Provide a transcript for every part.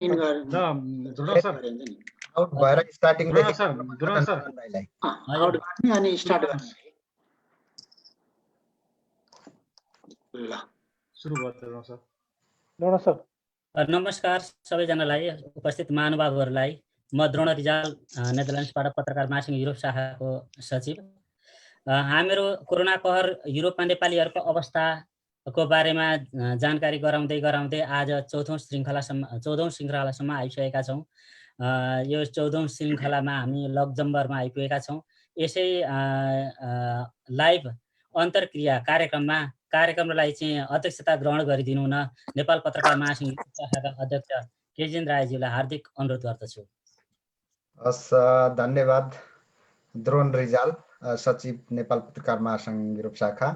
In गर्न ध्रुव sir out भएर starting देखि ध्रुव सर आउट गर्ने अनि स्टार्ट गर्ने ल सुरु गर्नु सर। नमस्कार सबैजनालाई, उपस्थित महानुभावहरूलाई। म द्रोण रिजाल, नेदरल्यान्ड्सबाट पत्रकार महासङ्घ युरोप शाखाको सचिव। हामीहरू कोरोना कहर युरोपमा नेपालीहरूको अवस्थाको बारेमा जानकारी गराउँदै आज 14औं श्रृङ्खलासम्म आइसकेका छौँ। यो 14औं श्रृङ्खलामा हामी लक्जमबर्गमा आइपुगेका छौँ। यसै लाइभ अन्तर्क्रिया कार्यक्रमलाई चाहिँ अध्यक्षता ग्रहण गरिदिनु हुन नेपाल पत्रकार महासङ्घ शाखाका अध्यक्ष केजेन्द्र रायज्यूलाई हार्दिक अनुरोध गर्दछु। धन्यवाद। द्रोण रिजाल, सचिव नेपाल पत्रकार महासङ्घ युरोप शाखा।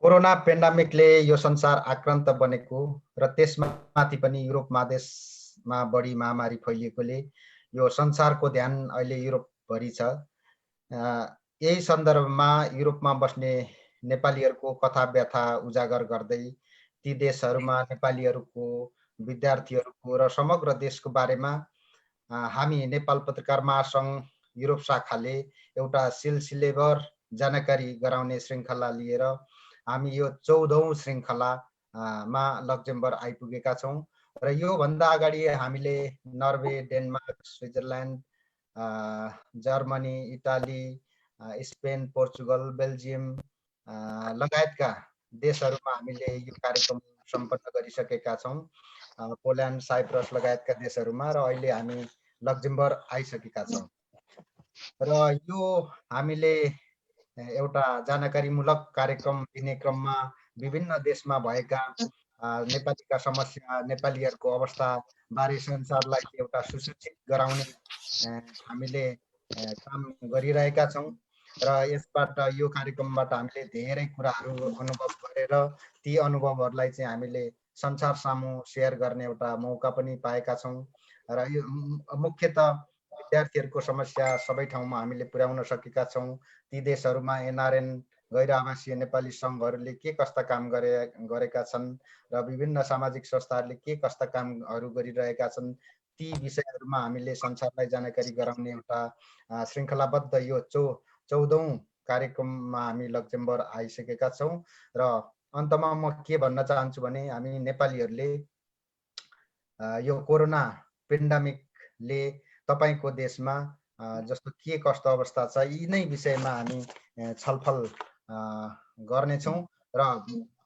कोरोना पेन्डामिकले यो संसार आक्रान्त बनेको र त्यसमाथि पनि युरोप महादेशमा बढी महामारी फैलिएकोले यो संसारको ध्यान अहिले युरोपभरि छ। यही सन्दर्भमा युरोपमा बस्ने नेपालीहरूको कथा व्यथा उजागर गर्दै ती देशहरूमा नेपालीहरूको, विद्यार्थीहरूको र समग्र देशको बारेमा हामी नेपाल पत्रकार महासङ्घ युरोप शाखाले एउटा सिलसिलेभर जानकारी गराउने श्रृङ्खला लिएर हामी यो 14औं श्रृङ्खलामा लक्जमबर्ग आइपुगेका छौँ। र योभन्दा अगाडि हामीले Norway, Denmark, Switzerland, Germany, Italy, Spain, Portugal, Belgium लगायतका देशहरूमा हामीले यो कार्यक्रम सम्पन्न गरिसकेका छौँ। पोल्यान्ड, साइप्रस लगायतका देशहरूमा, र अहिले हामी लक्जमबर्ग आइसकेका छौँ। र यो हामीले एउटा जानकारीमूलक कार्यक्रम दिने क्रममा विभिन्न देशमा भएका नेपालीका समस्या, नेपालीहरूको अवस्था बारे संसारलाई एउटा सुसूचित गराउने हामीले काम गरिरहेका छौँ। र यसबाट यो कार्यक्रमबाट हामीले धेरै कुराहरू अनुभव गरेर ती अनुभवहरूलाई चाहिँ हामीले संसार सामु सेयर गर्ने एउटा मौका पनि पाएका छौँ। र यो मुख्यतः विद्यार्थीहरूको समस्या सबै ठाउँमा हामीले पुर्याउन सकेका छौँ। ती देशहरूमा एनआरएन, गैर आवासीय नेपाली सङ्घहरूले के कस्ता काम गरेका छन् र विभिन्न सामाजिक संस्थाहरूले के कस्ता कामहरू गरिरहेका छन्, ती विषयहरूमा हामीले संसारलाई जानकारी गराउने एउटा श्रृङ्खलाबद्ध यो 14औं कार्यक्रममा हामी लक्जमबर्ग आइसकेका छौँ। र अन्तमा म के भन्न चाहन्छु भने हामी नेपालीहरूले यो कोरोना पेन्डामिकले तपाईँको देशमा जस्तो के कस्तो अवस्था छ, यी नै विषयमा हामी छलफल गर्नेछौँ। र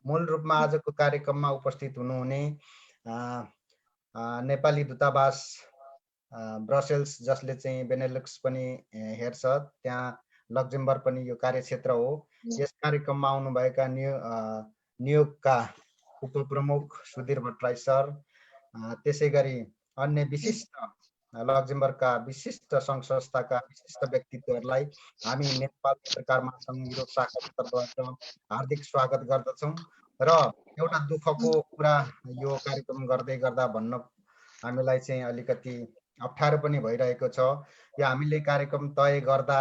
मूल रूपमा आजको कार्यक्रममा उपस्थित हुनुहुने नेपाली दूतावास ब्रसेल्स, जसले चाहिँ बेनेलुक्स पनि हेर्छ, त्यहाँ लक्जमबर्ग पनि यो कार्यक्षेत्र हो। यस कार्यक्रममा आउनुभएका नियोगका उपप्रमुख सुधीर भट्टराई सर, त्यसै गरी अन्य विशिष्ट लक्जमबर्गका विशिष्ट सङ्घ संस्थाका विशिष्ट व्यक्तित्वहरूलाई हामी नेपाल पत्रकार महासङ्घ युरोप शाखाको तर्फबाट हार्दिक स्वागत गर्दछौँ। र एउटा दुःखको कुरा यो कार्यक्रम गर्दै गर्दा भन्न हामीलाई चाहिँ अलिकति अप्ठ्यारो पनि भइरहेको छ। यो हामीले कार्यक्रम तय गर्दा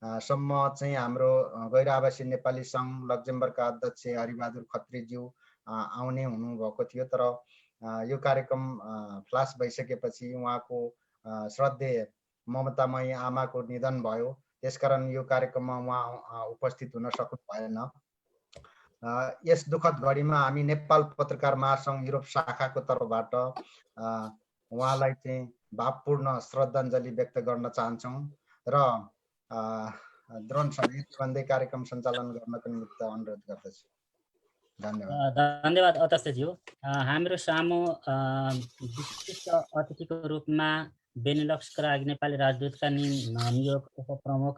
सम्म चाहिँ हाम्रो गैर आवासीय नेपाली सङ्घ लक्जमबर्गका अध्यक्ष हरिबहादुर खत्रीज्यू आउने हुनुभएको थियो, तर यो कार्यक्रम फ्लास भइसकेपछि उहाँको श्रद्धेय ममतामयी आमाको निधन भयो। त्यसकारण यो कार्यक्रममा उहाँ उपस्थित हुन सक्नु भएन। यस दुःखद घडीमा हामी नेपाल पत्रकार महासङ्घ युरोप शाखाको तर्फबाट उहाँलाई चाहिँ भावपूर्ण श्रद्धाञ्जली व्यक्त गर्न चाहन्छौँ। र द्रोण सर, यति भन्दै कार्यक्रम सञ्चालन गर्नको निमित्त अनुरोध गर्दछु। धन्यवाद अध्यक्षज्यू। हाम्रो सामु विशिष्ट अतिथिको रूपमा बेनिलक्सका लागि नेपाली राजदूतका नियोग उपप्रमुख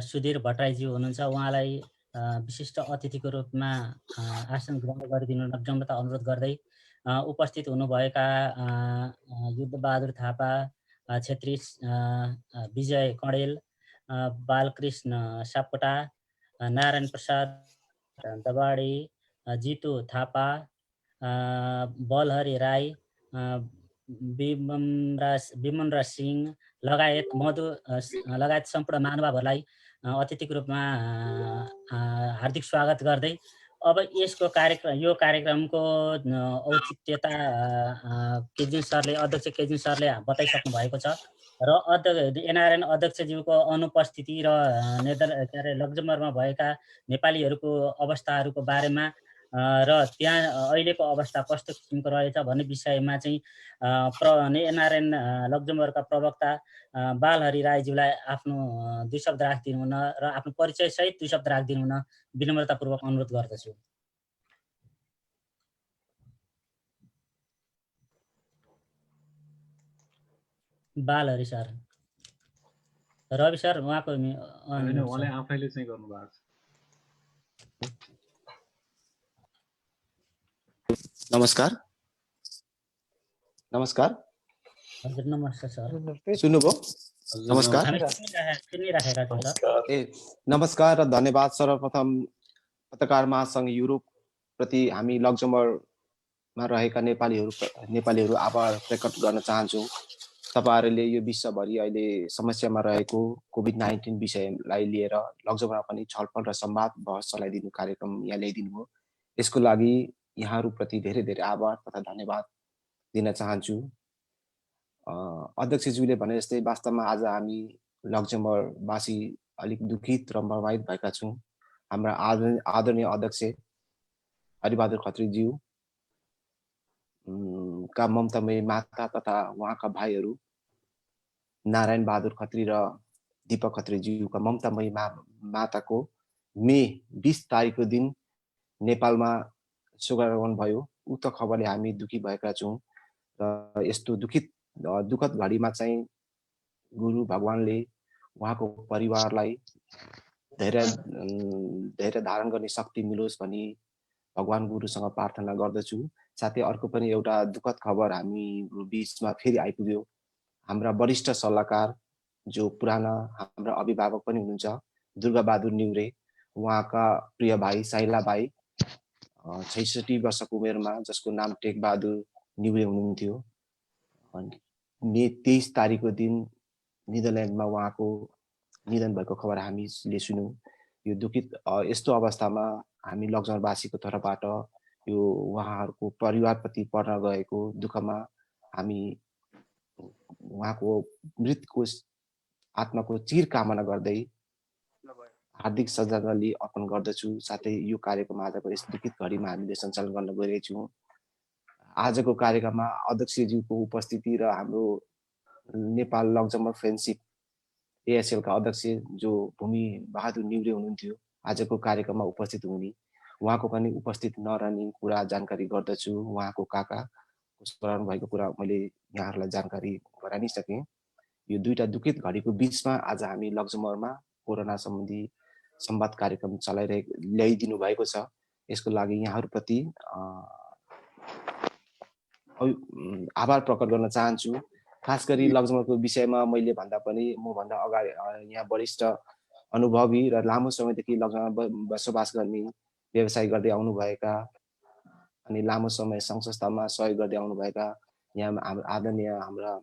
सुधीर भट्टराईज्यू हुनुहुन्छ। उहाँलाई विशिष्ट अतिथिको रूपमा आसन ग्रहण गरिदिनु नम्रता अनुरोध गर्दै उपस्थित हुनुभएका युद्धबहादुर थापा छेत्री, विजय कँडेल, बालकृष्ण सापकोटा, नारायण प्रसाद दबाडी, जितु थापा, बलहरी राई, विमनराज सिंह लगायत सम्पूर्ण महानुभावहरूलाई अतिथिको रूपमा हार्दिक स्वागत गर्दै अब यसको कार्यक्रम यो कार्यक्रमको औचित्यता केजिन सरले अध्यक्ष केजिन सरले बताइसक्नु भएको छ र एनआरएन अध्यक्षज्यूको अनुपस्थिति र के अरे लक्जमबर्गमा भएका नेपालीहरूको अवस्थाहरूको बारेमा र त्यहाँ अहिलेको अवस्था कस्तो किसिमको रहेछ भन्ने विषयमा चाहिँ एनआरएन लक्जमबर्गका प्रवक्ता बालहरि राईज्यूलाई आफ्नो 2 शब्द राखिदिनु हुन र आफ्नो परिचय सहित 2 शब्द राखिदिनु हुन विनम्रतापूर्वक अनुरोध गर्दछु। बालहरि सर, रवि सर उहाँको उहाँले आफैले चाहिँ गर्नु भएको छ। नमस्कार। नमस्कार। हजुर नमस्कार सर। सुन्नुभयो? नमस्कार। सुनिराखेका छौँ सर। ए नमस्कार र धन्यवाद। सर्वप्रथम पत्रकार महासंघ युरोप प्रति हामी लक्जमबर्गमा रहेका नेपालीहरू आभार प्रकट गर्न चाहन्छौँ। तपाईहरुले यो विश्वभरि अहिले समस्यामा रहेको कोभिड-19 विषयलाई लिएर लक्जमबर्गमा पनि छलफल र संवाद बहस चलाइदिनु कार्यक्रम यहाँ ल्याइदिनु हो। यसको लागि यहाँहरुप्रति धेरै धेरै आभार तथा धन्यवाद दिन चाहन्छु। अध्यक्षज्यूले भने जस्तै वास्तवमा आज हामी लक्जमबर्गवासी अलिक दुखित र प्रभावित भएका छौँ। हाम्रा आदरणीय अध्यक्ष हरिबहादुर खत्रीज्यू का ममतामयी माता तथा उहाँका भाइहरू नारायण बहादुर खत्री र दीपक खत्रीज्यूका ममतामयी माताको मे 20 तारिकको दिन नेपालमा सुगरारोहण भयो। उक्त खबरले हामी दुखी भएका छौँ र यस्तो दुखद घडीमा चाहिँ गुरु भगवानले उहाँको परिवारलाई धैर्य धारण गर्ने शक्ति मिलोस् भनी भगवान गुरुसँग प्रार्थना गर्दछु। साथै अर्को पनि एउटा दुखद खबर हामी बीचमा फेरि आइपुग्यो। हाम्रा वरिष्ठ सल्लाहकार जो पुराना हाम्रा अभिभावक पनि हुनुहुन्छ दुर्गा बहादुर न्युरे, उहाँका प्रिय भाइ साइला भाइ 66 वर्षको उमेरमा जसको नाम टेक बहादुर न्युरे हुनुहुन्थ्यो। मे 23 तारिकको दिन नेदरल्यान्डमा उहाँको निधन भएको खबर हामीले सुन्यौं। यो दुखित यस्तो अवस्थामा हामी लक्जमबर्गवासीको तर्फबाट यो उहाँहरूको परिवारप्रति पर्न गएको दुःखमा हामी उहाँको मृतको आत्माको चिर कामना गर्दै हार्दिक श्रद्धाञ्जली अर्पण गर्दछु। साथै यो कार्यक्रम आजको यस दुखित घडीमा हामीले सञ्चालन गर्न गइरहेछौँ। आजको कार्यक्रममा अध्यक्षज्यूको उपस्थिति र हाम्रो नेपाल लक्जमबर्ग फ्रेन्डशिप एएसएल का अध्यक्ष जो भूमि बहादुर न्युरे हुनुहुन्थ्यो आजको कार्यक्रममा उपस्थित हुने, उहाँको पनि उपस्थित नरहने कुरा जानकारी गर्दछु। उहाँको काका स्मरण भएको कुरा मैले यहाँहरूलाई जानकारी गराइसकेँ। यो दुईटा दुखित घडीको बीचमा आज हामी लक्जमबर्गमा कोरोना सम्बन्धी संवाद कार्यक्रम ल्याइदिनु भएको छ। यसको लागि यहाँहरूप्रति आभार प्रकट गर्न चाहन्छु। खास गरी लक्जमबर्गको विषयमा मैले भन्दा पनि मभन्दा अगाडि यहाँ वरिष्ठ अनुभवी र लामो समयदेखि लक्जमबर्गमा बसोबास गर्ने व्यवसाय गर्दै आउनुभएका अनि लामो समय सङ्घ संस्थामा सहयोग गर्दै आउनुभएका यहाँ आदरणीय हाम्रा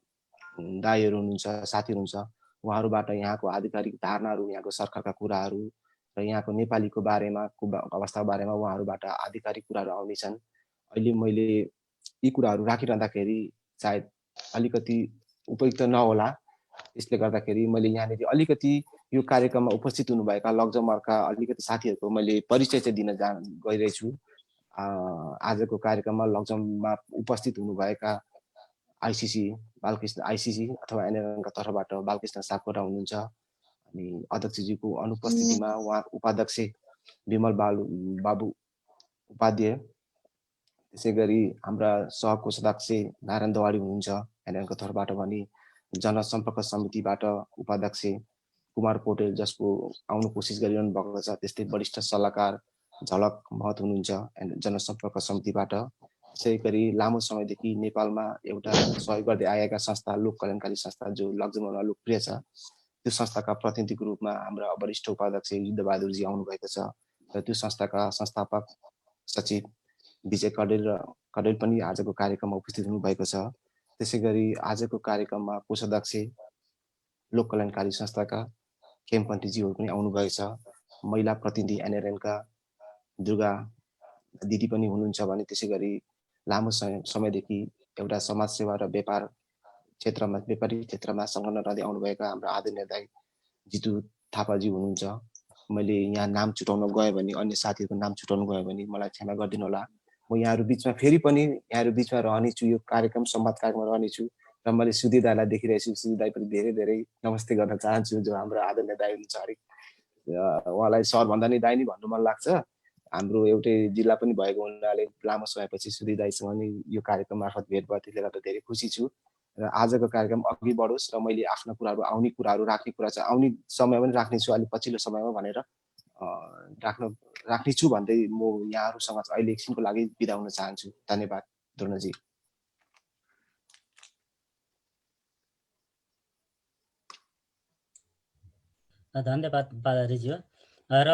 दाइहरू हुनुहुन्छ, साथीहरू हुनुहुन्छ। उहाँहरूबाट यहाँको आधिकारिक धारणाहरू, यहाँको सरकारका कुराहरू र यहाँको नेपालीको बारेमा अवस्थाको बारेमा उहाँहरूबाट आधिकारिक कुराहरू आउनेछन्। अहिले मैले यी कुराहरू राखिरहँदाखेरि सायद अलिकति उपयुक्त नहोला। त्यसले गर्दाखेरि मैले यहाँनिर अलिकति यो कार्यक्रममा उपस्थित हुनुभएका लक्जमबर्गका अलिकति साथीहरूको मैले परिचय चाहिँ दिन गइरहेछु। आजको कार्यक्रममा लक्जमबर्गमा उपस्थित हुनुभएका आइसिसी अथवा एनएलएनका तर्फबाट बालकृष्ण सापकोटा हुनुहुन्छ। अनि अध्यक्षज्यूको अनुपस्थितिमा उहाँ उपाध्यक्ष विमल बाबु उपाध्याय, त्यसै गरी हाम्रा सहकोषाध्यक्ष नारायण दवाडी हुनुहुन्छ एनएलएनका तर्फबाट भने जनसम्पर्क समितिबाट उपाध्यक्ष कुमार पौडेल जसको आउनु कोसिस गरिरहनु भएको छ। त्यस्तै वरिष्ठ सल्लाहकार झलक महत हुनुहुन्छ जनसम्पर्क समितिबाट। त्यसै गरी लामो समयदेखि नेपालमा एउटा सहयोग गर्दै आएका संस्था लोक कल्याणकारी संस्था जो लक्जमबर्गमा लोकप्रिय छ, त्यो संस्थाका प्रतिनिधिको रूपमा हाम्रा वरिष्ठ उपाध्यक्ष युद्धबहादुरजी आउनुभएको छ र त्यो संस्थाका संस्थापक सचिव विजय कडेल पनि आजको कार्यक्रममा उपस्थित हुनुभएको छ। त्यसै गरी आजको कार्यक्रममा कोषाध्यक्ष लोक कल्याणकारी संस्थाका खेमपन्थीजीहरू पनि आउनुभएको छ। महिला प्रतिनिधि एनएलएनका दुर्गा दिदी पनि हुनुहुन्छ भने त्यसै गरी लामो समयदेखि एउटा समाजसेवा र व्यापारिक क्षेत्रमा संलग्न रहँदै आउनुभएका हाम्रो आदरणीय दाइ जितु थापाजी हुनुहुन्छ। मैले यहाँ नाम छुटाउन गएँ भने, अन्य साथीहरूको नाम छुटाउन गएँ भने मलाई क्षमा गरिदिनु होला। म यहाँहरू बिचमा फेरि पनि यहाँहरू बिचमा रहनेछु, यो कार्यक्रम संवाद कार्यक्रममा रहनेछु र मैले सुधी दाईलाई देखिरहेछु। सुधी दाई पनि धेरै धेरै नमस्ते गर्न चाहन्छु, जो हाम्रो आदरणीय दाई हुनुहुन्छ। अरे उहाँलाई सर भन्दा नि दाई नै भन्नु मन लाग्छ। हाम्रो एउटै जिल्ला पनि भएको हुनाले लामो समयपछि सुधी दाईसँग नि यो कार्यक्रम मार्फत भेट भयो, त्यसले गर्दा धेरै खुसी छु। र आजको कार्यक्रम अघि बढोस् र मैले आफ्ना कुराहरू, आउने कुराहरू, राख्ने कुरा चाहिँ आउने समयमा पनि राख्नेछु, अलि पछिल्लो समयमा भनेर राख्नेछु भन्दै म यहाँहरूसँग अहिले एकछिनको लागि बिदा हुन चाहन्छु। धन्यवाद द्रोणजी। धन्यवाद बालाजीज्यू। र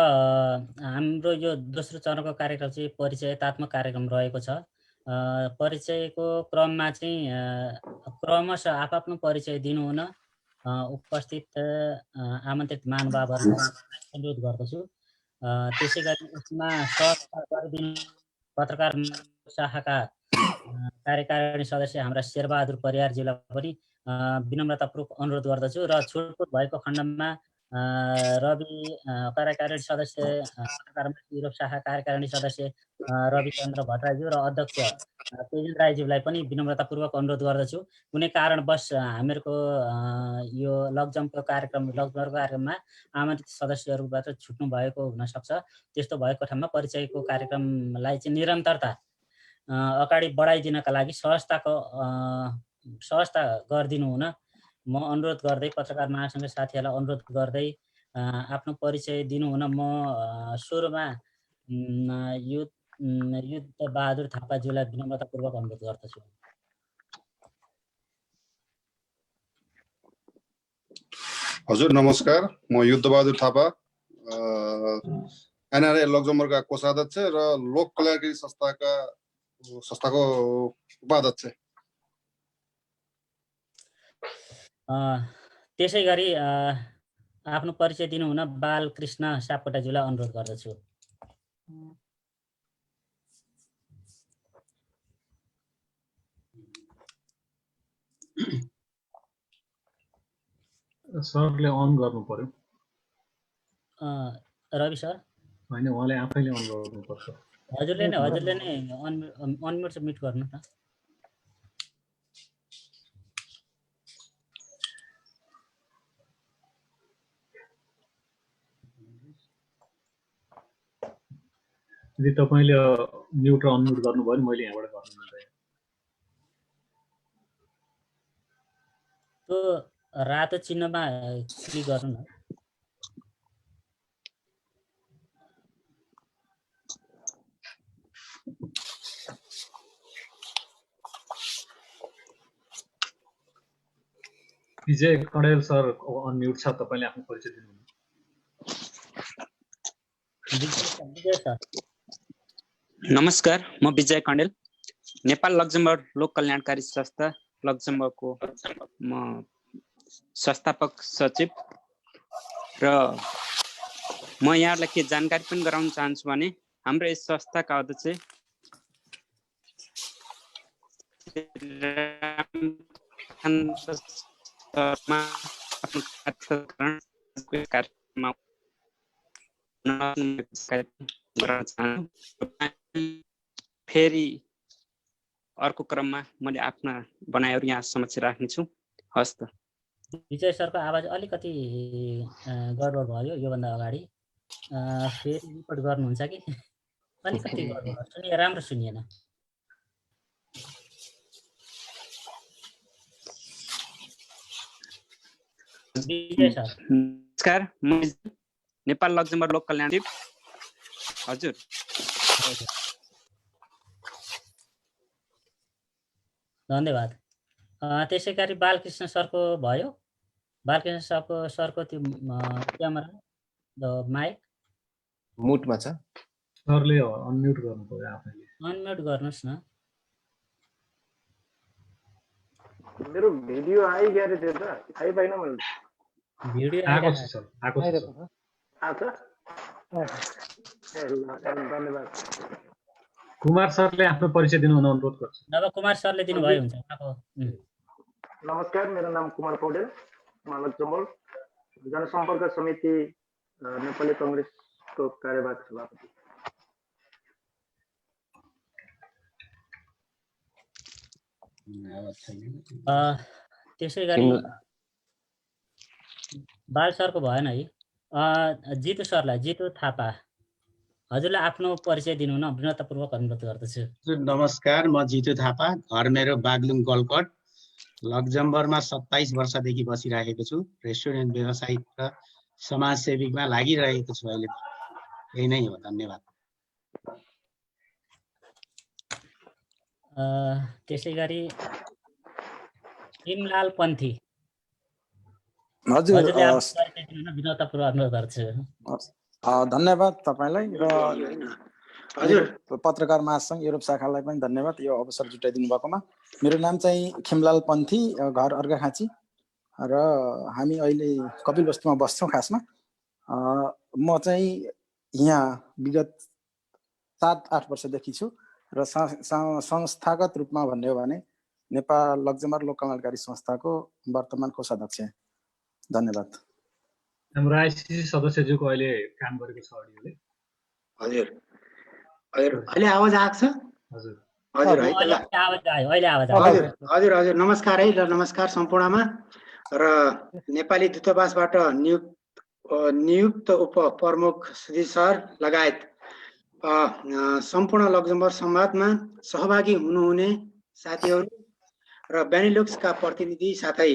हाम्रो यो दोस्रो चरणको कार्यक्रम चाहिँ परिचयात्मक कार्यक्रम रहेको छ। परिचयको क्रममा चाहिँ क्रमशः आफ्नो परिचय दिनुहुन उपस्थित आमन्त्रित महानुभावहरूलाई अनुरोध गर्दछु। त्यसै गरी यसमा सहभागिता गरिदिनु पत्रकार शाखाका कार्यकारिणी सदस्य हाम्रा शेरबहादुर परियारज्यूलाई पनि विनम्रतापूर्वक अनुरोध गर्दछु। र छुटपुट भएको खण्डमा रवि कार्यकारिणी सदस्य पत्रकार युरोप शाखा कार्यकारिणी सदस्य रविचन्द्र भट्टराईज्यू र अध्यक्ष तेजेन्द्र राईज्यूलाई पनि विनम्रतापूर्वक अनुरोध गर्दछु। कुनै कारणवश हामीहरूको यो लकजमको कार्यक्रममा आमन्त्रित सदस्यहरूबाट छुट्नु भएको हुनसक्छ। त्यस्तो भएको ठाउँमा परिचयको कार्यक्रमलाई चाहिँ निरन्तरता अगाडि बढाइदिनका लागि सहजता गरिदिनु हुन म अनुरोध गर्दै, पत्रकार महासङ्घ साथीहरूलाई अनुरोध गर्दै आफ्नो परिचय दिनुहुन म सुरुमा युद्ध बहादुर थापाज्यूलाई विनम्रतापूर्वक अनुरोध गर्दछु। हजुर नमस्कार, म युद्ध बहादुर थापा, एनआरए लक्जमबर्गका कोषाध्यक्ष र लोक कल्याणकारी संस्थाको उपाध्यक्ष। त्यसै गरी आफ्नो परिचय दिनुहुन बालकृष्ण सापकोटाज्यूलाई अनुरोध गर्दछु। सरले अन गर्नु पर्यो। रवि सर होइन, उहाँले आफैले अन गर्नुपर्छ। हजुरले नै अनम्युट सबमिट गर्नु न। यदि तपाईँले म्युट र अनम्युट गर्नुभयो भने मैले यहाँबाट गर्नु मिल्दैन। त्यो रातो चिन्हमा क्लिक गर्नु न। विजय कणेल सर अनम्युट छ, तपाईँले आफ्नो परिचय दिनुहुन्छ। नमस्कार, म विजय कणेल, नेपाल लक्जमबर्ग लोक कल्याणकारी संस्था लक्जमबर्गको म संस्थापक सचिव र म यहाँहरूलाई के जानकारी पनि गराउन चाहन्छु भने हाम्रो यस संस्थाका अध्यक्ष फेरि अर्को क्रममा मैले आफ्ना बनाइहरू यहाँ समक्ष राख्नेछु। हस् त। विजय सरको आवाज अलिकति गडबड भयो योभन्दा अगाडि, फेरि रिपोर्ट गर्नुहुन्छ कि अलिकति गडबड, राम्रो सुनिएन। विजय सर नमस्कार, म नेपाल लक्जमबर्ग लोक कल्याण। हजुर धन्यवाद। त्यसै गरी बालकृष्ण सरको भयो। बालकृष्ण सरको त्यो क्यामेरा माइक मुटमा छ। सरले अनम्युट गर्नु पर्यो आफैले। अनम्युट गर्नुहोस् न। मेरो भिडियो आइगयो थियो त, आइपाइन मैले। भिडियो आएको छ सर, आएको छ। आछ? धन्यवाद। कुमार सरले आफ्नो परिचय दिनुहुन अनुरोध गर्छु। नभ कुमार सरले दिनुभयो हुन्छ उहाँको नमस्कार, मेरो नाम कुमार पौडेल, म लक्जमबर्ग जनसम्पर्क समिति नेपाली कङ्ग्रेसको कार्यवाहक सभापति। त्यसै गरी बाल सरको भएन है। जितु सरलाई, जितु थापा, हजुरलाई आफ्नो परिचय दिनुहुन विनम्रतापूर्वक अनुरोध गर्दछु। नमस्कार, म जितु थापा, घर मेरो बागलुङ गलकट, लक्जमबर्गमा 27 वर्षदेखि बसिरहेको छु। रेस्टुरेन्ट व्यवसायिक र समाजसेवीमा लागिरहेको छु अहिले। यही नै हो, धन्यवाद। त्यसै गरी भीमलाल पन्थी, हजुर हजुरले आफ्नो परिचय दिनुहुन विनम्रतापूर्वक अनुरोध गर्दछु। धन्यवाद तपाईलाई र हजुर पत्रकार महासंघ युरोप शाखालाई पनि धन्यवाद यो अवसर जुटाइदिनु भएकोमा। मेरो नाम चाहिँ खिमलाल पन्थी, घर अर्घाखाँची र हामी अहिले कपिलवस्तुमा बस्छौँ। खासमा म चाहिँ यहाँ विगत 7-8 वर्षदेखि छु र संस्थागत रूपमा भन्ने हो भने नेपाल लक्जमबर्ग लोक कल्याणकारी संस्थाको वर्तमान कोषाध्यक्ष। धन्यवाद। हाम्रो आइसिसी सदस्यज्यूको अहिले काम गरेको छ अडियोले। हजुर हजुर अहिले आवाज आएको छ? हजुर हजुर है अहिले आवाज आयो। हजुर हजुर हजुर नमस्कार है, र नमस्कार सम्पूर्णमा। र नेपाली दूतावासबाट नियुक्त उप प्रमुख सुधी सर लगायत सम्पूर्ण लक्जमबर्ग संवादमा सहभागी हुनुहुने साथीहरू र बेनिलुक्सका प्रतिनिधि साथै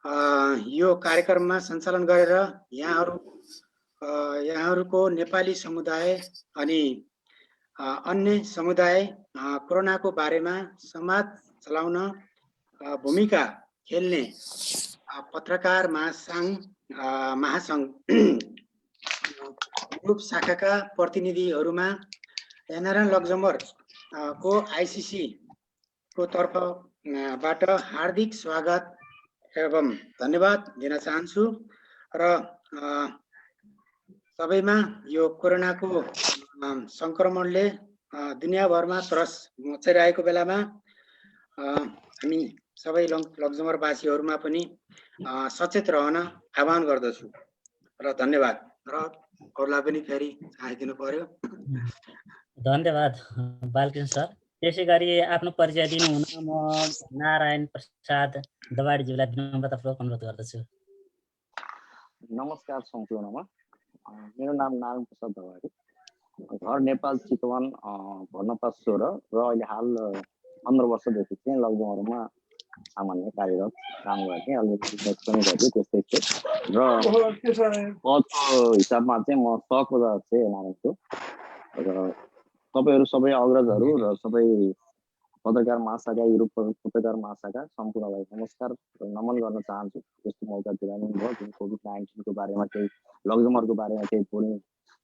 यो कार्यक्रममा सञ्चालन गरेर यहाँहरूको नेपाली समुदाय अनि अन्य समुदाय कोरोनाको बारेमा संवाद चलाउन भूमिका खेल्ने पत्रकार महासंघ ग्रुप शाखाका प्रतिनिधिहरूमा एनआरएन लक्जमबर्ग को आइसिसी को तर्फबाट हार्दिक स्वागत एवं धन्यवाद दिन चाहन्छु। र सबैमा यो कोरोनाको संक्रमणले दुनियाँभरमा त्रस मचाइरहेको बेलामा हामी सबै लक्जमबर्गवासीहरूमा पनि सचेत रहन आह्वान गर्दछु र धन्यवाद। र अरूलाई पनि फेरि आइदिनु पर्यो। धन्यवाद बालकृष्ण सर। त्यसै गरी आफ्नो परिचय दिनुहुन म नारायण प्रसाद दवाडीज्यूलाई विनम्रतापूर्वक अनुरोध गर्दछु। नमस्कार सम्पूर्णमा, मेरो नाम नारायण प्रसाद दवाडी, घर नेपाल चितवन, घर नम्बर 16 र अहिले हाल 15 वर्षदेखि चाहिँ लक्जमबर्गमा सामान्य कार्यरत काम गर्ने, अलिकति पनि गर्छु त्यस्तै छु। र पदको हिसाबमा चाहिँ म सहकोषाध्यक्ष नारायण छु। र तपाईँहरू सबै अग्रजहरू र सबै पत्रकार महाशाखा, युरोप पत्रकार महाशाखा सम्पूर्णलाई नमस्कार र नमन गर्न चाहन्छु। यस्तो मौका दिलाइदिनु भयो, जुन कोभिड-19 को बारेमा केही लक्जमबर्गको बारेमा केही बोल्ने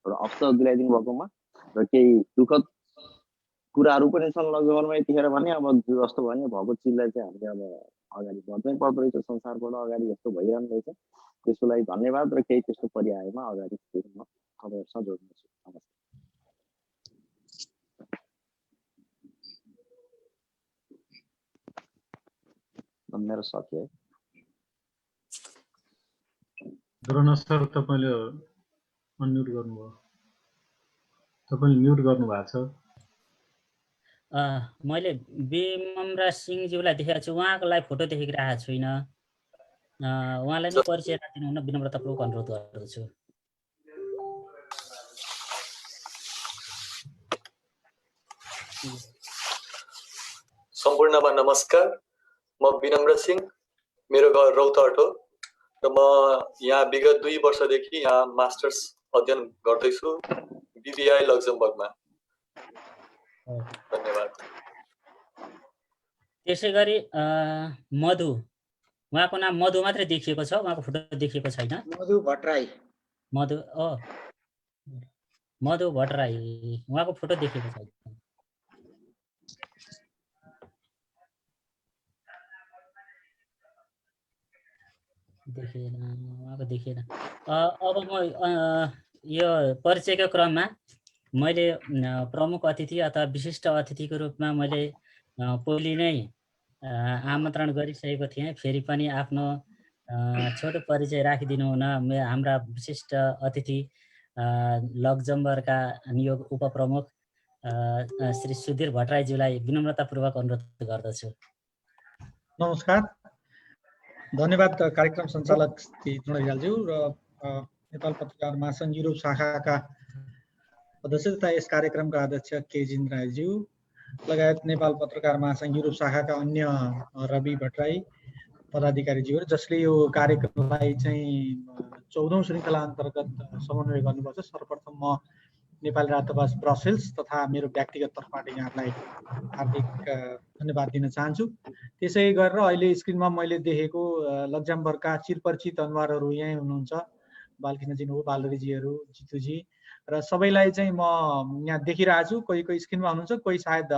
र अवसर दिलाइदिनु भएकोमा, र केही दुःखद कुराहरू पनि छन् लक्जमबर्गमा यतिखेर भने। अब जस्तो भने भएको चिजलाई चाहिँ हामीले अब अगाडि बढ्दै पर्दो रहेछ, संसारबाट अगाडि यस्तो भइरहनु रहेछ, त्यसको लागि धन्यवाद। र केही त्यस्तो पर्यायमा अगाडि म तपाईँहरूसँग जोड्नेछु। नमस्कार। मेरो सके दुर्न सर, तपाईँले अनम्युट गर्नुभयो। तपाईँले म्युट गर्नुभएको छ। मैले विमम्रा सिंहज्यूलाई देखेको छु, उहाँको लागि फोटो देखिरहेको छुइनँ। उहाँलाई नै परिचय दिनुहुन विनम्रतापूर्वक अनुरोध गर्दछु। सम्पूर्णमा नमस्कार, म विनम्र सिंह, मेरो घर रौतहट हो र म यहाँ विगत 2 वर्षदेखि यहाँ मास्टर्स अध्ययन गर्दैछु बीबीआई लक्जमबर्गमा। धन्यवाद। त्यसै गरी मधु, उहाँको नाम मधु मात्रै देखिएको छ, उहाँको फोटो देखिएको छैन। मधु भट्टराई, मधु भट्टराई, उहाँको फोटो देखिएको छैन। देखिएन। अब म यो परिचयको क्रममा मैले प्रमुख अतिथि अथवा विशिष्ट अतिथिको रूपमा मैले पहिले नै आमन्त्रण गरिसकेको थिएँ। फेरि पनि आफ्नो छोटो परिचय राखिदिनु हुन हाम्रा विशिष्ट अतिथि लक्जमबर्गका नियोग उपप्रमुख श्री सुधीर भट्टराईज्यूलाई विनम्रतापूर्वक अनुरोध गर्दछु। नमस्कार, धन्यवाद कार्यक्रम सञ्चालक श्री तृणरिजालज्यू र नेपाल पत्रकार महासङ्घ युरोप शाखाका अध्यक्ष तथा यस कार्यक्रमका अध्यक्ष केजिन रायज्यू लगायत नेपाल पत्रकार महासङ्घ युरोप शाखाका अन्य रवि भट्टराई पदाधिकारीज्यूहरू जसले यो कार्यक्रमलाई चाहिँ 14औं श्रृङ्खला अन्तर्गत समन्वय गर्नुपर्छ। सर्वप्रथम म नेपाली राजदूतावास ब्रसेल्स तथा मेरो व्यक्तिगत तर्फबाट यहाँहरूलाई हार्दिक धन्यवाद दिन चाहन्छु। त्यसै गरेर अहिले स्क्रिनमा मैले देखेको लक्जमबर्गका चिरपरिचित अनुहारहरू यहीँ हुनुहुन्छ, बालकृष्णजी हो, बालरीजीहरू, जितुजी र सबैलाई चाहिँ म यहाँ देखिरहेको छु। कोही कोही स्क्रिनमा हुनुहुन्छ, कोही सायद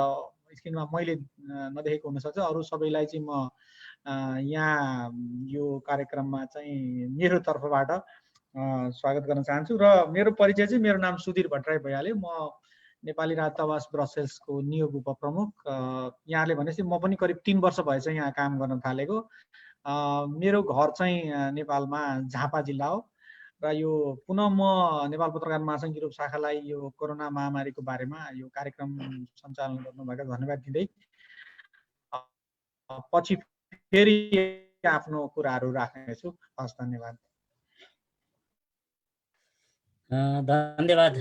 स्क्रिनमा मैले नदेखेको हुनसक्छ। अरू सबैलाई चाहिँ म यहाँ यो कार्यक्रममा चाहिँ मेरो तर्फबाट स्वागत गर्न चाहन्छु। र मेरो परिचय चाहिँ मेरो नाम सुधीर भट्टराई भइहाल्यो। म नेपाली राजदूतावास ब्रसेल्सको नियोग उपप्रमुख। यहाँले भनेपछि म पनि करिब 3 वर्ष भएछ यहाँ काम गर्न थालेको। मेरो घर चाहिँ नेपालमा झापा जिल्ला हो र यो पुनः म नेपाल पत्रकार महासङ्घ युरोप शाखालाई यो कोरोना महामारीको बारेमा यो कार्यक्रम सञ्चालन गर्नुभएको धन्यवाद दिँदै पछि फेरि आफ्नो कुराहरू राख्नेछु। हस्, धन्यवाद। धन्यवाद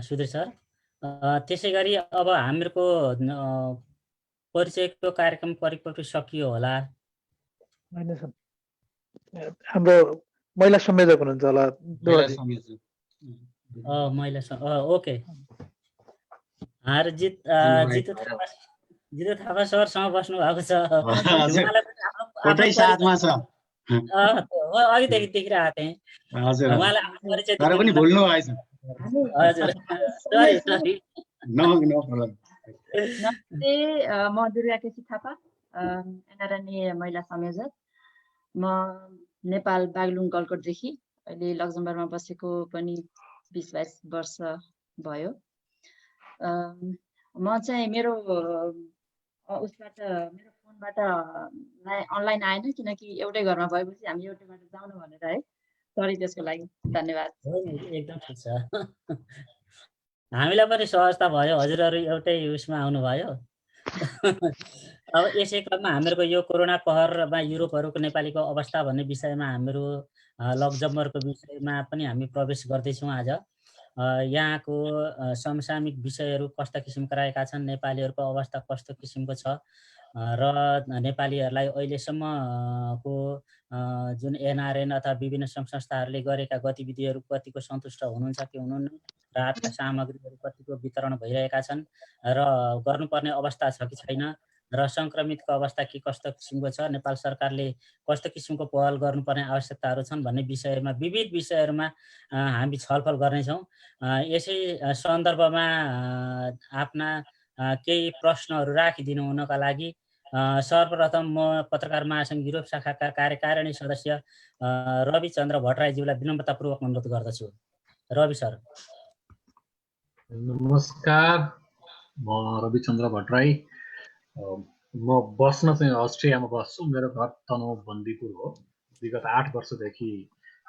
सुधीर सर। त्यसै गरी अब हामीहरूको परिचयको कार्यक्रम करिब सकियो होला। होइन सर, हाम्रो महिला संयोजक हुनुहुन्छ होला। महिला ओके। जितु थापा सरसँग बस्नु भएको छ। अघिदेखि देखिरहेको थिएँ उहाँलाई आफ्नो परिचय नमस्ते, म दुर्गा केसी थापा, एनआरएनए महिला संयोजक। म नेपाल बागलुङ गलकोटदेखि अहिले लक्जमबर्गमा बसेको पनि 20-22 वर्ष भयो। म चाहिँ मेरो उसबाट मेरो फोनबाट अनलाइन आएन, किनकि एउटै घरमा भएपछि हामी एउटै बाटो जाउँ भनेर है। सरी त्यसको लागि, धन्यवाद। एकदम ठिक छ, हामीलाई पनि सहजता भयो, हजुरहरू एउटै उसमा आउनुभयो। अब यसै क्रममा हामीहरूको यो कोरोना कहरमा युरोपहरूको नेपालीको अवस्था भन्ने विषयमा हाम्रो लक्जमबर्गको विषयमा पनि हामी प्रवेश गर्दैछौँ। आज यहाँको समसामयिक विषयहरू कस्ता किसिमका रहेका छन्, नेपालीहरूको अवस्था कस्तो किसिमको छ र नेपालीहरूलाई अहिलेसम्मको जुन एनआरएन अथवा विभिन्न सङ्घ संस्थाहरूले गरेका गतिविधिहरू कतिको सन्तुष्ट हुनुहुन्छ कि हुनुहुन्न, राहतका सामग्रीहरू कतिको वितरण भइरहेका छन् र गर्नुपर्ने अवस्था छ कि छैन र सङ्क्रमितको अवस्था के कस्तो किसिमको छ, नेपाल सरकारले कस्तो किसिमको पहल गर्नुपर्ने आवश्यकताहरू छन् भन्ने विषयमा विविध विषयहरूमा हामी छलफल गर्नेछौँ। यसै सन्दर्भमा आफ्ना केही प्रश्नहरू राखिदिनु हुनका लागि सर्वप्रथम म पत्रकार महासङ्घ युरोप शाखाका कार्यकारिणी सदस्य रविचन्द्र भट्टराईज्यूलाई विनम्रतापूर्वक अनुरोध गर्दछु। रवि सर। नमस्कार, म रविचन्द्र भट्टराई। म बस्न चाहिँ अस्ट्रियामा बस्छु। मेरो घर तनहुँ बन्दीपुर हो। विगत 8 वर्षदेखि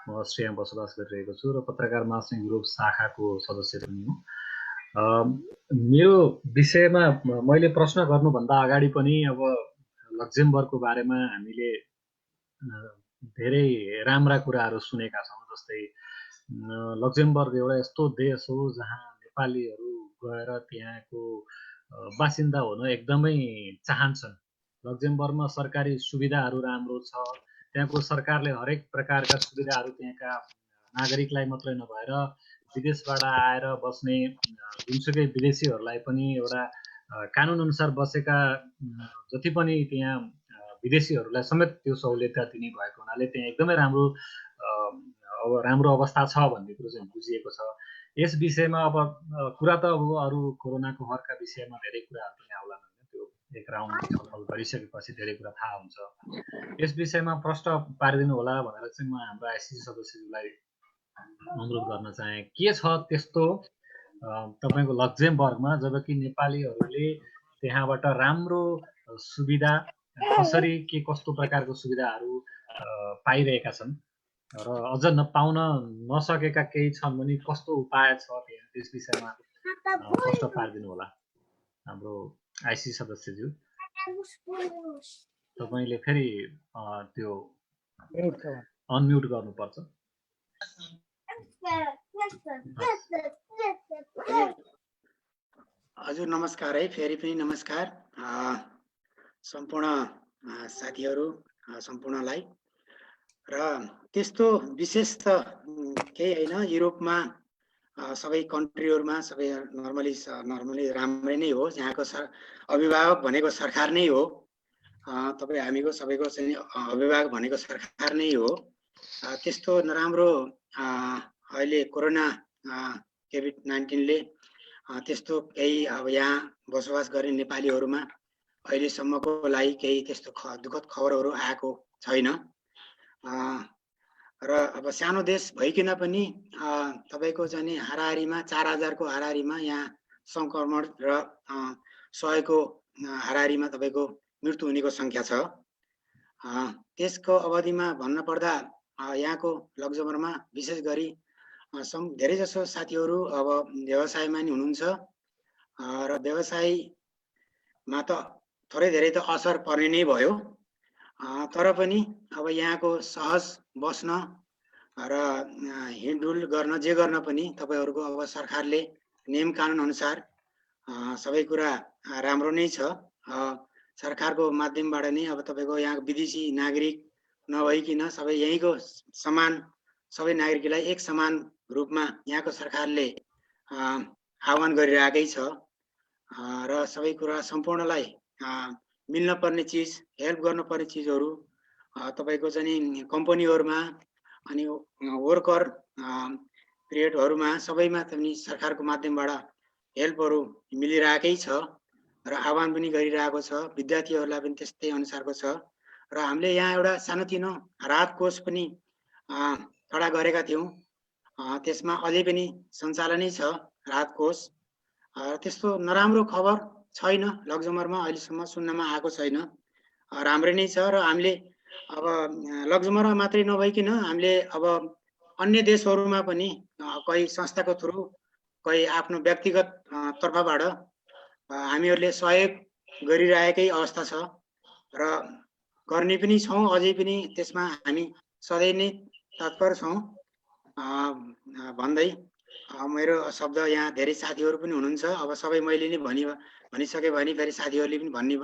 म अस्ट्रियामा बसोबास गरिरहेको छु र पत्रकार महासङ्घ युरोप शाखाको सदस्य पनि हो। मेरो विषयमा मैले प्रश्न गर्नुभन्दा अगाडि पनि अब लक्जमबर्गको बारेमा हामीले धेरै राम्रा कुराहरू सुनेका छौँ। जस्तै लक्जमबर्ग एउटा यस्तो देश हो जहाँ नेपालीहरू गएर त्यहाँको बासिन्दा हुन एकदमै चाहन्छन्। लक्जमबर्गमा सरकारी सुविधाहरू राम्रो छ। त्यहाँको सरकारले हरेक प्रकारका सुविधाहरू त्यहाँका नागरिकलाई मात्रै नभएर विदेशबाट आएर बस्ने जुनसुकै विदेशीहरूलाई पनि एउटा कानुन अनुसार बसेका जति पनि त्यहाँ विदेशीहरूलाई समेत त्यो सहुलियत दिने भएको हुनाले त्यहाँ एकदमै राम्रो अवस्था छ भन्ने कुरो चाहिँ बुझिएको छ। यस विषयमा अब कुरा त अब अरू कोरोनाको हरका विषयमा धेरै कुराहरू पनि आउला, त्यो एक राउन्ड छलफल गरिसकेपछि धेरै कुरा थाहा हुन्छ। यस विषयमा प्रश्न पारिदिनु होला भनेर चाहिँ म हाम्रो आइसिसी सदस्यलाई अनुरोध गर्न चाहे के छ त्यस्तो तपाईको लक्जमबर्गमा जबकि नेपालीहरूले त्यहाँबाट राम्रो सुविधा कसरी के कस्तो प्रकारको सुविधाहरू पाइरहेका छन् र अझ पाउन नसकेका केही छन् भने कस्तो उपाय छ त्यहाँ त्यस विषयमा प्रश्न पारिदिनु होला हाम्रो आइसी सदस्यज्यू। तपाईले फेरि त्यो अनम्युट गर्नुपर्छ। हजुर नमस्कार है, फेरि पनि नमस्कार सम्पूर्ण साथीहरू सम्पूर्णलाई। र त्यस्तो विशेष त केही होइन, युरोपमा सबै कन्ट्रीहरूमा सबै नर्मली राम्रै नै हो। यहाँको अभिभावक भनेको सरकार नै हो। तपाईँ हामीको सबैको चाहिँ अभिभावक भनेको सरकार नै हो। त्यस्तो नराम्रो अहिले कोरोना कोभिड-19ले त्यस्तो केही अब यहाँ बसोबास गर्ने नेपालीहरूमा अहिलेसम्मको लागि केही त्यस्तो दुःखद खबरहरू आएको छैन। र अब सानो देश भइकन पनि तपाईको चाहिँ हाराहारीमा 4000 को हाराहारीमा यहाँ संक्रमण र 100 को हाराहारीमा तपाईको मृत्यु हुनेको संख्या छ। त्यसको अवधिमा भन्न पर्दा यहाँको लक्जमबर्गमा विशेष गरी धेरै जसो साथीहरू अब व्यवसायमा नि हुनुहुन्छ र व्यवसायमा त थोरै धेरै त असर पर्ने नै भयो। तर पनि अब यहाँको सहज बस्न र हिँडडुल गर्न जे गर्न पनि तपाईहरुको अब सरकारले नियम कानुन अनुसार सबै कुरा राम्रो नै छ। सरकारको माध्यमबाट नै अब तपाईको यहाँ विदेशी नागरिक नभइकिन सबै यहीँको समान सबै नागरिकलाई एक समान रूपमा यहाँको सरकारले आह्वान गरिरहेकै छ र सबै कुरा सम्पूर्णलाई मिल्न पर्ने चीज हेल्प गर्न पर्ने चीजहरू तपाईको चाहिँ कम्पनीहरुमा अनि वर्कर पिरियडहरुमा सबैमा पनि सरकारको माध्यमबाट हेल्पहरू मिलिरहेकै छ र आह्वान पनि गरिरहेको छ। विद्यार्थीहरूलाई पनि त्यस्तै अनुसारको छ र हामीले यहाँ एउटा सानोतिनो राहत कोष पनि खडा गरेका थियौं। त्यसमा अझै पनि सञ्चालनै छ राहत कोष। त्यस्तो नराम्रो खबर छैन, लक्जमबर्गमा अहिलेसम्म सुन्नमा आएको छैन, राम्रै नै छ। र हामीले अब लक्जमबर्गमा मात्रै नभइकिन हामीले अब अन्य देशहरुमा पनि कोही संस्थाको थ्रु कोही आफ्नो व्यक्तिगत तर्फबाट हामीहरूले सहयोग गरिरहेकै अवस्था छ र गर्ने पनि छौं। अझै पनि त्यसमा हामी सधैँ नै तत्पर छौं भन्दै मेरो शब्द यहाँ धेरै साथीहरू पनि हुनुहुन्छ। अब सबै मैले नै भनिसके भने फेरि साथीहरूले पनि भन्ने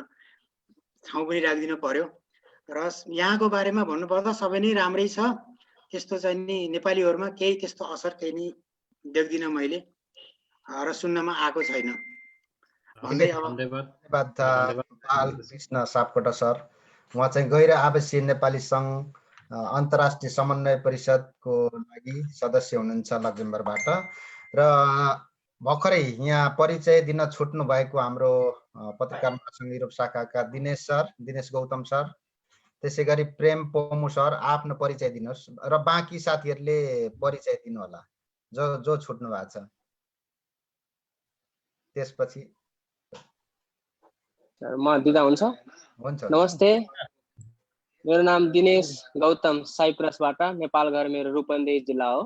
ठाउँ पनि राखिदिनु पर्यो र यहाँको बारेमा भन्नुपर्दा सबै नै राम्रै छ। त्यस्तो चाहिँ नि नेपालीहरुमा केही त्यस्तो असर केही नै देख्दिन मैले र सुन्नमा आएको छैन भन्दै अब धन्यवाद बालकृष्ण सापकोटा सर। उहाँ चाहिँ गैर आवासीय नेपाली संघ अन्तर्राष्ट्रिय समन्वय परिषदको लागि सदस्य हुनुहुन्छ लक्जमबर्गबाट र भर्खरै यहाँ परिचय दिन छुट्नु भएको हाम्रो पत्रकार महासंघ युरोप शाखाका दिनेश गौतम सर, त्यसैगरी प्रेम पोमु सर आफ्नो परिचय दिनुहोस् र बाँकी साथीहरूले परिचय दिनु होला जो छुट्नु भएको छ। त्यसपछि म दिदा हुन्छ। नमस्ते, मेरो नाम दिनेश गौतम, साइप्रसबाट। नेपाल घर मेरो रूपन्देही जिल्ला हो।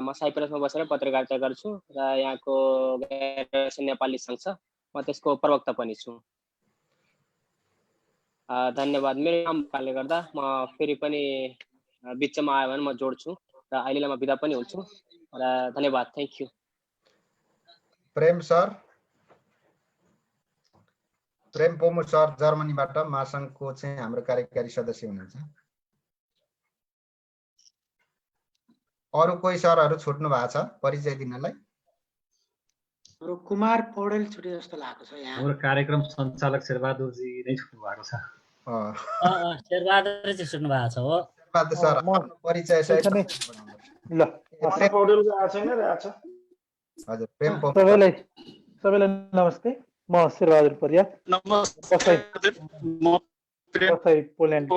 म साइप्रसमा बसेर पत्रकारिता गर्छु र यहाँको नेपाली संघ छ, म त्यसको प्रवक्ता पनि छु। धन्यवाद। मेरो नाम कारणले गर्दा म फेरि पनि बिचमा आयो भने म जोड्छु र अहिलेलाई म बिदा पनि हुन्छु र धन्यवाद। Thank you. प्रेम सर, प्रेम पोमु सर जर्मनीबाट महासंघको चाहिँ हाम्रो कार्यकारी सदस्य हुनुहुन्छ। अरु कोही सरहरु छुट्नु भएको छ परिचय दिनलाई? कुमार पौडेल छुटे जस्तो लागेको छ यहाँ। हाम्रो कार्यक्रम सञ्चालक शेरबहादुर जी नै छुट्नु भएको छ। शेरबहादुर जी छुट्नु भएको छ हो। शेरबहादुर सर आफ्नो परिचय सहित ल पौडेलको आछ हैन रहेछ। हजुर प्रेम पोमु सबैलाई नमस्ते, म शेरबहादुर परियार। नमस्ते। म पोल्यान्ड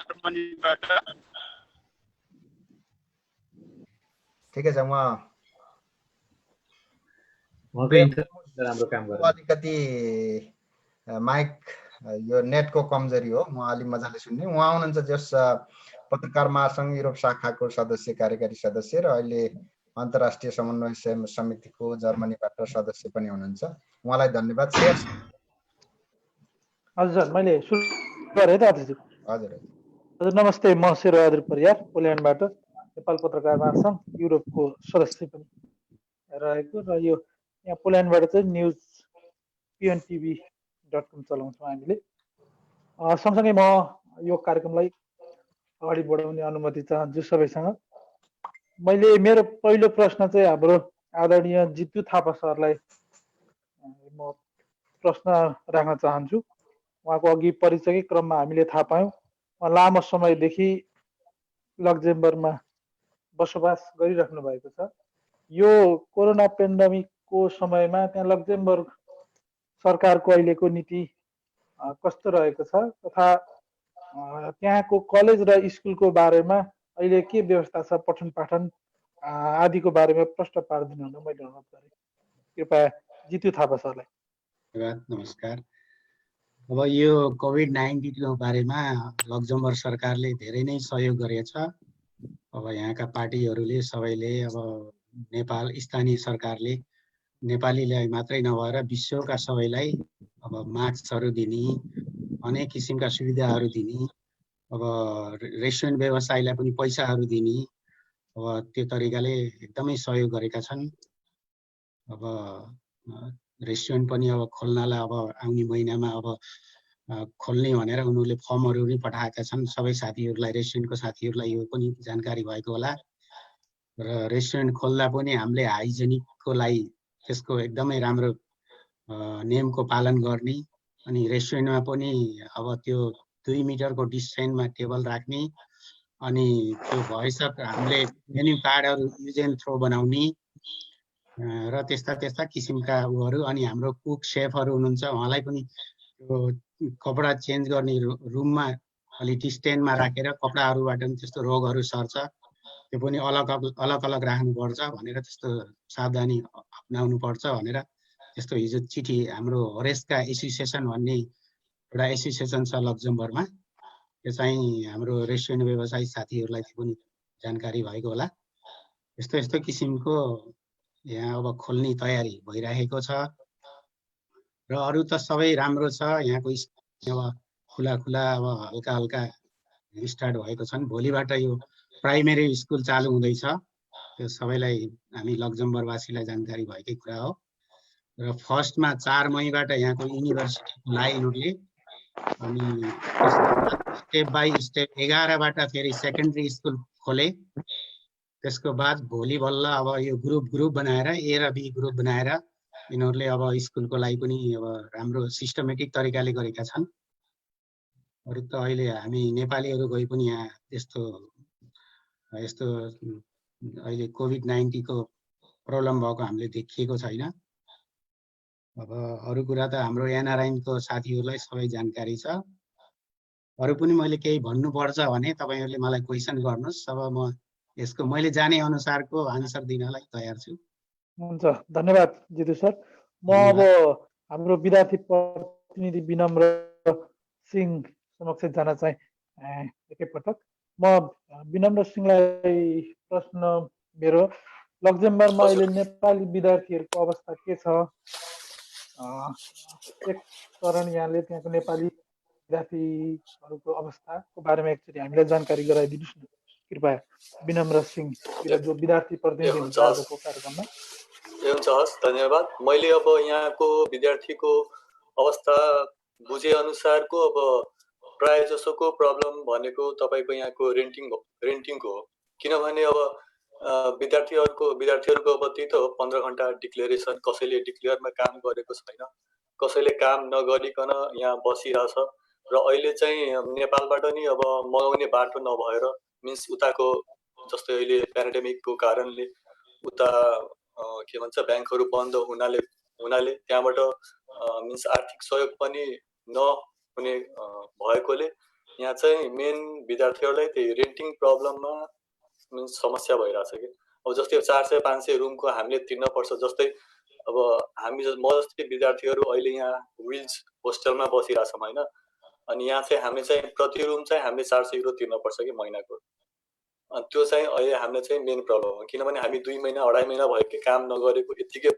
जर्मनीबाट। ठिकै छ, उहाँको इन्टरनेट राम्रो काम गर्छ। अलिकति माइक यो नेटको कमजोरी हो, म अलि मजाले सुन्ने। उहाँ हुनुहुन्छ जस पत्रकार महासङ्घ युरोप शाखाको सदस्य, कार्यकारी सदस्य र अहिले अन्तर्राष्ट्रिय समन्वय समितिको जर्मनीबाट सदस्य पनि हुनुहुन्छ। उहाँलाई धन्यवाद। हजुर, मैले सुरु गरेँ त हजुर। हजुर नमस्ते, म शेरबहादुर परियार पोल्यान्डबाट, नेपाल पत्रकार महासङ्घ युरोपको सदस्य पनि रहेको र यो यहाँ पोल्यान्डबाट चाहिँ न्युज PNTV.com चलाउँछौँ हामीले। सँगसँगै म यो कार्यक्रमलाई अगाडि बढाउने अनुमति चाहन्छु सबैसँग। मेरो पहिलो प्रश्न चाहिँ हाम्रो आदरणीय जितु थापा सरलाई म प्रश्न राख्न चाहन्छु। उहाँको अघि परिचयकै क्रममा हामीले थाहा पायौँ उहाँ लामो समयदेखि लक्जमबर्गमा बसोबास गरिराख्नु भएको छ। यो कोरोना पेन्डेमिकको समयमा त्यहाँ लक्जमबर्ग सरकारको अहिलेको नीति कस्तो रहेको छ तथा त्यहाँको कलेज र स्कुलको बारेमा अहिले के व्यवस्था छ, पठन पाठन आदिको बारेमा प्रश्न पारिदिनु हुन मैले अनुरोध गरेँ। कृपया जितु थापा सरलाई। नमस्कार। अब यो कोभिड-19 को बारेमा लक्जमबर्ग सरकारले धेरै नै सहयोग गरेछ। अब यहाँका पार्टीहरूले सबैले, अब नेपाल स्थानीय सरकारले नेपालीलाई मात्रै नभएर विश्वका सबैलाई अब मास्कहरू दिने, अनेक किसिमका सुविधाहरू दिने, अब रेस्टुरेन्ट व्यवसायलाई पनि पैसाहरू दिने, अब त्यो तरिकाले एकदमै सहयोग गरेका छन्। अब रेस्टुरेन्ट पनि अब खोल्नलाई अब आउने महिनामा अब खोल्ने भनेर उनीहरूले फर्महरू पनि पठाएका छन्। सबै साथीहरूलाई, रेस्टुरेन्टको साथीहरूलाई यो पनि जानकारी भएको होला। र रेस्टुरेन्ट खोल्दा पनि हामीले हाइजेनिकको लागि त्यसको एकदमै राम्रो नियमको पालन गर्ने, अनि रेस्टुरेन्टमा पनि अब त्यो 2 मिटरको डिस्टेन्समा टेबल राख्ने, अनि त्यो भएसक हामीले मेन्यु कार्डहरू युज एन्ड थ्रो बनाउने र त्यस्ता किसिमका उहरू। अनि हाम्रो कुक सेफहरू हुनुहुन्छ, उहाँलाई पनि त्यो कपडा चेन्ज गर्ने रुममा अलि डिस्टेन्समा राखेर कपडाहरूबाट पनि त्यस्तो रोगहरू सर्छ, त्यो पनि अलग अलग राख्नुपर्छ भनेर त्यस्तो सावधानी अपनाउनु पर्छ भनेर त्यस्तो हिजो चिठी हाम्रो हरेसका एसोसिएसन भन्ने एउटा एसोसिएसन छ लक्जमबर्गमा, त्यो चाहिँ हाम्रो रेस्टुरेन्ट व्यवसायी साथीहरूलाई पनि जानकारी भएको होला। यस्तो किसिमको यहाँ अब खोल्ने तयारी भइरहेको छ र अरू त सबै राम्रो छ। यहाँको अब खुला अब हल्का स्टार्ट भएको छन्। भोलिबाट यो प्राइमेरी स्कुल चालु हुँदैछ, त्यो सबैलाई हामी लक्जमबर्गवासीलाई जानकारी भएकै कुरा हो। र फर्स्टमा 4 मईबाट यहाँको युनिभर्सिटी खुलाए यिनीहरूले, अनि स्टेप बाई स्टेप 11बाट फेरि सेकेन्डरी स्कुल खोले। त्यसको बाद भोलि बल्ल अब यो ग्रुप बनाएर ए र बी ग्रुप बनाएर यिनीहरूले अब स्कुलको लागि पनि अब राम्रो सिस्टमेटिक तरिकाले गरेका छन्। अरू त अहिले हामी नेपालीहरू गए पनि यहाँ यस्तो अहिले कोभिड-19 को प्रब्लम भएको हामीले देखिएको छैन। अब अरू कुरा त हाम्रो एनआरआईको साथीहरूलाई सबै जानकारी छ। अरू पनि मैले केही भन्नुपर्छ भने तपाईँहरूले मलाई क्वेसन गर्नुहोस्, अब म यसको मैले जाने अनुसारको आन्सर दिनलाई तयार छु। हुन्छ, धन्यवाद जितु सर। म अब हाम्रो विद्यार्थी प्रतिनिधि विनम्र सिंह समक्ष जान चाहिँ एकैपटक। म विनम्र सिंहलाई प्रश्न मेरो, लक्जमबर्गमा अहिले नेपाली विद्यार्थीहरूको अवस्था के छ? एक चरण यहाँले त्यहाँको नेपाली विद्यार्थीहरूको अवस्थाको बारेमा एकचोटि हामीलाई जानकारी गराइदिनुहोस् न कृपया, विनम्र सिंह जो विद्यार्थी प्रतिनिधि हुन्छ आजको कार्यक्रममा। हुन्छ, हस्, धन्यवाद। मैले अब यहाँको विद्यार्थीको अवस्था बुझे अनुसारको अब प्राय जसोको प्रब्लम भनेको तपाईँको यहाँको रेन्टिङको हो। किनभने अब विद्यार्थीहरूको अब त्यही त हो, 15 घन्टा डिक्लेरेसन, कसैले डिक्लेयरमा काम गरेको छैन, कसैले काम नगरिकन यहाँ बसिरहेछ। र अहिले चाहिँ नेपालबाट नि अब मगाउने बाटो नभएर, मिन्स उताको जस्तै अहिले पेन्डेमिकको कारणले उता के भन्छ ब्याङ्कहरू बन्द हुनाले त्यहाँबाट मिन्स आर्थिक सहयोग पनि नहुने भएकोले यहाँ चाहिँ मेन विद्यार्थीहरूलाई त्यही रेन्टिङ प्रब्लममा मिन्स समस्या भइरहेछ कि अब जस्तै 400-500 रुमको हामीले तिर्न पर्छ। जस्तै अब हामी म जस्तै विद्यार्थीहरू अहिले यहाँ विल्स होस्टेलमा बसिरहेछौँ होइन, अनि यहाँ चाहिँ हामीले चाहिँ प्रति रुम चाहिँ हामीले 400 युरो तिर्नुपर्छ कि महिनाको। अनि त्यो चाहिँ अहिले हामीले चाहिँ मेन प्रब्लम हो, किनभने हामी 2 महिना 2.5 महिना भयो कि काम नगरेको यत्तिकै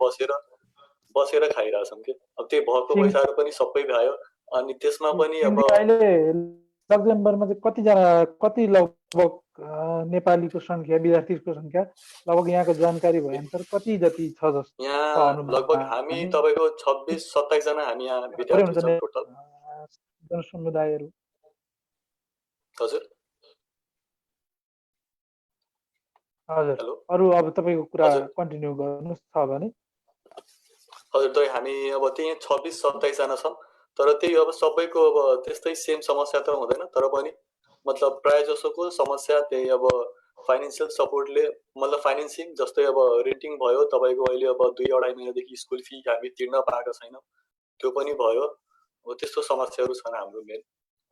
बसेर खाइरहेछौँ कि। अब त्यही भएको पैसाहरू पनि सबै भयो, अनि त्यसमा पनि अब अहिले लक्जमबर्गमा चाहिँ कति लगभग नेपालीको संख्या, विद्यार्थीको संख्या लगभग यहाँको जानकारी भए अनुसार कति जति छ जस्तो यहाँ लगभग हामी तपाईँको 26-27 जना हामी यहाँ विद्यार्थी छौँ टोटल जनसमुदायहरू। हजुर हजुर, अरू अब तपाईँको कुरा कन्टिन्यू गर्नुहोस् छ भने। हजुर, त्यही हामी अब त्यही 26-27 जना छौँ, तर त्यही अब सबैको अब त्यस्तै सेम समस्या त हुँदैन, तर पनि मतलब प्राय जसोको समस्या त्यही अब फाइनेन्सियल सपोर्टले, मतलब फाइनेन्सिङ जस्तै अब रेन्टिङ भयो तपाईँको अहिले अब 2-2.5 महिनादेखि स्कुल फी हामी तिर्न पाएका छैनौँ, त्यो पनि भयो। अब त्यस्तो समस्याहरू छन् हाम्रो मेन।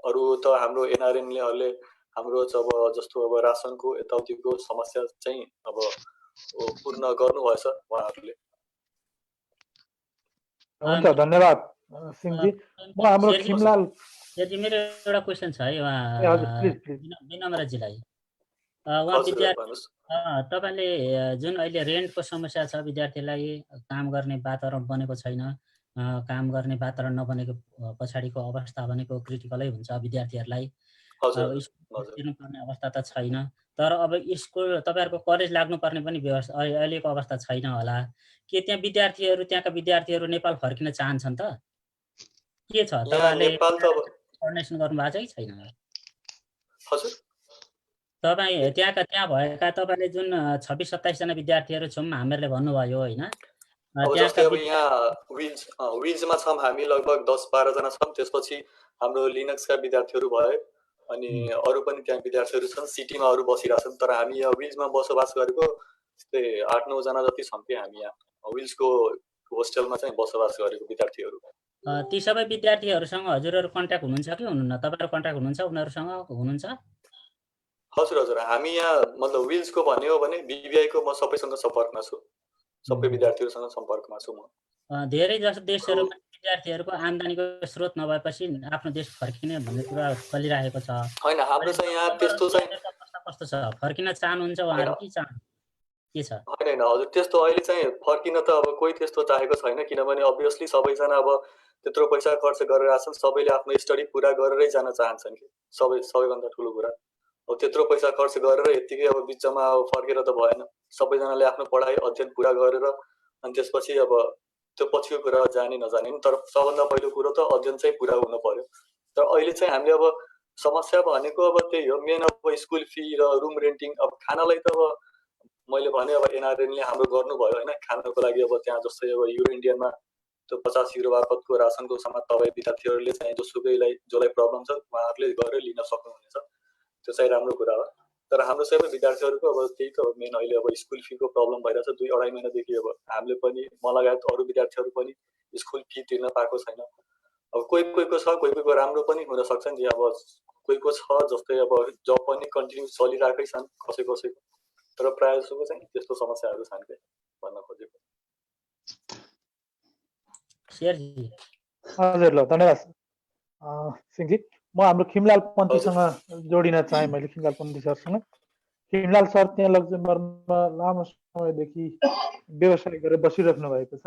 अरू त हाम्रो एनआरएनले हाम्रो अब जस्तो अब रासनको यताउतिको समस्या चाहिँ अब पूर्ण गर्नुभएछ उहाँहरूले। हुन्छ, धन्यवाद सिंहजी। म हाम्रो खिमलाल मेरो एउटा क्वेसन छ है विनम्रजीलाई। उहाँ विद्यार्थी तपाईँले जुन अहिले रेन्टको समस्या छ, विद्यार्थीलाई काम गर्ने वातावरण बनेको छैन, काम गर्ने वातावरण नबनेको पछाडिको अवस्था भनेको क्रिटिकलै हुन्छ विद्यार्थीहरूलाई। तिर्नुपर्ने अवस्था त छैन, तर अब स्कुल तपाईँहरूको कलेज लाग्नुपर्ने पनि व्यवस्था अहिलेको अवस्था छैन होला। के त्यहाँ त्यहाँका विद्यार्थीहरू नेपाल फर्किन चाहन्छन् त? के छ तपाईँले कोअर्डिनेसन गर्नुभएको छ कि छैन? हजुर, तपाईँ त्यहाँ भएका तपाईँले जुन 26-27 जना विद्यार्थीहरू छौँ हामीहरूले भन्नुभयो होइन, जस्तै अब यहाँ विल्समा छौँ हामी लगभग 10-12 जना छौँ। त्यसपछि हाम्रो लिनक्सका विद्यार्थीहरू भए, अनि अरू पनि त्यहाँ विद्यार्थीहरू छन्, सिटीमा अरू बसिरहेछन्। तर हामी यहाँ विल्समा बसोबास गरेको त्यस्तै 8-9 जना जति छौँ कि हामी यहाँ विल्सको होस्टेलमा चाहिँ बसोबास गरेको विद्यार्थीहरू। ती सबै विद्यार्थीहरूसँग हजुरहरू कन्ट्याक्ट हुनुहुन्छ कि हुनुहुन्न? तपाईँहरू कन्ट्याक्ट हुनुहुन्छ, उनीहरूसँग हुनुहुन्छ? हजुर हजुर, हामी यहाँ मतलब विल्सको भन्ने हो भने बिबिआईको म सबैसँग सम्पर्कमा छु, सबै विद्यार्थीहरूसँग सम्पर्कमा छु म। धेरै जसो देशहरूमा विद्यार्थीहरूको आम्दानीको स्रोत नभएपछि आफ्नो देश फर्किने भन्ने कुरा चलिरहेको छ होइन। हाम्रो चाहिँ यहाँ त्यस्तो चाहिँ कस्तो छ? फर्किन चाहनुहुन्छ उहाँहरू के छ? होइन हजुर, त्यस्तो अहिले चाहिँ फर्किन त अब कोही त्यस्तो चाहेको छैन, किनभने अभियसली सबैजना अब त्यत्रो पैसा खर्च गरेर आछन्, सबैले आफ्नो स्टडी पुरा गरेरै जान चाहन्छन् कि सबैभन्दा ठुलो कुरा। अब त्यत्रो पैसा खर्च गरेर यत्तिकै अब बिचमा अब फर्केर त भएन। सबैजनाले आफ्नो पढाइ अध्ययन पुरा गरेर अनि त्यसपछि अब त्यो पछिको कुरा जाने नजाने, तर सबभन्दा पहिलो कुरो त अध्ययन चाहिँ पुरा हुनु पर्यो। तर अहिले चाहिँ हामीले अब समस्या भनेको अब त्यही हो मेन, अब स्कुल फी र रुम रेन्टिङ। अब खानालाई त अब मैले भने अब एनआरएनले हाम्रो गर्नुभयो होइन, खानाको लागि अब त्यहाँ जस्तै अब युरो इन्डियनमा त्यो 50 युरो बापतको रासनको सामान तपाईँ विद्यार्थीहरूले चाहिँ जसलाई प्रब्लम छ उहाँहरूले गरेर लिन सक्नुहुनेछ, त्यो चाहिँ राम्रो कुरा हो। तर हाम्रो सबै विद्यार्थीहरूको अब त्यही त हो मेन, अहिले अब स्कुल फीको प्रब्लम भइरहेछ। 2-2.5 महिनादेखि अब हामीले पनि म लगायत अरू विद्यार्थीहरू पनि स्कुल फी तिर्न पाएको छैन। अब कोहीको छ, कोहीको राम्रो पनि हुनसक्छ नि। अब कोहीको छ जस्तै अब जब पनि कन्टिन्यू चलिरहेकै छन् कसैको, तर प्रायः जसोको चाहिँ त्यस्तो समस्याहरू छन् कि भन्न खोजेको। हजुर, ल धन्यवाद सिंहजी। म हाम्रो खिमलाल पन्थीसँग जोडिन चाहेँ मैले, खिमलाल पन्थी सरसँग। खिमलाल सर त्यहाँ लक्जमबर्गमा लामो समयदेखि व्यवसाय गरेर बसिराख्नु भएको छ।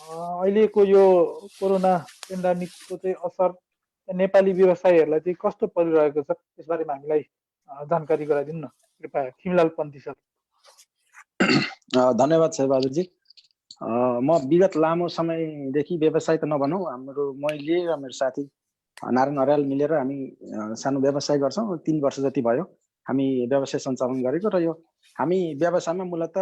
अहिलेको यो कोरोना पेन्डामिकको चाहिँ असर नेपाली व्यवसायीहरूलाई चाहिँ कस्तो परिरहेको छ, त्यसबारेमा हामीलाई जानकारी गराइदिनु न कृपया, खिमलाल पन्थी सर। धन्यवाद शेरबहादुरजी। म विगत लामो समयदेखि व्यवसाय त नभनौँ, मैले र मेरो साथी नारायण अर्याल मिलेर हामी सानो व्यवसाय गर्छौँ। 3 वर्ष जति भयो हामी व्यवसाय सञ्चालन गरेको, र यो हामी व्यवसायमा मूलत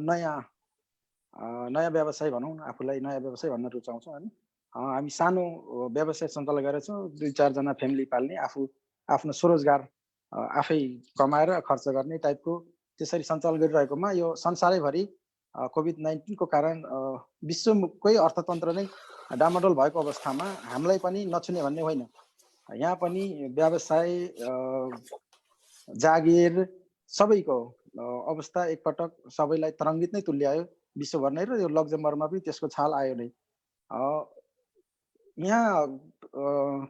नयाँ व्यवसाय भनौँ, आफूलाई नयाँ व्यवसाय भन्न रुचाउँछौँ होइन। हामी सानो व्यवसाय सञ्चालन गरेका छौँ, 2-4 जना फ्यामिली पाल्ने, आफ्नो स्वरोजगार आफै कमाएर खर्च गर्ने टाइपको त्यसरी सञ्चालन गरिरहेकोमा यो संसारैभरि कोभिड-19 को कारण विश्वकै अर्थतन्त्र नै डामाडोल भएको अवस्थामा हामीलाई पनि नछुने भन्ने होइन, यहाँ पनि व्यवसाय जागिर सबैको अवस्था एकपटक सबैलाई तरङ्गित नै तुल्यायो विश्वभर नै, र यो लक्जमबर्गमा पनि त्यसको छाल आयो नै। यहाँ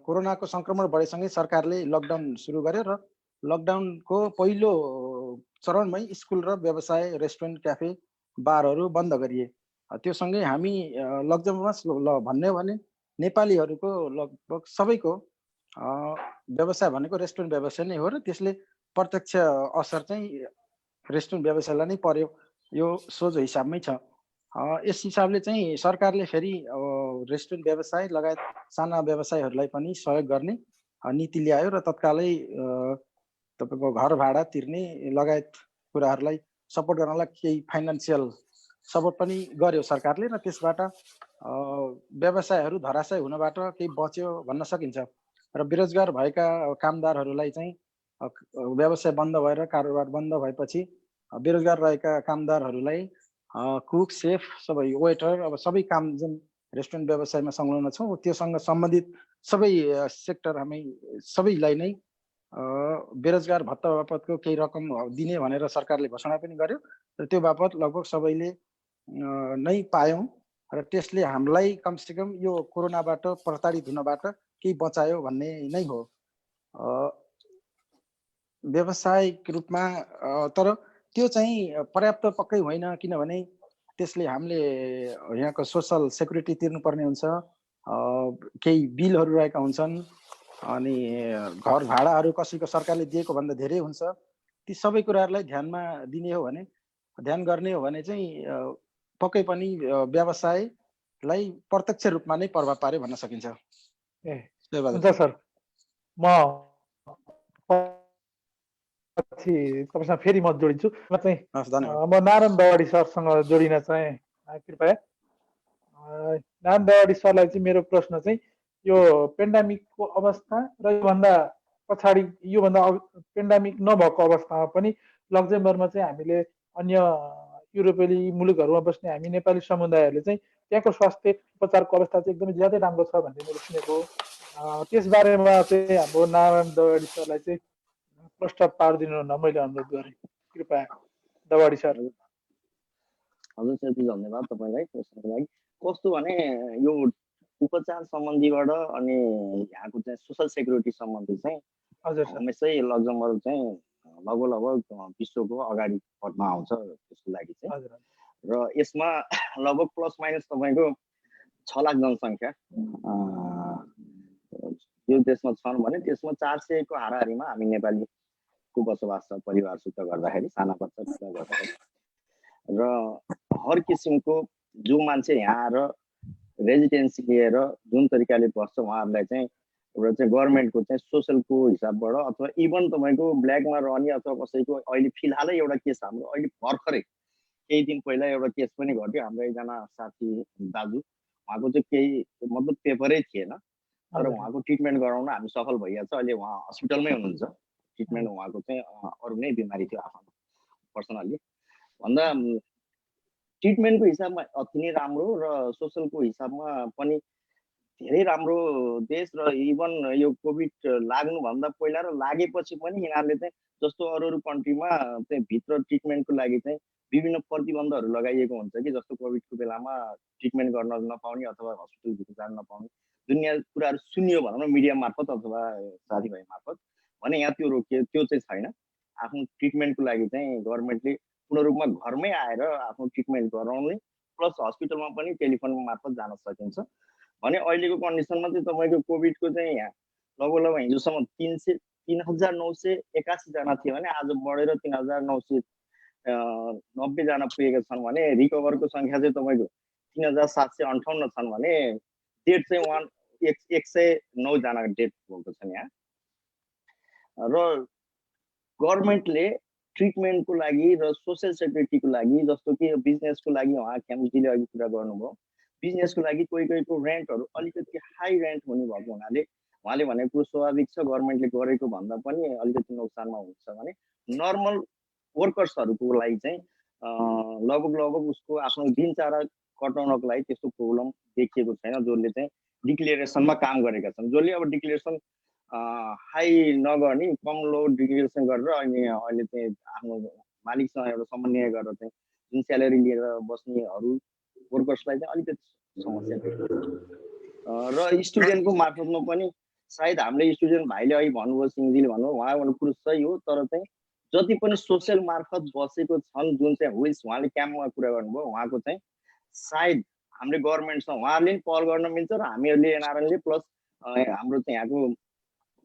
कोरोनाको सङ्क्रमण बढेसँगै सरकारले लकडाउन सुरु गर्यो र लकडाउनको पहिलो चरणमै स्कुल र व्यवसाय, रेस्टुरेन्ट, क्याफे, बारहरू बन्द गरिए। त्यो सँगै हामी लक्जमबर्गमा भन्ने हो भने नेपालीहरूको लगभग सबैको व्यवसाय भनेको रेस्टुरेन्ट व्यवसाय नै हो र त्यसले प्रत्यक्ष असर चाहिँ रेस्टुरेन्ट व्यवसायलाई नै पर्यो, यो सोझो हिसाबमै छ। यस हिसाबले चाहिँ सरकारले फेरि रेस्टुरेन्ट व्यवसाय लगायत साना व्यवसायहरूलाई पनि सहयोग गर्ने नीति ल्यायो र तत्कालै तपाईँको घर भाडा तिर्ने लगायत कुराहरूलाई सपोर्ट गर्नलाई केही फाइनेन्सियल सपोर्ट पनि गर्यो सरकारले, र त्यसबाट व्यवसायहरू धराशय हुनबाट केही बच्यो भन्न सकिन्छ। र बेरोजगार भएका कामदारहरूलाई चाहिँ व्यवसाय बन्द भएर कारोबार बन्द भएपछि बेरोजगार रहेका कामदारहरूलाई कुक, सेफ, सबै वेटर, अब सबै काम जुन रेस्टुरेन्ट व्यवसायमा संलग्न छौँ त्योसँग सम्बन्धित सबै सेक्टर हामी सबैलाई नै बेरोजगार भत्ता बापतको केही रकम दिने भनेर सरकारले घोषणा पनि गर्यो र त्यो बापत लगभग सबैले नै पायौँ र त्यसले हामीलाई कमसेकम यो कोरोनाबाट प्रताडित हुनबाट केही बचायो भन्ने नै हो व्यावसायिक रूपमा। तर त्यो चाहिँ पर्याप्त पक्कै होइन, किनभने त्यसले हामीले यहाँको सोसल सेक्युरिटी तिर्नुपर्ने हुन्छ, केही बिलहरू रहेका हुन्छन्, अनि घर भाडाहरू कसैको सरकारले दिएको भन्दा धेरै हुन्छ। ती सबै कुराहरूलाई ध्यानमा दिने हो भने, ध्यान गर्ने हो भने चाहिँ पक्कै पनि व्यवसायलाई प्रत्यक्ष रूपमा नै प्रभाव पार्यो भन्न सकिन्छ। हुन्छ सर, म तपाईँसँग फेरि म जोडिन्छु। म चाहिँ म नारायण दवाडी सरसँग जोडिन चाहे कृपया। नारायण दवाडी सरलाई चाहिँ मेरो प्रश्न चाहिँ यो पेन्डामिकको अवस्था र योभन्दा पछाडि, योभन्दा पेन्डामिक नभएको अवस्थामा पनि लक्जमबर्गमा चाहिँ हामीले अन्य युरोपेली मुलुकहरूमा बस्ने हामी नेपाली समुदायहरूले चाहिँ त्यहाँको स्वास्थ्य उपचारको अवस्था चाहिँ एकदमै ज्यादै राम्रो छ भन्ने मैले सुनेको हो। त्यसबारेमा चाहिँ हाम्रो नारायण दवाडी सरलाई चाहिँ प्रश्न पारिदिनु हुन मैले अनुरोध गरेँ, कृपया दवाडी सर। हजुर सर, धन्यवाद तपाईँलाई प्रश्नको लागि। कस्तो भने यो उपचार सम्बन्धीबाट अनि यहाँको चाहिँ सोसल सेक्युरिटी सम्बन्धी चाहिँ हमेसै लक्जमबर्ग चाहिँ लगभग विश्वको अगाडि पटमा आउँछ त्यसको लागि चाहिँ। र यसमा लगभग प्लस माइनस तपाईँको 6 लाख जनसङ्ख्या यो देशमा छन् भने त्यसमा 400 को हाराहारीमा हामी नेपालीको बसोबास छ परिवार सुत्ता गर्दाखेरि, साना बच्चा सुत्ता गर्दाखेरि। र हर किसिमको जो मान्छे यहाँ आएर रेजिडेन्सी लिएर जुन तरिकाले बस्छ उहाँहरूलाई चाहिँ एउटा चाहिँ गभर्मेन्टको चाहिँ सोसलको हिसाबबाट अथवा इभन तपाईँको ब्ल्याकमा रहने अथवा कसैको अहिले फिलहालै एउटा केस हाम्रो अहिले भर्खरै केही दिन पहिला एउटा केस पनि घट्यो। हाम्रो एकजना साथी दाजु, उहाँको चाहिँ केही मतलब पेपरै थिएन, तर उहाँको ट्रिटमेन्ट गराउन हामी सफल भइहाल्छ। अहिले उहाँ हस्पिटलमै हुनुहुन्छ, ट्रिटमेन्ट उहाँको चाहिँ अरू नै बिमारी थियो आफ्नो पर्सनल्ली भन्दा ट्रिटमेन्टको हिसाबमा अति नै राम्रो र सोसलको हिसाबमा पनि धेरै राम्रो देश। र इभन यो कोभिड लाग्नुभन्दा पहिला र लागेपछि पनि यिनीहरूले चाहिँ जस्तो अरू कन्ट्रीमा चाहिँ भित्र ट्रिटमेन्टको लागि चाहिँ विभिन्न प्रतिबन्धहरू लगाइएको हुन्छ कि जस्तो कोभिडको बेलामा ट्रिटमेन्ट गर्न नपाउने अथवा हस्पिटलभित्र जान नपाउने दुनियाँ कुराहरू सुनियो भनौँ न मिडिया मार्फत अथवा साथीभाइ मार्फत, भने यहाँ त्यो रोकियो, त्यो चाहिँ छैन। आफ्नो ट्रिटमेन्टको लागि चाहिँ गभर्मेन्टले पूर्ण रूपमा घरमै आएर आफ्नो ट्रिटमेन्ट गराउने प्लस हस्पिटलमा पनि टेलिफोन मार्फत जान सकिन्छ भने अहिलेको कन्डिसनमा चाहिँ तपाईँको कोभिडको चाहिँ यहाँ लगभग हिजोसम्म 3,981 जना थियो भने आज बढेर 3,990 जना पुगेका छन् भने रिकभरको सङ्ख्या चाहिँ तपाईँको 3,758 छन् भने डेथ चाहिँ 109 जना डेथ भएको छन् यहाँ। र गभर्मेन्टले ट्रिटमेन्टको लागि र सोसियल सेक्युरिटीको लागि जस्तो कि बिजनेसको लागि उहाँ खेमजीले अघि कुरा गर्नुभयो, बिजनेसको लागि कोहीको रेन्टहरू अलिकति हाई रेन्ट हुने भएको हुनाले उहाँले भनेको स्वाभाविक छ, गभर्मेन्टले गरेको भन्दा पनि अलिकति नोक्सानमा हुन्छ भने नर्मल वर्कर्सहरूको लागि चाहिँ लगभग उसको आफ्नो दिनचर्या कटाउनको लागि त्यस्तो प्रब्लम देखिएको छैन। जसले चाहिँ डिक्लेरेसनमा काम गरेका छन्, जसले अब डिक्लेरेसन हाई नगर्ने कम लो डिग्रेडेसन गरेर अहिले चाहिँ आफ्नो मालिकसँग एउटा समन्वय गरेर चाहिँ जुन स्यालेरी लिएर बस्नेहरू वर्कर्सलाई चाहिँ अलिकति समस्या देखिन्छ र स्टुडेन्टको मार्फतमा पनि सायद हामीले स्टुडेन्ट भाइले अहिले भन्नुभयो सिंहजीले भन्नुभयो उहाँको कुरो सही हो तर चाहिँ जति पनि सोसियल मार्फत बसेको छन् जुन चाहिँ विस उहाँले क्याम्पमा कुरा गर्नुभयो उहाँको चाहिँ सायद हामीले गभर्मेन्टसँग उहाँहरूले पनि पहल गर्न मिल्छ र हामीहरूले एनआरएनले प्लस हाम्रो चाहिँ यहाँको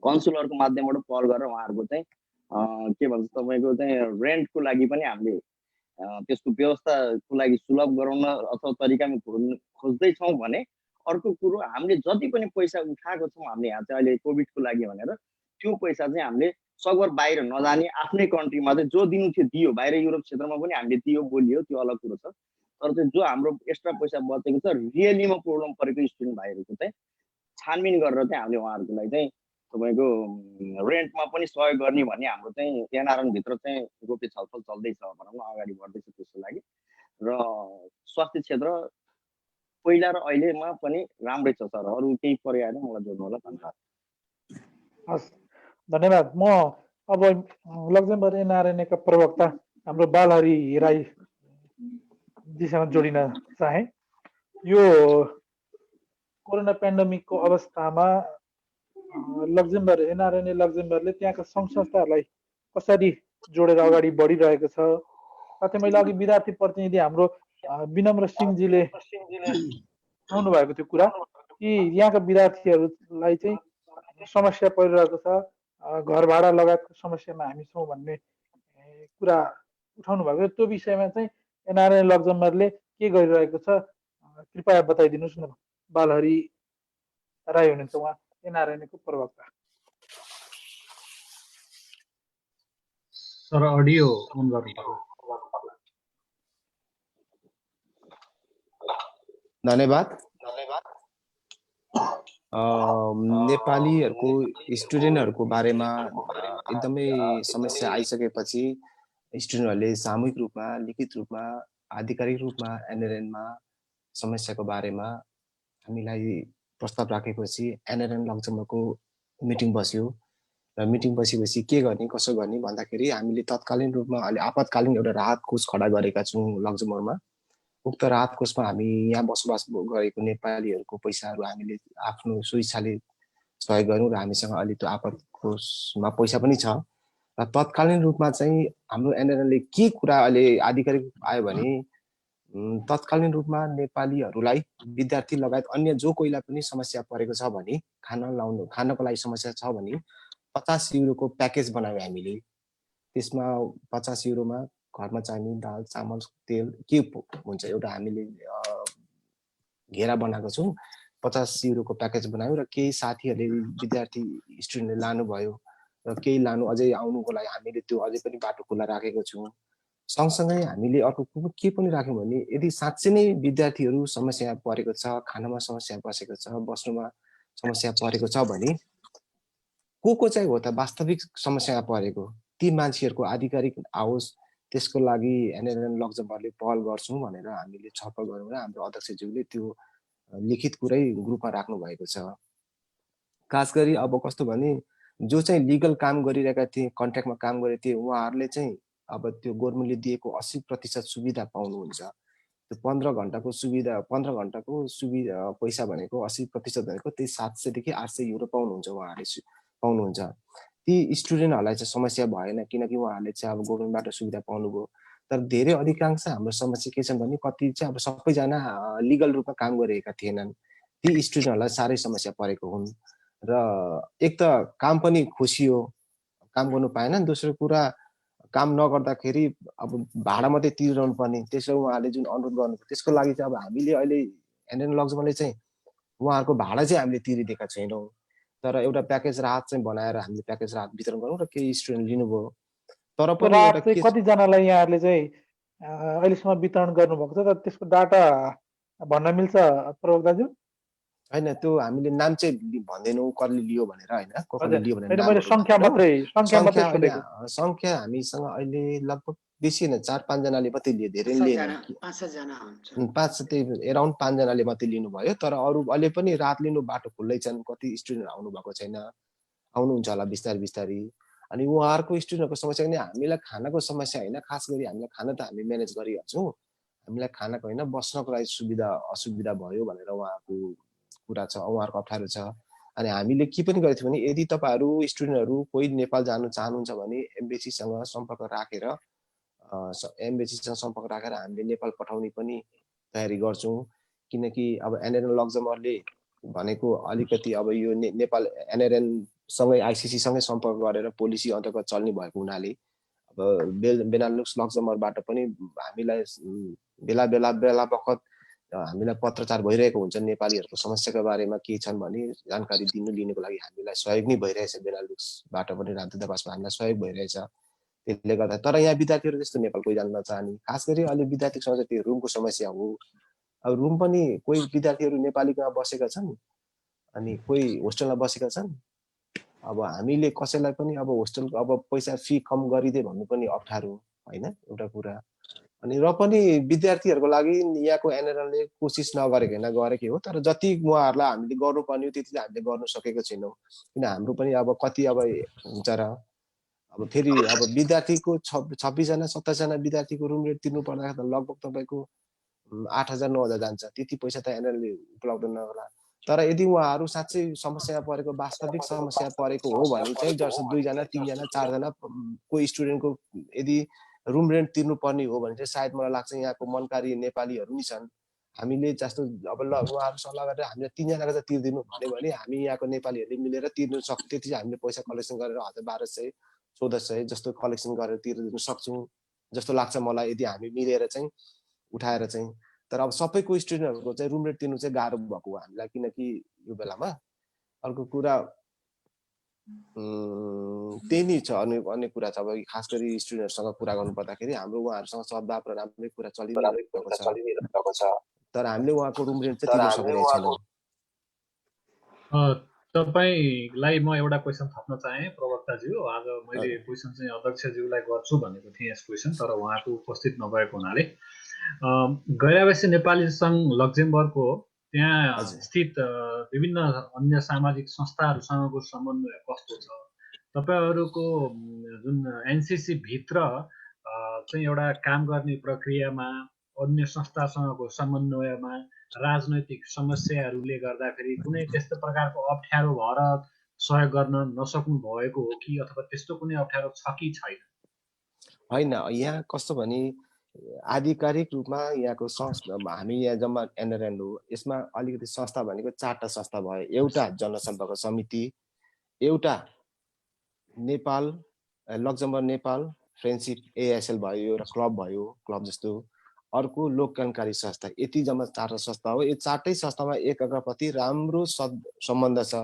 कन्सुलरको माध्यमबाट पहल गरेर उहाँहरूको चाहिँ के भन्छ तपाईँको चाहिँ रेन्टको लागि पनि हामीले त्यसको व्यवस्थाको लागि सुलभ गराउन अथवा तरिकामा खोज्दैछौँ भने अर्को कुरो हामीले जति पनि पैसा उठाएको छौँ हामीले यहाँ चाहिँ अहिले कोभिडको लागि भनेर त्यो पैसा चाहिँ हामीले सकभर बाहिर नजाने आफ्नै कन्ट्रीमा चाहिँ जो दिनु थियो दियो बाहिर युरोप क्षेत्रमा पनि हामीले दियो बोलियो त्यो अलग कुरो छ तर चाहिँ जो हाम्रो एक्स्ट्रा पैसा बचेको छ रियलीमा प्रब्लम परेको स्टुडेन्ट भाइहरूको चाहिँ छानबिन गरेर चाहिँ हामीले उहाँहरूको लागि चाहिँ तपाईँको रेन्टमा पनि सहयोग गर्ने भन्ने हाम्रो चाहिँ एनआरएन भित्र चाहिँ गोप्य छलफल चल्दैछ भनौँ न अगाडि बढ्दैछ त्यसको लागि र स्वास्थ्य क्षेत्र पहिला र अहिलेमा पनि राम्रै छ सर अरू केही पर्याएर मलाई जोड्नु होला धन्यवाद हस् धन्यवाद म अब लक्जमबर्ग एनआरएनएका प्रवक्ता हाम्रो बालहरी राई जीसँग जोडिन चाहे यो कोरोना पेन्डेमिकको अवस्थामा लक्जमबर्ग एनआरएनए लक्जमबर्गले त्यहाँका सङ्घ संस्थाहरूलाई कसरी जोडेर अगाडि बढिरहेको छ साथै मैले अघि विद्यार्थी प्रतिनिधि हाम्रो विनम्र सिंहजीले आउनु भएको थियो कुरा कि यहाँका विद्यार्थीहरूलाई चाहिँ समस्या परिरहेको छ घर भाडा लगायतको समस्यामा हामी छौँ भन्ने कुरा उठाउनु भएको त्यो विषयमा चाहिँ एनआरएनए लक्जमबर्गले के गरिरहेको छ कृपया बताइदिनुहोस् न बालहरी राई हुनुहुन्छ उहाँ एनआरएनएको प्रवक्ता सर अडियो अन गर्नु धन्यवाद नेपालीहरूको स्टुडेन्टहरूको बारेमा एकदमै समस्या आइसकेपछि स्टुडेन्टहरूले सामूहिक रूपमा लिखित रूपमा आधिकारिक रूपमा एनआरएनमा समस्याको बारेमा हामीलाई प्रस्ताव राखेपछि एनआरएन लक्जमबर्गको मिटिङ बस्यो र मिटिङ बसेपछि के गर्ने कसो गर्ने भन्दाखेरि हामीले तत्कालीन रूपमा अहिले आपतकालीन एउटा राहत कोष खडा गरेका छौँ लक्जमबर्गमा उक्त राहत कोषमा हामी यहाँ बसोबास गरेको नेपालीहरूको पैसाहरू हामीले आफ्नो स्वेच्छाले सहयोग गऱ्यौँ र हामीसँग अहिले त्यो आपत कोषमा पैसा पनि छ र तत्कालीन रूपमा चाहिँ हाम्रो एनआरएनले के कुरा अहिले आधिकारिक आयो भने तत्कालीन रूपमा नेपालीहरूलाई विद्यार्थी लगायत अन्य जो कोहीलाई पनि समस्या परेको छ भने खानको लागि समस्या छ भने 50 युरोको प्याकेज बनायौँ हामीले त्यसमा 50 युरोमा घरमा चाहिने दाल चामल तेल के हुन्छ एउटा हामीले घेरा बनाएको छौँ 50 युरोको प्याकेज बनायौँ र केही साथीहरूले विद्यार्थी स्टुडेन्टले लानुभयो र केही लानु अझै आउनुको लागि हामीले त्यो अझै पनि बाटो खुला राखेको छौँ सँगसँगै हामीले अर्को के पनि राख्यौँ भने यदि साँच्चै नै विद्यार्थीहरू समस्या परेको छ खानामा समस्या बसेको छ बस्नुमा समस्या परेको छ भने को चाहिँ हो त वास्तविक समस्या परेको ती मान्छेहरूको आधिकारिक आओस् त्यसको लागि एनआरएन लक्जमबर्गले पहल गर्छौँ भनेर हामीले छलफल गऱ्यौँ र हाम्रो अध्यक्षज्यूले त्यो लिखित कुरै ग्रुपमा राख्नु भएको छ खास गरी अब कस्तो भने जो चाहिँ लिगल काम गरिरहेका थिए कन्ट्र्याक्टमा काम गरेका थिए उहाँहरूले चाहिँ अब त्यो गभर्मेन्टले दिएको 80% सुविधा पाउनुहुन्छ त्यो 15 घण्टाको सुविधा पैसा भनेको 80% भनेको त्यही 700 देखि 800 युरो पाउनुहुन्छ उहाँहरूले पाउनुहुन्छ ती स्टुडेन्टहरूलाई चाहिँ समस्या भएन किनकि उहाँहरूले चाहिँ अब गभर्मेन्टबाट सुविधा पाउनुभयो तर धेरै अधिकांश हाम्रो समस्या के छ भने कति चाहिँ अब सबैजना लिगल रूपमा काम गरिरहेका थिएनन् ती स्टुडेन्टहरूलाई साह्रै समस्या परेको हुन् र एक त काम पनि खोसियो काम गर्नु पाएन दोस्रो कुरा काम नगर्दाखेरि अब भाडा मात्रै तिरिरहनु पर्ने त्यसो उहाँहरूले जुन अनुरोध गर्नुभयो त्यसको लागि चाहिँ अब हामीले अहिले एनआरएन लक्जमबर्गले चाहिँ उहाँहरूको भाडा चाहिँ हामीले तिरिदिएका छैनौँ तर एउटा प्याकेज राहत चाहिँ बनाएर हामीले प्याकेज राहत वितरण गरौँ र केही स्टुडेन्ट लिनुभयो तर पनि कतिजनालाई यहाँहरूले चाहिँ अहिलेसम्म वितरण गर्नुभएको छ तर त्यसको डाटा भन्न मिल्छ प्रवक्ताज्यू हैन त्यो हामीले नाम चाहिँ भन्दैनौँ कसले लियो भनेर हैन कसले लियो भनेर मैले संख्या मात्रै सोधेको संख्या हामीसँग अहिले लगभग बेसी हैन 4-5 जनाले मात्रै लिए धेरै लिएन 5 जना हुन्छ 5 त्यही अराउन्ड 5 जनाले मात्रै लिनु भयो तर अरु अहिले पनि रात लिनु बाटो खुल्लै छन् कति स्टुडेन्ट आउनु भएको छैन आउनुहुन्छ होला बिस्तारै बिस्तारै। अनि उहाँहरूको स्टुडेन्टहरूको समस्या पनि हामीलाई खानाको समस्या होइन, खास गरी हामीलाई खाना त हामी म्यानेज गरिहाल्छौँ, हामीलाई खानाको होइन बस्नको लागि असुविधा भयो भनेर उहाँको कुरा छ, उहाँहरूको अप्ठ्यारो छ। अनि हामीले के पनि गरेको थियौँ भने यदि तपाईँहरू स्टुडेन्टहरू कोही नेपाल जानु चाहनुहुन्छ भने एम्बेसीसँग सम्पर्क राखेर हामीले नेपाल पठाउने पनि तयारी गर्छौँ। किनकि अब एनएरएन लक्जमबर्गले भनेको अलिकति अब यो नेपाल एनएरएन सँगै आइसिसी सँगै सम्पर्क गरेर पोलिसी अन्तर्गत चल्ने भएको हुनाले अब बेलालुक्स लक्जमबर्गबाट पनि हामीलाई बेला बखत हामीलाई पत्रचार भइरहेको हुन्छ, नेपालीहरूको समस्याको बारेमा के छन् भने जानकारी लिनुको लागि हामीलाई सहयोग नै भइरहेछ, बेलालुक्सबाट पनि राजदूतावासमा हामीलाई सहयोग भइरहेछ। त्यसले गर्दा तर यहाँ विद्यार्थीहरू त्यस्तो नेपाल कोही जान नचाहने, खास गरी अहिले विद्यार्थीको समस्या त्यो रुमको समस्या हो। अब रुम पनि कोही विद्यार्थीहरू नेपालीमा बसेका छन् अनि कोही होस्टेलमा बसेका छन्। अब हामीले कसैलाई पनि अब होस्टेलको अब पैसा फी कम गरिदिए भन्नु पनि अप्ठ्यारो होइन एउटा कुरा। अनि र पनि विद्यार्थीहरूको लागि यहाँको एनएरएनले कोसिस नगरेको होइन, गरेकै हो, तर जति उहाँहरूलाई हामीले गर्नुपर्ने हो त्यति चाहिँ हामीले गर्नु सकेको छैनौँ। किन हाम्रो पनि अब कति अब हुन्छ र अब फेरि अब विद्यार्थीको 26 जना 27 जना विद्यार्थीको रुम रेट तिर्नु पर्दा त लगभग तपाईँको 8,000 9,000 जान्छ। त्यति पैसा त एनएरएनले उपलब्ध नगर्ला। तर यदि उहाँहरू साँच्चै समस्या परेको वास्तविक समस्या परेको हो भने चाहिँ जस्तो 2 जना 3 जना 4 जना कोही स्टुडेन्टको यदि रुम रेन्ट तिर्नुपर्ने हो भने चाहिँ सायद मलाई लाग्छ यहाँको मनकारी नेपालीहरू नि छन्। हामीले जस्तो अब ल उहाँहरू सल्लाह गरेर हामीले 3 जनाको चाहिँ तिर्दिनु भन्यो भने हामी यहाँको नेपालीहरूले मिलेर तिर्नु सक्छौँ। त्यति चाहिँ हामीले पैसा कलेक्सन गरेर 1,000 1,200 जस्तो कलेक्सन गरेर तिर्दिनु सक्छौँ जस्तो लाग्छ मलाई, यदि हामी मिलेर चाहिँ उठाएर चाहिँ। तर अब सबैको स्टुडेन्टहरूको चाहिँ रुम रेट तिर्नु चाहिँ गाह्रो भएको हो हामीलाई, किनकि यो बेलामा। अर्को कुरा त्यही नै छ। अन्य कुरा छ अब खास गरी स्टुडेन्टहरूसँग कुरा गर्नु पर्दाखेरि हाम्रो उहाँहरूसँग सद्भाव र राम्रै कुरा चलिरहेको छ, तर हामीले उहाँको रुम रेन्ट चाहिँ तिर्न सकिरहेको छैनौँ। तपाईलाई म एउटा क्वेसन थप्न चाहे प्रवक्ताज्यू। आज मैले क्वेसन चाहिँ अध्यक्षज्यूलाई गर्छु भनेको थिएँ यस क्वेसन, तर उहाँको उपस्थित नभएको हुनाले गैरावासी नेपाली सङ्घ लक्जमबर्गको त्यहाँ स्थित विभिन्न अन्य सामाजिक संस्थाहरूसँगको समन्वय कस्तो छ? तपाईहरूको जुन एनसिसी भित्र चाहिँ एउटा काम गर्ने प्रक्रियामा अन्य संस्थासँगको समन्वयमा राजनैतिक समस्याहरूले गर्दाखेरि कुनै त्यस्तो प्रकारको अप्ठ्यारो भएर सहयोग गर्न नसक्नु भएको हो कि अथवा त्यस्तो कुनै अप्ठ्यारो छ कि छैन? होइन, यहाँ कस्तो भने आधिकारिक रूपमा यहाँको संस्था हामी यहाँ जम्मा एनएरएन हो, यसमा अलिकति संस्था भनेको 4टा संस्था भयो। एउटा जनसम्पर्क समिति, एउटा Nepal Luxembourg Nepal friendship ASL भयो, एउटा क्लब भयो, क्लब जस्तो। अर्को लोक कल्याणकारी संस्था। यति जम्मा 4टा संस्था हो। यो 4टै संस्थामा एकअर्काप्रति राम्रो सम्बन्ध छ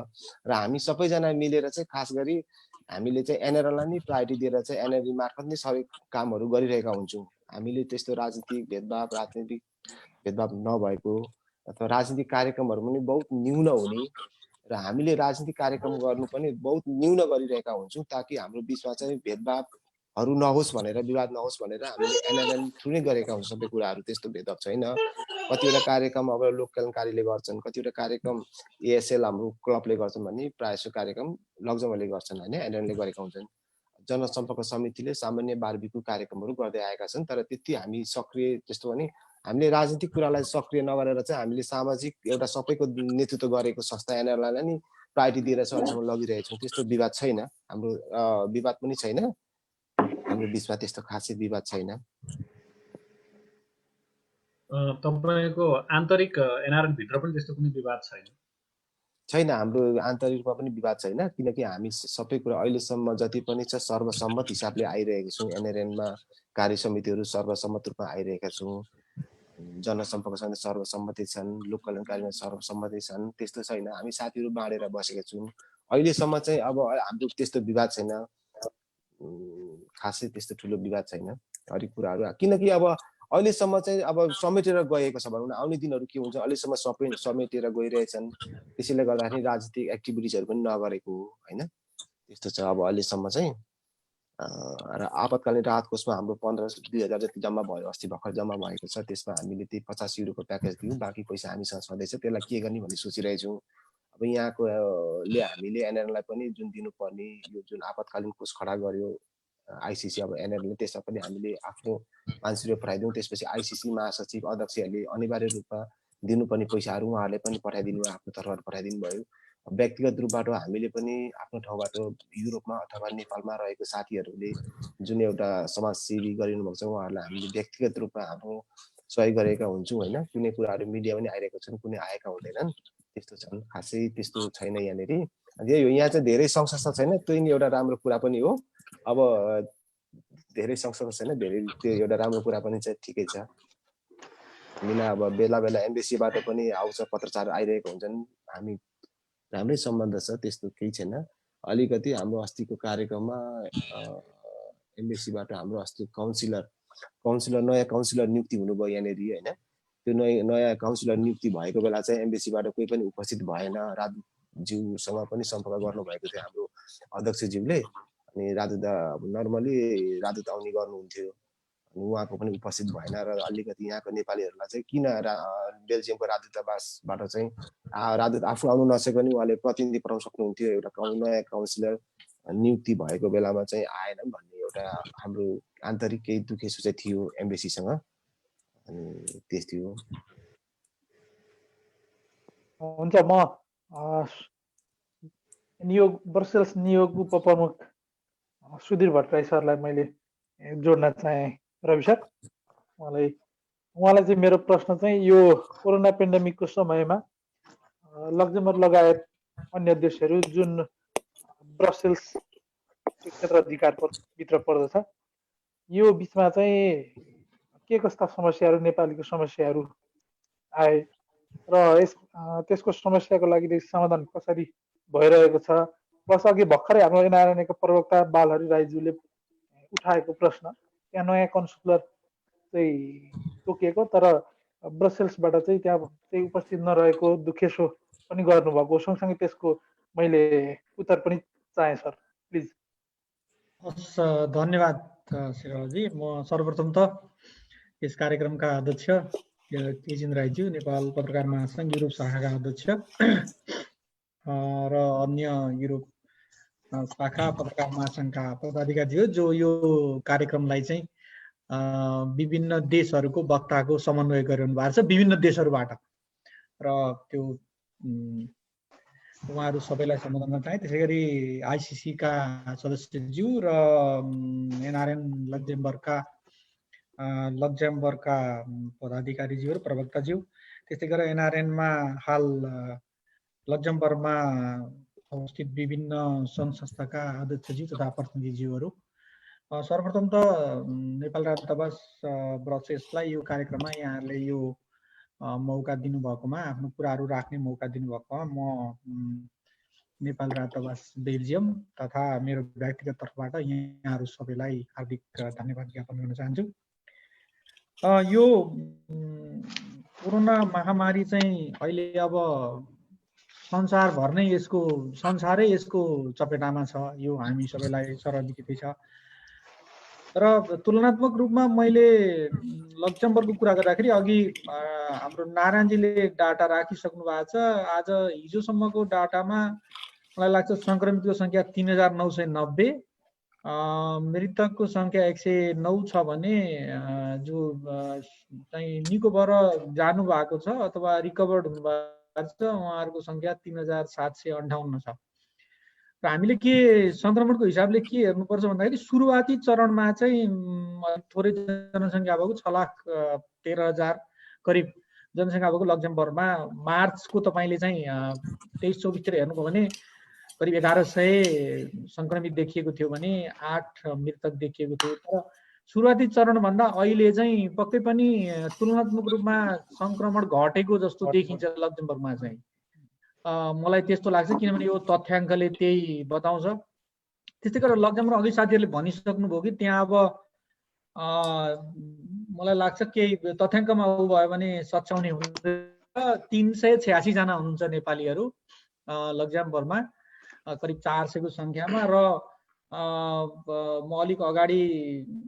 र हामी सबैजना मिलेर चाहिँ खास गरी हामीले चाहिँ एनएरएनलाई नै प्रायोरिटी दिएर चाहिँ एनएरएन मार्फत नै सबै कामहरू गरिरहेका हुन्छौँ। हामीले त्यस्तो राजनीतिक भेदभाव नभएको अथवा राजनीतिक कार्यक्रमहरू पनि बहुत न्यून हुने र हामीले राजनीतिक कार्यक्रम गर्नु पनि बहुत न्यून गरिरहेका हुन्छौँ, ताकि हाम्रो बिचमा चाहिँ भेदभावहरू नहोस् भनेर, विवाद नहोस् भनेर हामीले एनएनएन थ्रु नै गरेका हुन्छौँ सबै कुराहरू। त्यस्तो भेदभाव छैन। कतिवटा कार्यक्रम अब लोक कल्याणकारीले गर्छन्, कतिवटा कार्यक्रम एएसएल हाम्रो क्लबले गर्छन् भने प्रायः जसो कार्यक्रम लक्जमबर्गले गर्छन् होइन, एनएनएनले गरेका हुन्छन्। जनसम्पर्क समितिले सामान्य बारबीक्यू कार्यक्रमहरू गर्दै आएका छन्, तर त्यति हामी सक्रिय त्यस्तो भने हामीले राजनीतिक कुरालाई सक्रिय नगरेर चाहिँ हामीले सामाजिक एउटा सबैको नेतृत्व गरेको संस्था एनएनएनलाई नै प्रायोरिटी दिएर चाहिँ अहिलेसम्म लगिरहेछौँ। त्यस्तो विवाद छैन, हाम्रो विवाद पनि छैन, हाम्रो बिचमा त्यस्तो खासै विवाद छैन। तपाईको आन्तरिक एनआरएन भित्र पनि त्यस्तो कुनै विवाद छैन? छैन, हाम्रो आन्तरिकमा पनि विवाद छैन, किनकि हामी सबै कुरा अहिलेसम्म जति पनि छ सर्वसम्मत हिसाबले आइरहेका छौँ। एनएरएनमा कार्य समितिहरू सर्वसम्मत रूपमा आइरहेका छौँ। जनसम्पर्कसँग सर्वसम्मति छन्, लोक कल्याणकारीमा सर्वसम्मति छन्, त्यस्तो छैन। हामी साथीहरू बाँडेर बसेका छौँ। अहिलेसम्म चाहिँ अब हाम्रो त्यस्तो विवाद छैन, खासै त्यस्तो ठुलो विवाद छैन हरेक कुराहरू। किनकि अब अहिलेसम्म चाहिँ अब समेटेर गएको छ भनौँ न, आउने दिनहरू के हुन्छ अहिलेसम्म सबै समेटेर गइरहेछन्। त्यसैले गर्दाखेरि राजनीतिक एक्टिभिटिजहरू पनि नगरेको हो होइन, त्यस्तो छ अब अहिलेसम्म चाहिँ। र आपतकालीन राहत कोषमा हाम्रो 15,000 जति जम्मा भयो, अस्ति भर्खर जम्मा भएको छ। त्यसमा हामीले त्यही 50 युरोको प्याकेज दियौँ, बाँकी पैसा हामीसँग छँदैछ, त्यसलाई के गर्ने भन्ने सोचिरहेछौँ। अब अब यहाँको ले हामीले एनआरएनलाई पनि जुन दिनुपर्ने यो जुन आपतकालीन कोष खडा गर्यो आइसिसी, अब एनआरएनले त्यसमा पनि हामीले आफ्नो मान्छेहरू पठाइदिउँ। त्यसपछि आइसिसी महासचिव अध्यक्षहरूले अनिवार्य रूपमा दिनुपर्ने पैसाहरू उहाँहरूले पनि पठाइदिनु भयो, आफ्नो तर्फबाट पठाइदिनु भयो। व्यक्तिगत रूपबाट हामीले पनि आफ्नो ठाउँबाट युरोपमा अथवा नेपालमा रहेको साथीहरूले जुन एउटा समाजसेवी गरिनु भएको छ उहाँहरूलाई हामीले व्यक्तिगत रूपमा हाम्रो सहयोग गरेका हुन्छौँ होइन। कुनै कुराहरू मिडिया पनि आइरहेको छन्, कुनै आएका हुँदैनन्, त्यस्तो छन्। खासै त्यस्तो छैन यहाँनिर। यहाँ चाहिँ धेरै संस्था छैन, त्यही नै एउटा राम्रो कुरा पनि हो। अब धेरै संस्था छैन, धेरै त्यो एउटा राम्रो कुरा पनि चाहिँ ठिकै छ। हामीलाई अब बेला बेला एम्बेसीबाट पनि आउँछ, पत्रचार आइरहेको हुन्छन्, हामी राम्रै सम्बन्ध छ, त्यस्तो केही छैन। अलिकति हाम्रो अस्तिको कार्यक्रममा एम्बेसीबाट हाम्रो अस्ति काउन्सिलर नयाँ काउन्सिलर नियुक्ति हुनुभयो यहाँनिर होइन। त्यो नयाँ काउन्सिलर नियुक्ति भएको बेला चाहिँ एम्बेसीबाट कोही पनि उपस्थित भएन। राजुज्यूसँग पनि सम्पर्क गर्नुभएको थियो हाम्रो अध्यक्षज्यूले। अनि राजु दा नर्मली राजु दा आउने गर्नुहुन्थ्यो, अनि उहाँको पनि उपस्थित भएन। र अलिकति यहाँको नेपालीहरूलाई चाहिँ किन बेल्जियमको राजदूतावासबाट चाहिँ राजदूत आफू आउनु नसकेको पनि उहाँले प्रतिनिधि पठाउन सक्नुहुन्थ्यो। एउटा नयाँ काउन्सिलर नियुक्ति भएको बेलामा चाहिँ आएन भन्ने एउटा हाम्रो आन्तरिक केही दुःखे सोचाइ थियो एम्बेसीसँग। अनि त्यस्तै हो। हुन्छ, म नियोग ब्रसेल्स नियोग उपप्रमुख सुधीर भट्टराई सरलाई मैले जोड्न चाहेँ। रवि सर, उहाँलाई चाहिँ मेरो प्रश्न चाहिँ यो कोरोना पेन्डेमिकको समयमा लक्जमबर्ग लगायत अन्य देशहरू जुन ब्रसेल्स क्षेत्र अधिकारभित्र पर्दछ, यो बिचमा चाहिँ के कस्ता समस्याहरू, नेपालीको समस्याहरू आए र त्यसको समस्याको लागि समाधान कसरी भइरहेको छ, प्लस अघि भर्खरै हाम्रो एनआरएनएको प्रवक्ता बालहरि राईज्यूले उठाएको प्रश्न, त्यहाँ नयाँ कन्सुलर चाहिँ तोकिएको तर ब्रसेल्सबाट चाहिँ त्यहाँ चाहिँ उपस्थित नरहेको दुखेसो पनि गर्नुभएको, सँगसँगै त्यसको मैले उत्तर पनि चाहेँ सर, प्लिज। हस्, धन्यवाद श्रीजी। म सर्वप्रथम त यस कार्यक्रमका अध्यक्ष तेजिन राईज्यू, नेपाल पत्रकार महासङ्घ युरोप शाखाका अध्यक्ष र अन्य युरोप शाखा पत्रकार महासङ्घका पदाधिकारीहरू जो यो कार्यक्रमलाई चाहिँ विभिन्न देशहरूको वक्ताको समन्वय गरिरहनु भएको छ विभिन्न देशहरूबाट, र त्यो उहाँहरू सबैलाई सम्बोधन गर्न चाहे। त्यसै गरी आइसिसीका सदस्यज्यू र एनआरएन लक्जमबर्गका पदाधिकारीज्यूहरू, प्रवक्ताज्यू, त्यस्तै गरेर एनआरएनमा हाल लक्जमबर्गमा अवस्थित विभिन्न सङ्घ संस्थाका अध्यक्षज्यू तथा प्रतिनिधिज्यूहरू, सर्वप्रथम त नेपाल राजदूतावास ब्रसेल्सलाई यो कार्यक्रममा यहाँहरूले यो मौका दिनुभएकोमा, आफ्नो कुराहरू राख्ने मौका दिनुभएकोमा म नेपाल राजदूतावास बेल्जियम तथा मेरो व्यक्तिगत तर्फबाट यहाँहरू सबैलाई हार्दिक धन्यवाद ज्ञापन गर्न चाहन्छु। यो कोरोना महामारी चाहिँ अहिले अब संसारभर नै संसारै यसको चपेटामा छ, यो हामी सबैलाई सर्वविदितै छ। र तुलनात्मक रूपमा मैले लक्जमबर्गको कुरा गर्दाखेरि अघि हाम्रो नारायणजीले डाटा राखिसक्नु भएको छ। आज हिजोसम्मको डाटामा मलाई लाग्छ सङ्क्रमितको सङ्ख्या 3990, मृतकको सङ्ख्या 109 छ भने जो चाहिँ निको भएर जानु भएको छ अथवा रिकभर्ड हुनुभएको छ उहाँहरूको सङ्ख्या 3758 छ। र हामीले के सङ्क्रमणको हिसाबले के हेर्नुपर्छ भन्दाखेरि सुरुवाती चरणमा चाहिँ थोरै जनसङ्ख्या भएको 6,13,000 करिब जनसङ्ख्या भएको लक्जमबर्गमा मार्चको तपाईँले चाहिँ 23-24तिर हेर्नुभयो भने करिब 1100 सङ्क्रमित देखिएको थियो भने 8 मृतक देखिएको थियो। तर सुरुवाती चरणभन्दा अहिले चाहिँ पक्कै पनि तुलनात्मक रूपमा सङ्क्रमण घटेको जस्तो देखिन्छ लक्जमबर्गमा चाहिँ। मलाई त्यस्तो लाग्छ, किनभने यो तथ्याङ्कले त्यही बताउँछ। त्यस्तै गरेर लक्जमबर्ग अघि साथीहरूले भनिसक्नुभयो कि त्यहाँ अब मलाई लाग्छ केही तथ्याङ्कमा उ भयो भने सच्याउने हुनुहुन्छ। 386 जना हुनुहुन्छ नेपालीहरू लक्जमबर्गमा, करिब 400 को सङ्ख्यामा, र म अलिक अगाडि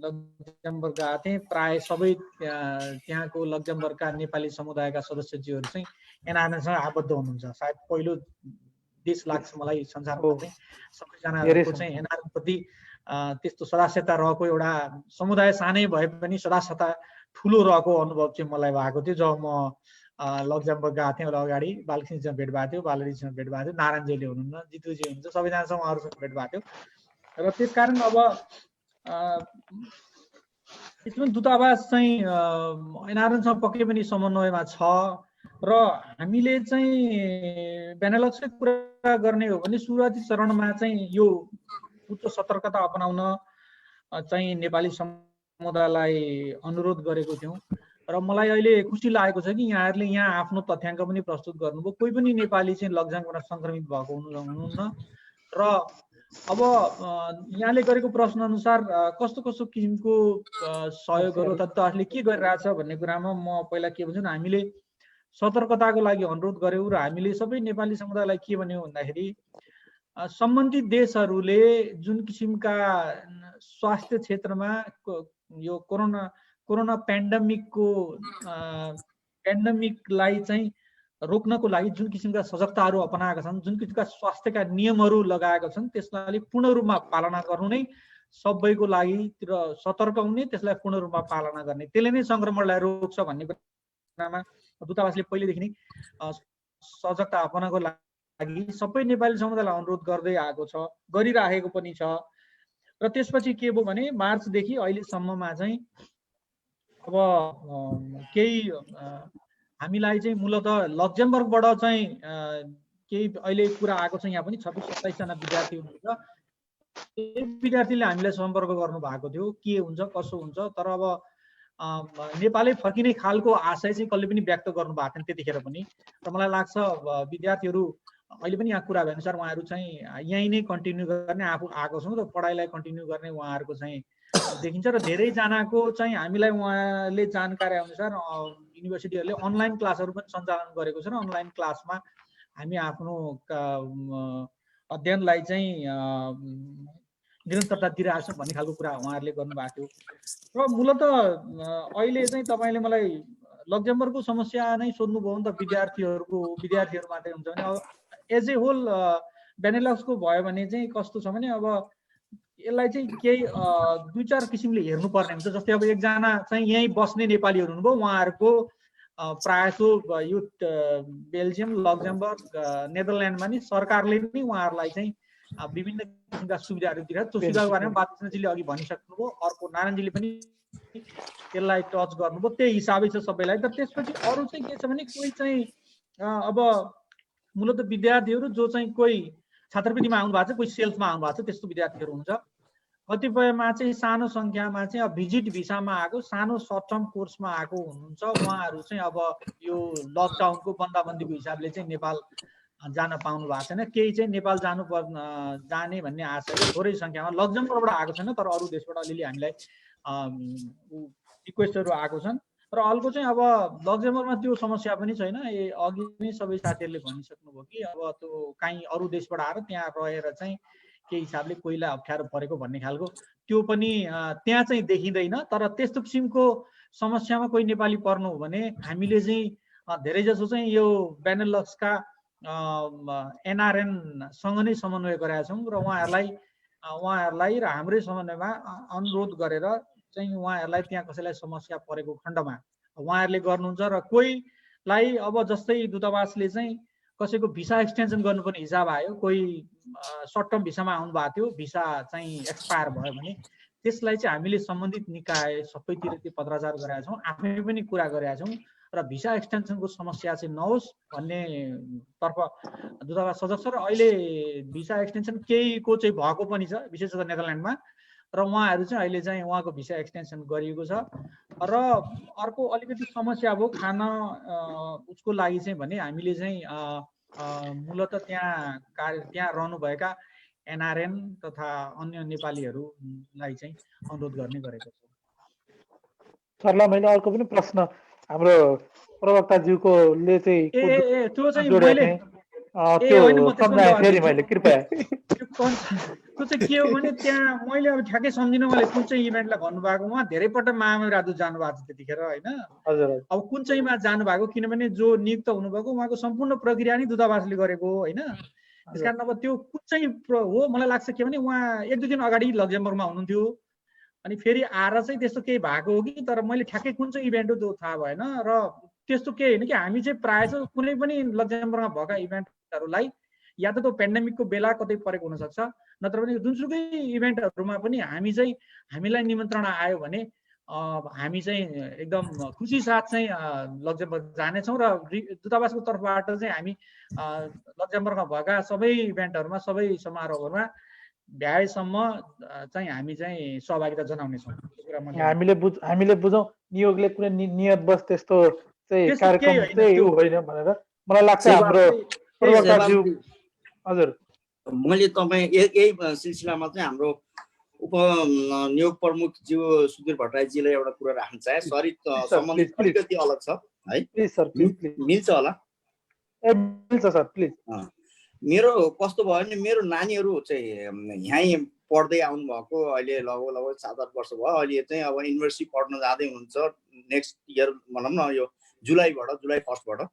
लक्जमबर्ग गएको थिएँ। प्राय सबै त्यहाँको लक्जमबर्गका नेपाली समुदायका सदस्यज्यूहरू चाहिँ एनआरएनसँग आबद्ध हुनुहुन्छ। सायद पहिलो देश लाग्छ मलाई संसारमा चाहिँ सबैजनाको चाहिँ एनआरएन प्रति त्यस्तो सदास्यता रहेको एउटा समुदाय सानै भए पनि सदास्यता ठुलो रहेको अनुभव चाहिँ मलाई भएको थियो जब म लक्जमबर्ग गएको थिएँ। अगाडि बालकृष्णसँग भेट भएको थियो, बालरीसँग भेट भएको थियो, नारायणजीले हुनुहुन्न, जितुजी हुनुहुन्छ, सबैजनासँग उहाँहरूसँग भेट भएको थियो। र त्यसकारण अब यसमा दूतावास चाहिँ एनआरएनसँग पक्कै पनि समन्वयमा छ र हामीले चाहिँ बेनेलक्सकै कुरा गर्ने हो भने सुरुवाती चरणमा चाहिँ यो उच्च सतर्कता अपनाउन चाहिँ नेपाली समुदायलाई अनुरोध गरेको थियौँ। र मलाई अहिले खुसी लागेको छ कि यहाँहरूले यहाँ आफ्नो तथ्याङ्क पनि प्रस्तुत गर्नुभयो। कोही पनि नेपाली चाहिँ लकडाउनबाट सङ्क्रमित भएको हुनुहुन्न र अब यहाँले गरेको प्रश्न अनुसार कस्तो कस्तो किसिमको सहयोगहरू तत्त्वले के गरिरहेछ भन्ने कुरामा म पहिला के भन्छु, हामीले सतर्कताको लागि अनुरोध गर्यौँ र हामीले सबै नेपाली समुदायलाई के भन्यौँ भन्दाखेरि सम्बन्धित देशहरूले जुन किसिमका स्वास्थ्य क्षेत्रमा यो कोरोना पेन्डेमिकलाई चाहिँ रोक्नको लागि जुन किसिमका सजगताहरू अपनाएका छन्, जुन किसिमका स्वास्थ्यका नियमहरू लगाएका छन्, त्यसलाई पूर्ण रूपमा पालना गर्नु नै सबैको लागि र सतर्क हुने, त्यसलाई पूर्ण रूपमा पालना गर्ने, त्यसले नै सङ्क्रमणलाई रोक्छ भन्ने कुरामा दूतावासले पहिलेदेखि नै सजगता अपनाउनको लागि सबै नेपाली समुदायलाई अनुरोध गर्दै आएको छ, गरिराखेको पनि छ। र त्यसपछि के भयो भने मार्चदेखि अहिलेसम्ममा चाहिँ अब केही हामीलाई चाहिँ मूलतः लक्जमबर्गबाट चाहिँ केही अहिले कुरा आएको छ, यहाँ पनि 26-27 जना विद्यार्थी हुनुहुन्छ। विद्यार्थीले हामीलाई सम्पर्क गर्नु भएको थियो के हुन्छ कसो हुन्छ, तर अब नेपालै फर्किने खालको आशय चाहिँ कसले पनि व्यक्त गर्नु भएको थिएन त्यतिखेर पनि। र मलाई लाग्छ विद्यार्थीहरू अहिले पनि यहाँ कुरा भए अनुसार उहाँहरू चाहिँ यहीँ नै कन्टिन्यू गर्ने आएको छौँ र पढाइलाई कन्टिन्यू गर्ने उहाँहरूको चाहिँ देखिन्छ। र धेरैजनाको चाहिँ हामीलाई उहाँले जानकारी अनुसार युनिभर्सिटीहरूले अनलाइन क्लासहरू पनि सञ्चालन गरेको छ र अनलाइन क्लासमा हामी आफ्नो अध्ययनलाई चाहिँ निरन्तरता दिइरहेको छौँ भन्ने खालको कुरा उहाँहरूले गर्नुभएको थियो। र मूलतः अहिले चाहिँ तपाईँले मलाई लक्जमबर्गको समस्या नै सोध्नुभयो भने त विद्यार्थीहरू मात्रै हुन्छ भने अब एज ए होल बेनेलक्सको भयो भने चाहिँ कस्तो छ भने अब यसलाई चाहिँ केही 2-4 किसिमले हेर्नुपर्ने हुन्छ। जस्तै अब एकजना चाहिँ यहीँ बस्ने नेपालीहरू हुनुभयो, उहाँहरूको प्रायःजसो यो बेल्जियम, लक्जमबर्ग, नेदरल्यान्डमा नि सरकारले पनि उहाँहरूलाई चाहिँ विभिन्न किसिमका सुविधाहरू दिइरहेको, त्यो सुविधाको बारेमा बालकृष्णजीले अघि भनिसक्नुभयो, अर्को नारायणजीले पनि त्यसलाई टच गर्नुभयो, त्यही हिसाबै छ सबैलाई। तर त्यसपछि अरू चाहिँ के छ भने कोही चाहिँ अब मूलतः विद्यार्थीहरू जो चाहिँ कोही छात्रवृत्तिमा आउनु भएको छ, कोही सेल्फमा आउनु भएको छ, त्यस्तो विद्यार्थीहरू हुन्छ। कतिपयमा चाहिँ सानो सङ्ख्यामा चाहिँ अब भिजिट भिसामा आएको, सानो सर्ट टर्म कोर्समा आएको हुनुहुन्छ। उहाँहरू चाहिँ अब यो लकडाउनको बन्दाबन्दीको हिसाबले चाहिँ नेपाल जान पाउनु भएको छैन। केही चाहिँ नेपाल जाने भन्ने आशा थोरै सङ्ख्यामा लक्जमबर्गबाट आएको छैन, तर अरू देशबाट अलिअलि हामीलाई रिक्वेस्टहरू आएको छन्। र अर्को चाहिँ अब लक्जमबर्गमा त्यो समस्या पनि छैन। अघि नै सबै साथीहरूले भनिसक्नुभयो कि अब त्यो काहीँ अरू देशबाट आएर त्यहाँ रहेर चाहिँ केही हिसाबले कोहीलाई अप्ठ्यारो परेको भन्ने खालको त्यो पनि त्यहाँ चाहिँ देखिँदैन। तर त्यस्तो किसिमको समस्यामा कोही नेपाली पर्नु हो भने हामीले चाहिँ धेरै जसो चाहिँ यो बेनेलक्सका एनआरएनसँग नै समन्वय गरेका छौँ र उहाँहरूलाई र हाम्रै समन्वयमा अनुरोध गरेर चाहिँ उहाँहरूलाई त्यहाँ कसैलाई समस्या परेको खण्डमा उहाँहरूले गर्नुहुन्छ। र कोहीलाई अब जस्तै दूतावासले चाहिँ कसैको भिसा एक्सटेन्सन गर्नुपर्ने हिसाब आयो, कोही सर्ट टर्म भिसामा आउनु भएको थियो, भिसा चाहिँ एक्सपायर भयो भने त्यसलाई चाहिँ हामीले सम्बन्धित निकाय सबैतिर त्यो पत्राचार गरेका छौँ, आफै पनि कुरा गरेका छौँ र भिसा एक्सटेन्सनको समस्या चाहिँ नहोस् भन्ने तर्फ दूतावास सजग छ। र अहिले भिसा एक्सटेन्सन केहीको चाहिँ भएको पनि छ, विशेष गरी नेदरल्यान्डमा, र उहाँहरू चाहिँ अहिले चाहिँ उहाँको भिसा एक्सटेन्सन गरिएको छ। र अर्को अलिकति समस्या भयो खान उसको लागि चाहिँ भने हामीले चाहिँ मूलतः त्यहाँ रहनुभएका एनआरएन तथा अन्य नेपालीहरूलाई चाहिँ अनुरोध गर्ने गरेको छु। सरलाई मैले अर्को पनि प्रश्न हाम्रो प्रवक्ताज्यूकोले चाहिँ त्यो चाहिँ मैले कृपया त्यो चाहिँ के हो भने त्यहाँ मैले अब ठ्याक्कै सम्झिनँ मैले कुन चाहिँ इभेन्टलाई भन्नुभएको। उहाँ धेरैपल्ट महामहिम राजदूत जानुभएको छ त्यतिखेर होइन। अब कुन चाहिँमा जानुभएको किनभने जो नियुक्त हुनुभएको उहाँको सम्पूर्ण प्रक्रिया नै दूतावासले गरेको हो होइन। त्यसकारण अब त्यो कुन चाहिँ हो मलाई लाग्छ के भने उहाँ 1-2 दिन अगाडि लक्जमबर्गमा हुनुहुन्थ्यो अनि फेरि आएर चाहिँ त्यस्तो केही भएको हो कि तर मैले ठ्याक्कै कुन चाहिँ इभेन्ट हो त्यो थाहा भएन। र त्यस्तो केही होइन कि हामी चाहिँ प्रायः चाहिँ कुनै पनि लक्जमबर्गमा भएका इभेन्टहरूलाई या त त्यो पेन्डेमिकको बेला कतै परेको हुनसक्छ नत्र भने जुनसुकै इभेन्टहरूमा पनि हामीलाई निमन्त्रणा आयो भने हामी चाहिँ एकदम खुसी साथ चाहिँ लक्जमबर्ग जानेछौँ र दूतावासको तर्फबाट चाहिँ हामी लक्जमबर्गमा भएका सबै इभेन्टहरूमा सबै समारोहहरूमा भ्याएसम्म चाहिँ हामी चाहिँ सहभागिता जनाउनेछौँ। हामीले बुझौँ नियोगले कुनै नियत बस त्यस्तो चाहिँ कार्यक्रम चाहिँ होइन भनेर मलाई लाग्छ। हाम्रो हजुर मैले तपाईँ यही सिलसिलामा चाहिँ हाम्रो उपनियोग प्रमुख ज्यू सुधीर भट्टराईजीलाई एउटा कुरा राख्न चाहे। सरी सम्बन्ध अलिकति अलग छ है, मिल्छ होला? मिल्छ सर प्लिज। मेरो कस्तो भयो भने मेरो नानीहरू चाहिँ यहीँ पढ्दै आउनु भएको अहिले लगभग 7-8 वर्ष भयो। अहिले चाहिँ अब युनिभर्सिटी पढ्न जाँदै हुनुहुन्छ नेक्स्ट इयर भनौँ न यो जुलाई 1बाट।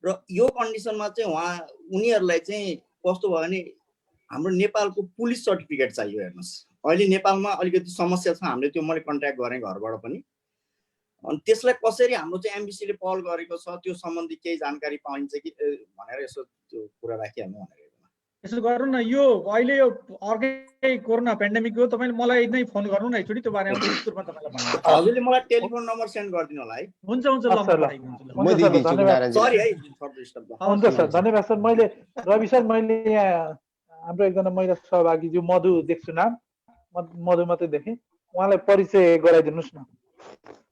र यो कन्डिसनमा चाहिँ उनीहरूलाई चाहिँ कस्तो भयो भने हाम्रो नेपालको पुलिस सर्टिफिकेट चाहियो। हेर्नुहोस् अहिले नेपालमा अलिकति समस्या छ। हामीले त्यो मैले कन्ट्याक्ट गरेँ घरबाट पनि। अनि त्यसलाई कसरी हाम्रो चाहिँ एमबिसीले पहल गरेको छ त्यो सम्बन्धी केही जानकारी पाइन्छ कि भनेर यसो त्यो कुरा राखिहाल्नु भनेर। यसो गर्नु न, यो अहिले यो अर्कै कोरोना पेन्डेमिक हो। तपाईँले मलाई नै फोन गर्नु न एकचोटि त्यो बारेमा विस्तृतमा तपाईँलाई भन्नु। हजुरले मलाई टेलिफोन नम्बर सेन्ड गरिदिनु होला है। हुन्छ ल सरी है। हुन्छ सर धन्यवाद सर। मैले रवि सर मैले यहाँ हाम्रो एकजना महिला सहभागी जो मधु देख्छु नाम मधु मात्रै देखेँ। उहाँलाई परिचय गराइदिनुहोस् न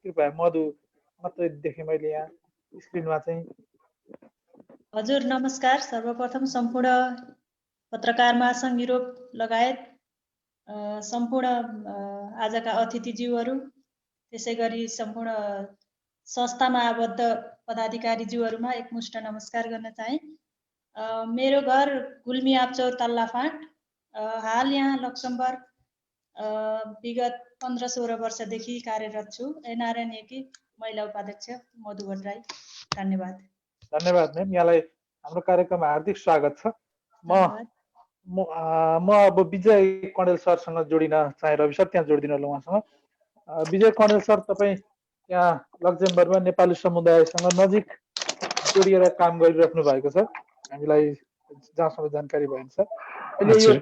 कृपया। मधु मात्रै देखेँ मैले यहाँ स्क्रिनमा चाहिँ। हजुर नमस्कार। सर्वप्रथम सम्पूर्ण पत्रकार महासङ्घ युरोप लगायत सम्पूर्ण आजका अतिथिज्यूहरू त्यसै गरी सम्पूर्ण संस्थामा आबद्ध पदाधिकारीज्यूहरूमा एकमुष्ट नमस्कार गर्न चाहे। मेरो घर गुल्मी आप्चौर तल्ला फाँट। हाल यहाँ लक्समबर्ग विगत 15-16 वर्षदेखि कार्यरत छु। एनआरएनएकी महिला उपाध्यक्ष मधु भट्टराई। धन्यवाद। धन्यवाद म्याम। यहाँलाई हाम्रो कार्यक्रममा हार्दिक स्वागत छ। म अब विजय कणेल सरसँग जोडिन चाहे। रवि सर त्यहाँ जोडिदिनु होला उहाँसँग। विजय कणेल सर तपाईँ यहाँ लक्जमबर्गमा नेपाली समुदायसँग नजिक जोडिएर काम गरिराख्नु भएको छ हामीलाई जहाँसम्म जानकारी भइन्छ। अहिले यो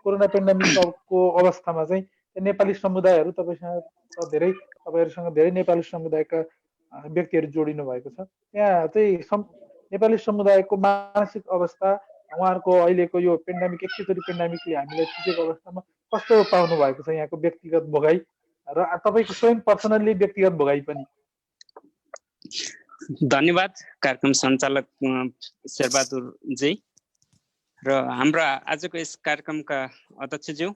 कोरोना पेन्डेमिकको अवस्थामा चाहिँ नेपाली समुदायहरू तपाईँहरूसँग धेरै नेपाली समुदायका व्यक्तिहरू जोडिनु भएको छ। त्यहाँ चाहिँ नेपाली समुदायको मानसिक अवस्था उहाँहरूको अहिलेको यो पेन्डेमिक एकैचोटि पेन्डेमिकले हामीलाई थिचेको अवस्थामा कस्तो पाउनु भएको छ यहाँको व्यक्तिगत भोगाई र तपाईँको स्वयं पर्सनल्ली व्यक्तिगत भोगाई पनि? धन्यवाद कार्यक्रम सञ्चालक शेरबहादुर जी र हाम्रो आजको यस कार्यक्रमका अध्यक्षज्यू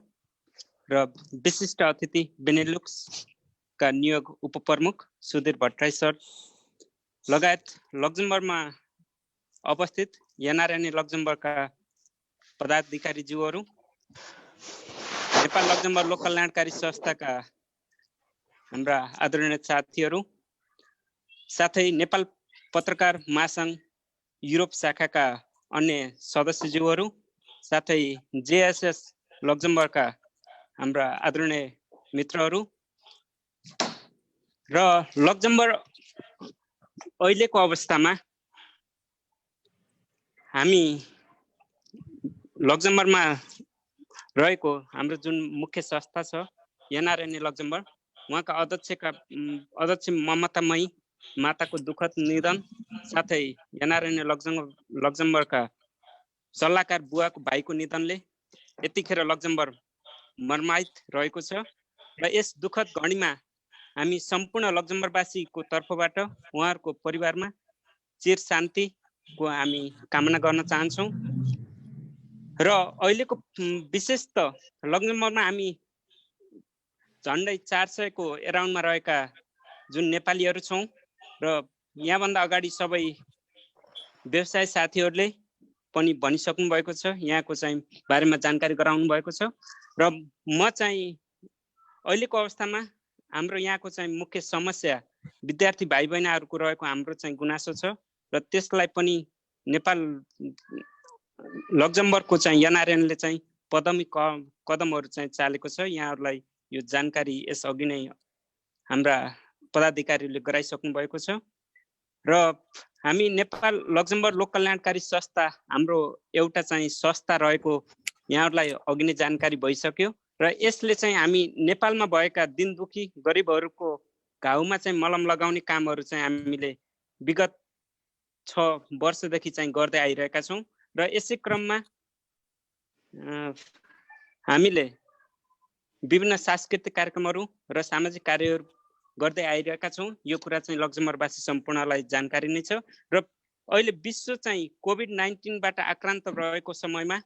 र विशिष्ट अतिथि बेनेलुक्सका नियोग उपप्रमुख सुधीर भट्टराई सर लगायत लक्जमबर्गमा अवस्थित एनआरएनए लक्जमबर्गका पदाधिकारीज्यूहरू, नेपाल लक्जमबर्ग लोक कल्याणकारी संस्थाका हाम्रा आदरणीय साथीहरू, साथै नेपाल पत्रकार महासङ्घ युरोप शाखाका अन्य सदस्यज्यूहरू, साथै जेएसएस लक्जमबर्गका हाम्रा आदरणीय मित्रहरू र लक्जमबर्ग अहिलेको अवस्थामा हामी लक्जमबर्गमा रहेको हाम्रो जुन मुख्य संस्था छ एनआरएनए लक्जमबर्ग, उहाँका अध्यक्ष ममतामयी माताको दुःखद निधन साथै एनआरएनए लक्जमबर्गका सल्लाहकार बुवाको भाइको निधनले यतिखेर लक्जमबर्ग मर्माहित रहेको छ र यस दुःखद घडीमा हामी सम्पूर्ण लक्जमबर्गवासीको तर्फबाट उहाँहरूको परिवारमा चिर शान्तिको हामी कामना गर्न चाहन्छौँ। र अहिलेको विशेष त लक्जमबर्गमा हामी झन्डै 400 को एराउन्डमा रहेका जुन नेपालीहरू छौँ र यहाँभन्दा अगाडि सबै व्यवसाय साथीहरूले पनि भनिसक्नु भएको छ, यहाँको चाहिँ बारेमा जानकारी गराउनु भएको छ। र म चाहिँ अहिलेको अवस्थामा हाम्रो यहाँको चाहिँ मुख्य समस्या विद्यार्थी भाइ बहिनीहरूको रहेको हाम्रो चाहिँ गुनासो छ र त्यसलाई पनि नेपाल लक्जमबर्गको चाहिँ एनआरएनले चाहिँ कदमहरू चाहिँ चालेको छ। यहाँहरूलाई यो जानकारी यसअघि नै हाम्रा पदाधिकारीहरूले गराइसक्नु भएको छ र हामी नेपाल लक्जमबर्ग लोक कल्याणकारी संस्था हाम्रो एउटा चाहिँ संस्था रहेको यहाँहरूलाई अघि नै जानकारी भइसक्यो र यसले चाहिँ हामी नेपालमा भएका दिन दुखी गरिबहरूको घाउमा चाहिँ मलम लगाउने कामहरू चाहिँ हामीले विगत 6 वर्षदेखि चाहिँ गर्दै आइरहेका छौँ र यसै क्रममा हामीले विभिन्न सांस्कृतिक कार्यक्रमहरू र सामाजिक कार्यहरू गर्दै आइरहेका छौँ। यो कुरा चाहिँ लक्जमबर्गवासी सम्पूर्णलाई जानकारी नै छ र अहिले विश्व चाहिँ कोभिड-19बाट आक्रान्त रहेको समयमा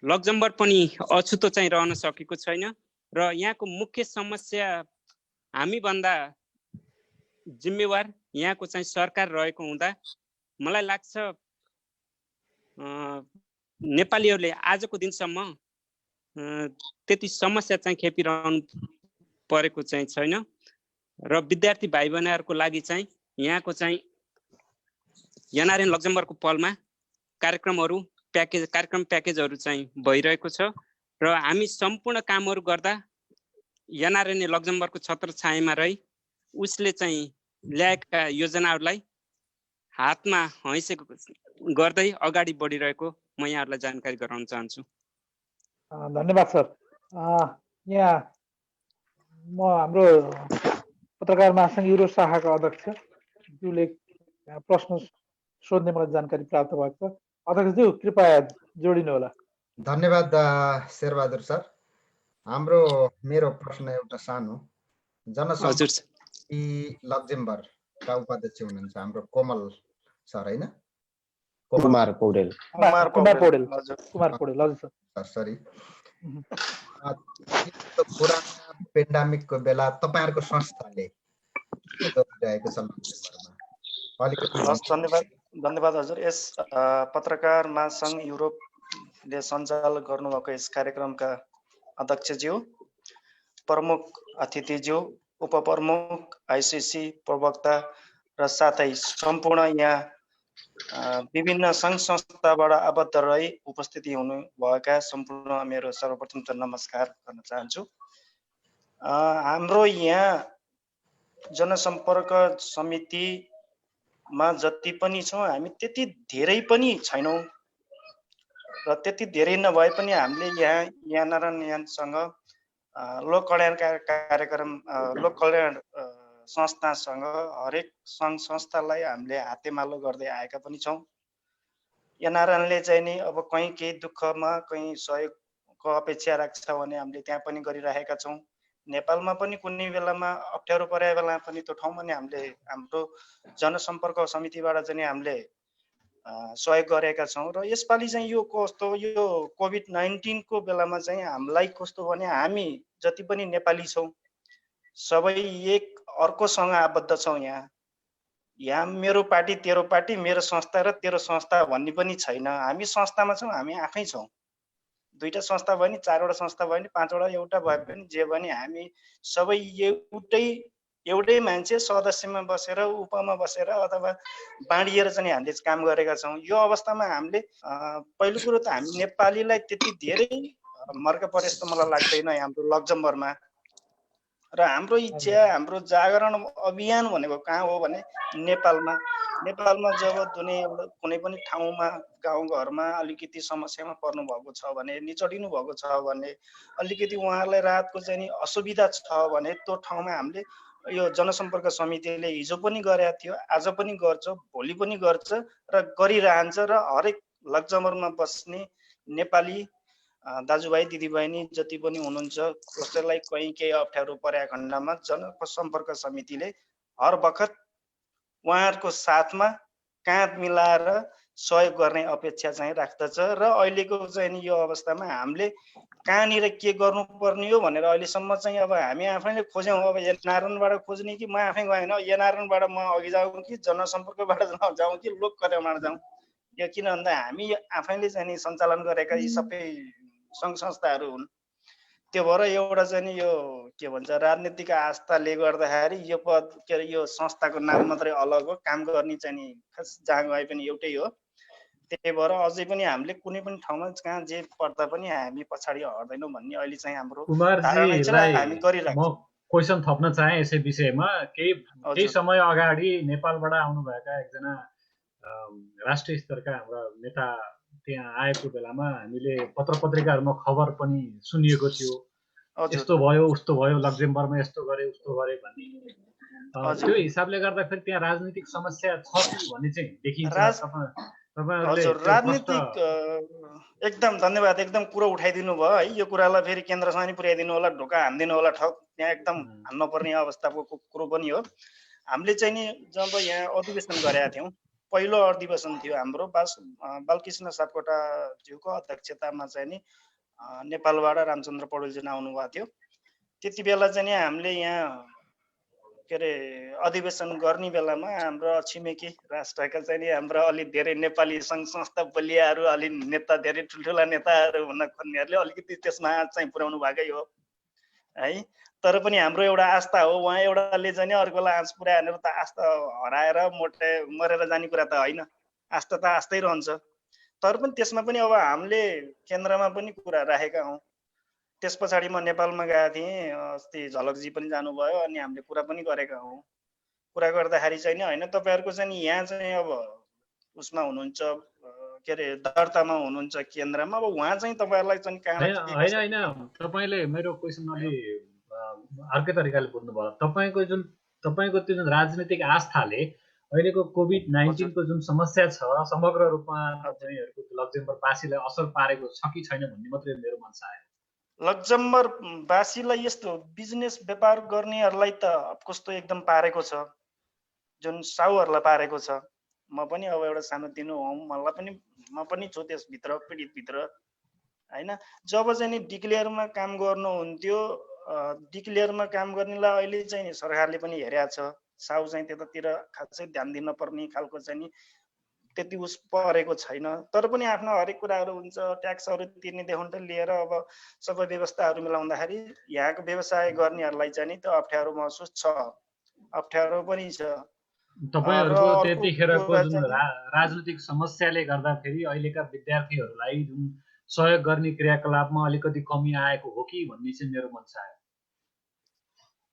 लक्जमबर्ग पनि अछुतो चाहिँ रहन सकेको छैन र यहाँको मुख्य समस्या हामीभन्दा जिम्मेवार यहाँको चाहिँ सरकार रहेको हुँदा मलाई लाग्छ नेपालीहरूले आजको दिनसम्म त्यति समस्या चाहिँ खेपिरहनु परेको चाहिँ छैन र विद्यार्थी भाइ बहिनीहरूको लागि चाहिँ यहाँको चाहिँ एनआरएन लक्जमबर्गको पलमा कार्यक्रम प्याकेजहरू चाहिँ भइरहेको छ र हामी सम्पूर्ण कामहरू गर्दा एनआरएन लक्जमबर्गको छत्रछायामा रही उसले चाहिँ ल्याएका योजनाहरूलाई हातमा हैसेको गर्दै अगाडि बढिरहेको म यहाँहरूलाई जानकारी गराउन चाहन्छु। धन्यवाद सर। यहाँ म हाम्रो पत्रकार महासङ्घ युरोप शाखाका अध्यक्ष ज्यूले प्रश्न सोध्ने मलाई जानकारी प्राप्त भएको छ। अध्यक्षज्यू कृपया जोडिनु होला। धन्यवाद शेरबहादुर सर। मेरो प्रश्न एउटा सानो, जनसम्पर्क लक्जमबर्गका उपाध्यक्ष हुनुहुन्छ हाम्रो कोमल सर होइन? कुमार पौडेल हजुर सरी। पुरानो पेन्डामिकको बेला तपाईहरुको संस्थाले के गरिरहेको छ लक्जमबर्गमा अलिकति? धन्यवाद हजुर। यस पत्रकार महासङ्घ युरोपले सञ्चालन गर्नुभएको यस कार्यक्रमका अध्यक्षज्यू, प्रमुख अतिथिज्यू, उपप्रमुख, आइसिसी प्रवक्ता र साथै सम्पूर्ण यहाँ विभिन्न सङ्घ संस्थाबाट आबद्ध रही उपस्थिति हुनुभएका सम्पूर्ण मेरो सर्वप्रथम त नमस्कार गर्न चाहन्छु। हाम्रो यहाँ जनसम्पर्क समितिमा जति पनि छौँ हामी त्यति धेरै पनि छैनौँ र त्यति धेरै नभए पनि हामीले यहाँ एनआरएनसँग लोक कल्याण कार्यक्रम लोक कल्याण संस्थासँग हरेक सङ्घ संस्थालाई हामीले हातेमालो गर्दै आएका पनि छौँ। एनआरएनले चाहिँ नि अब कहीँ केही दुःखमा कहीँ सहयोगको अपेक्षा राख्छ भने हामीले त्यहाँ पनि गरिरहेका छौँ। नेपालमा पनि कुनै बेलामा अप्ठ्यारो परेको बेला पनि त्यो ठाउँमा नि हामीले हाम्रो जनसम्पर्क समितिबाट चाहिँ हामीले सहयोग गरेका छौँ। र यसपालि चाहिँ यो कस्तो, यो कोभिड-19 को बेलामा चाहिँ हामीलाई कस्तो भने हामी जति पनि नेपाली छौँ सबै एक अर्कोसँग आबद्ध छौँ। यहाँ मेरो पार्टी तेरो पार्टी, मेरो संस्था र तेरो संस्था भन्ने पनि छैन। हामी संस्थामा छौँ, हामी आफै छौँ। दुईटा संस्था भयो नि, चारवटा संस्था भयो नि, पाँचवटा एउटा भए पनि जे भने हामी सबै एउटै मान्छे सदस्यमा बसेर उपमा बसेर अथवा बाँडिएर चाहिँ हामीले काम गरेका छौँ। यो अवस्थामा हामीले पहिलो कुरो त हामी नेपालीलाई त्यति धेरै मर्क परे जस्तो मलाई लाग्दैन हाम्रो लक्जमबर्गमा। र हाम्रो इच्छा, हाम्रो जागरण अभियान भनेको कहाँ हो भने नेपालमा जब कुनै पनि ठाउँमा गाउँघरमा अलिकति समस्यामा पर्नु भएको छ भने, निचडिनु भएको छ भने, अलिकति उहाँहरूलाई राहतको चाहिँ नि असुविधा छ भने त्यो ठाउँमा हामीले यो जनसम्पर्क समितिले हिजो पनि गरेको थियो, आज पनि गर्छ, भोलि पनि गर्छ र गरिरहन्छ। र हरेक लक्जमबर्गमा बस्ने नेपाली दाजुभाइ दिदीबहिनी जति पनि हुनुहुन्छ कसैलाई कहीँ केही अप्ठ्यारो परेको खण्डमा जनसम्पर्क समितिले हर बखत उहाँहरूको साथमा काँध मिलाएर सहयोग गर्ने अपेक्षा चाहिँ राख्दछ। र अहिलेको चाहिँ नि यो अवस्थामा हामीले कहाँनिर के गर्नुपर्ने हो भनेर अहिलेसम्म चाहिँ अब हामी आफैले खोज्यौँ। अब एनआरएनबाट खोज्ने कि म आफै गएन, एनआरएनबाट म अघि जाउँ कि जनसम्पर्कबाट जाउँ कि लोक कल्याणबाट जाउँ, यो किन भन्दा हामी आफैले चाहिँ नि सञ्चालन गरेका यी सबै सङ्घ संस्थाहरू हुन्। त्यो भएर एउटा चाहिँ नि यो के भन्छ राजनीतिक आस्थाले गर्दाखेरि यो पद के अरे यो संस्थाको नाम मात्रै अलग हो, काम गर्ने चाहिँ नि खास जहाँ गए पनि एउटै हो। त्यही भएर अझै पनि हामीले कुनै पनि ठाउँमा कहाँ जे पर्दा पनि हामी पछाडि हट्दैनौँ भन्ने अहिले चाहिँ हाम्रो धारणा छ र हामी गरिरहेको म क्वेसन थप्न चाहे यसै विषयमा। केही समय अगाडि नेपालबाट आउनुभएका एकजना राष्ट्रिय स्तरका हाम्रा नेता त्यहाँ आएको बेलामा हामीले पत्र पत्रिकाहरूमा खबर पनि सुनिएको थियो, यस्तो भयो उस्तो भयो, लक्जमबर्गमा यस्तो गरे उस्तो गरे भन्ने। त्यो हिसाबले गर्दाखेरि त्यहाँ राजनीतिक समस्या छ भन्ने चाहिँ देखिन्छ। हजुर, राजनीतिक एकदम धन्यवाद, एकदम कुरो उठाइदिनु भयो है। यो कुरालाई फेरि केन्द्रसँग नि पुर्याइदिनु होला, ढोका हानिदिनु होला, ठक त्यहाँ एकदम हान्नुपर्ने अवस्थाको कुरो पनि हो। हामीले चाहिँ नि जब यहाँ अधिवेशन गरेका थियौँ, पहिलो अधिवेशन थियो हाम्रो, बालकृष्ण सापकोटाज्यूको अध्यक्षतामा चाहिँ नि नेपालबाट रामचन्द्र पौडेलजी आउनुभएको थियो। त्यति बेला चाहिँ नि हामीले यहाँ के अरे अधिवेशन गर्ने बेलामा हाम्रो छिमेकी राष्ट्रका चाहिँ नि हाम्रो अलि धेरै नेपाली सङ्घ संस्था बलियाहरू, अलि नेता, धेरै ठुल्ठुला नेताहरू हुन खोज्नेहरूले अलिकति त्यसमा चाहिँ पुर्याउनु भएकै हो है। तर पनि हाम्रो एउटा आस्था हो, उहाँ एउटाले चाहिँ नि अर्कोलाई आँच पुर्यायो भनेर त आस्था हराएर मरेर जाने कुरा त होइन, आस्था त आस्थै रहन्छ। तर पनि त्यसमा पनि अब हामीले केन्द्रमा पनि कुरा राखेका हौँ। त्यस पछाडि म नेपालमा गएको थिएँ, अस्ति झलकजी पनि जानुभयो, अनि हामीले कुरा पनि गरेका हौँ। कुरा गर्दाखेरि चाहिँ नि होइन, तपाईँहरूको चाहिँ नि यहाँ चाहिँ अब उसमा हुनुहुन्छ के अरे दर्तामा हुनुहुन्छ केन्द्रमा, अब उहाँ चाहिँ तपाईँहरूलाई चाहिँ होइन तपाईँले मेरो क्वेसन अलि अर्कै तरिकाले बुझ्नुभयो। तपाईँको त्यो जुन राजनीतिक आस्थाले अहिलेको कोभिड-19 को जुन समस्या छ समग्र रूपमा तपाईँहरूको लक्जमबर्गवासीलाई असर पारेको छ कि छैन भन्ने मात्रै मेरो मन आयो। लक्जमबर्गवासीलाई यस्तो बिजनेस व्यापार गर्नेहरूलाई त कस्तो एकदम पारेको छ, जुन साउहरूलाई पारेको छ। म पनि अब एउटा सानोतिनो हौँ, म पनि छु त्यसभित्र, पीडितभित्र होइन। जब चाहिँ नि डिक्लेयरमा काम गर्नुहुन्थ्यो, डिक्लेयरमा काम गर्नेलाई अहिले चाहिँ नि सरकारले पनि हेरेको छ, साउ चाहिँ त्यतातिर खासै ध्यान दिन पर्ने खालको चाहिँ नि त्यति उस परेको छैन। तर पनि आफ्नो हरेक कुराहरू हुन्छ, ट्याक्सहरू तिर्नेदेखि लिएर अब सबै व्यवस्थाहरू मिलाउँदाखेरि यहाँको व्यवसाय गर्नेहरूलाई चाहिँ नि त्यो अप्ठ्यारो महसुस छ, अप्ठ्यारो पनि छ। तपाईहरुको त्यतिखेरको जुन राजनीतिक समस्याले गर्दाखेरि अहिलेका विद्यार्थीहरूलाई जुन सहयोग गर्ने क्रियाकलापमा अलिकति कमी आएको हो कि भन्ने चाहिँ मेरो मन छ।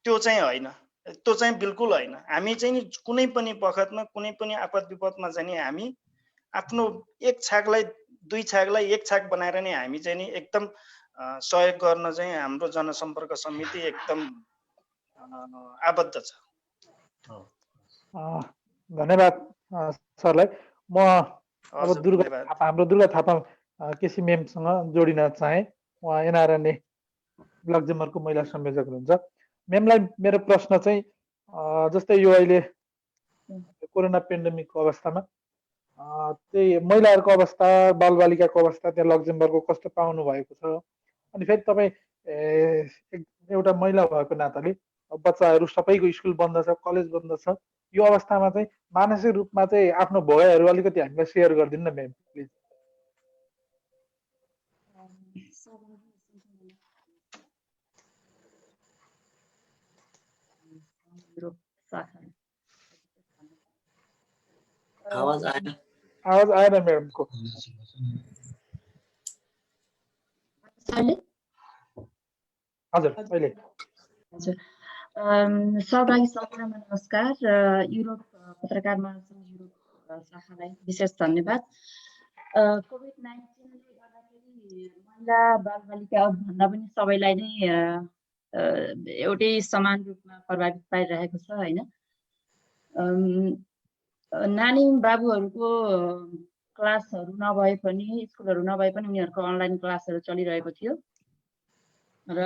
त्यो चाहिँ होइन, त्यो चाहिँ बिल्कुल होइन। हामी चाहिँ नि कुनै पनि बखतमा कुनै पनि आपद विपदमा चाहिँ नि हामी आफ्नो एक छाकलाई दुई छाकलाई एक छाक बनाएर नै हामी चाहिँ नि एकदम सहयोग गर्न चाहिँ हाम्रो जनसम्पर्क समिति एकदम आबद्ध छ। धन्यवाद सरलाई। म अब हाम्रो दुर्गा थापा केसी मेमसँग जोडिन चाहे। उहाँ एनआरएनए लक्जमबर्गको महिला संयोजक हुनुहुन्छ। मेमलाई मेरो प्रश्न चाहिँ जस्तै यो अहिले कोरोना पेन्डेमिकको अवस्थामा त्यही महिलाहरूको अवस्था, बालबालिकाको अवस्था त्यहाँ लक्जमबर्गको कस्तो पाउनु भएको छ, अनि फेरि तपाईँ एउटा महिला भएको नाताले बच्चाहरू सबैको स्कुल बन्द छ, कलेज बन्द छ, यो अवस्थामा चाहिँ मानसिक रूपमा चाहिँ आफ्नो भोगाइहरू अलिकति हामीलाई सेयर गरिदिनु न म्याम प्लिज। आवाज आएन म्याडमको। हजुर अहिले हजुर। सहभागी सम्पूर्णमा नमस्कार। युरोप पत्रकार महासङ्घ युरोप शाखालाई विशेष धन्यवाद। कोभिड-19ले गर्दाखेरि महिला बालबालिका भन्दा पनि सबैलाई नै एउटै समान रूपमा प्रभावित पारिरहेको छ होइन। नानी बाबुहरूको क्लासहरू नभए पनि, स्कुलहरू नभए पनि उनीहरूको अनलाइन क्लासहरू चलिरहेको थियो र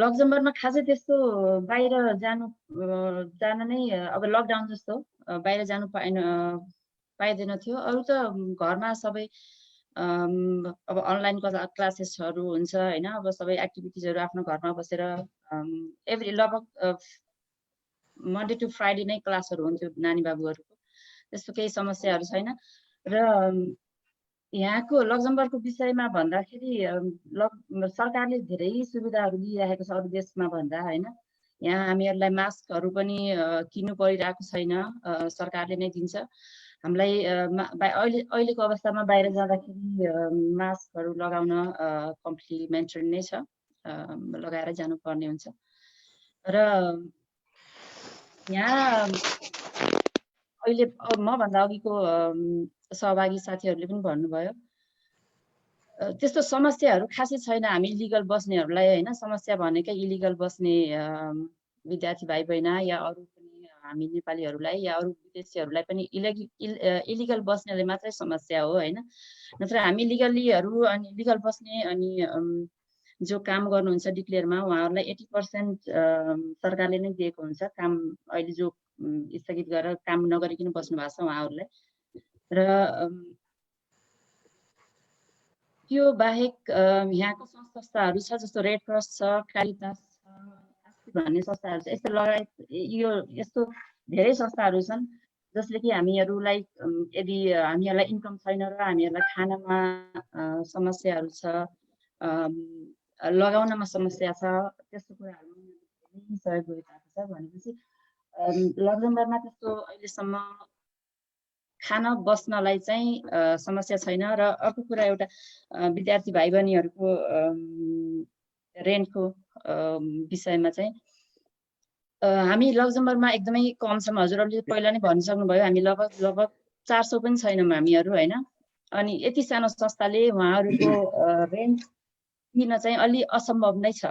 लक्जमबर्गमा खासै त्यस्तो बाहिर जान नै अब लकडाउन जस्तो बाहिर जानु पाइँदैन थियो। अरू त घरमा सबै अब अनलाइन क्लासेसहरू हुन्छ होइन। अब सबै एक्टिभिटिजहरू आफ्नो घरमा बसेर लगभग मन्डे टु फ्राइडे नै क्लासहरू हुन्थ्यो नानी बाबुहरूको। त्यस्तो केही समस्याहरू छैन। र यहाँको लक्जमबर्गको विषयमा भन्दाखेरि सरकारले धेरै सुविधाहरू दिइरहेको छ अरू देशमा भन्दा होइन। यहाँ हामीहरूलाई मास्कहरू पनि किन्नु परिरहेको छैन, सरकारले नै दिन्छ हामीलाई। अहिलेको अवस्थामा बाहिर जाँदाखेरि मास्कहरू लगाउन कम्प्लिमेन्टरी नै छ, लगाएर जानुपर्ने हुन्छ। र यहाँ अहिले मभन्दा अघिको सहभागी साथीहरूले पनि भन्नुभयो, त्यस्तो समस्याहरू खासै छैन हामी इलिगल बस्नेहरूलाई होइन। समस्या भनेकै इलिगल बस्ने विद्यार्थी भाइ बहिना या अरू पनि हामी नेपालीहरूलाई या अरू विदेशीहरूलाई पनि इलिगल बस्नेले मात्रै समस्या हो होइन। नत्र हामी लिगल्लीहरू अनि लिगल बस्ने अनि जो काम गर्नुहुन्छ डिक्लेयरमा उहाँहरूलाई 80% सरकारले नै दिएको हुन्छ काम। अहिले जो स्थगित गरेर काम नगरिकन बस्नु भएको छ उहाँहरूलाई। र त्यो बाहेक यहाँको संस्थाहरू छ जस्तो रेड क्रस छ, कारितास छ भन्ने संस्थाहरू छ। यस्तो लगायत यस्तो धेरै संस्थाहरू छन् जसले कि हामीहरूलाई यदि हामीहरूलाई इन्कम छैन र हामीहरूलाई खानामा समस्याहरू छ, लगाउनमा समस्या छ, त्यस्तो कुराहरूमा सहयोग गरिरहेको छ। भनेपछि लक्जमबर्गमा त्यस्तो अहिलेसम्म खान बस्नलाई चाहिँ समस्या छैन। र अर्को कुरा एउटा विद्यार्थी भाइ बहिनीहरूको रेन्टको विषयमा चाहिँ हामी लक्जमबर्गमा एकदमै कम छौँ। हजुरहरूले पहिला नै भनिसक्नुभयो, हामी लगभग 400 पनि छैनौँ हामीहरू होइन। अनि यति सानो संस्थाले उहाँहरूको रेन्ट दिन चाहिँ अलि असम्भव नै छ।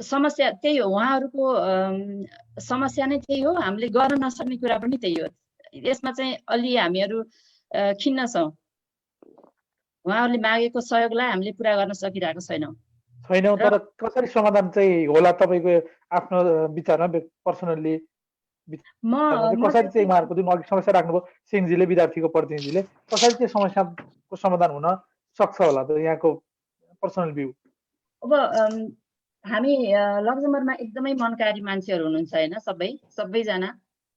समस्या त्यही हो, उहाँहरूको समस्या नै त्यही हो, हामीले गर्न नसक्ने कुरा पनि त्यही हो। यसमा चाहिँ अलि हामीहरू खिन्न छौँ, उहाँहरूले मागेको सहयोगलाई हामीले पुरा गर्न सकिरहेको छैनौँ। तर कसरी समाधान चाहिँ होला तपाईँको आफ्नो विचारमा पर्सनल्ली कसरी चाहिँ उहाँहरूको जुन अघि समस्या राख्नुभयो सिंहजीले विद्यार्थीको प्रतिनिधिले, कसरी चाहिँ समस्याको समाधान हुन सक्छ होला त यहाँको पर्सनल भ्यू? अब हामी लक्जमबर्गमा एकदमै मनकारी मान्छेहरू हुनुहुन्छ होइन, सबैजना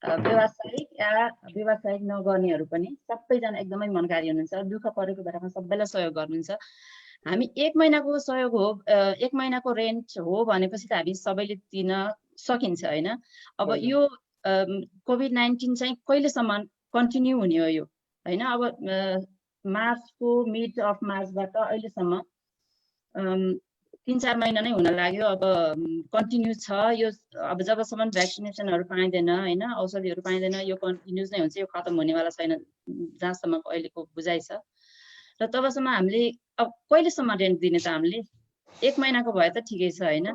व्यवसायिक या व्यवसायिक नगर्नेहरू पनि सबैजना एकदमै मनकारी हुनुहुन्छ। दुःख परेको बेलामा सबैलाई सहयोग गर्नुहुन्छ। हामी 1 महिनाको सहयोग हो, 1 महिनाको रेन्ट हो भनेपछि त हामी सबैले दिन सकिन्छ होइन। अब यो कोभिड-19 चाहिँ कहिलेसम्म कन्टिन्यू हुने हो यो होइन। अब मार्चको मिड अफ मार्चबाट अहिलेसम्म 3-4 महिना नै हुन लाग्यो। अब कन्टिन्यू छ यो। अब जबसम्म भ्याक्सिनेसनहरू पाइँदैन होइन, औषधिहरू पाइँदैन, यो कन्टिन्युज नै हुन्छ, यो खत्तम हुनेवाला छैन जहाँसम्म अहिलेको बुझाइ छ। र तबसम्म हामीले अब कहिलेसम्म रेन्ट दिने त हामीले 1 महिनाको भए त ठिकै छ होइन,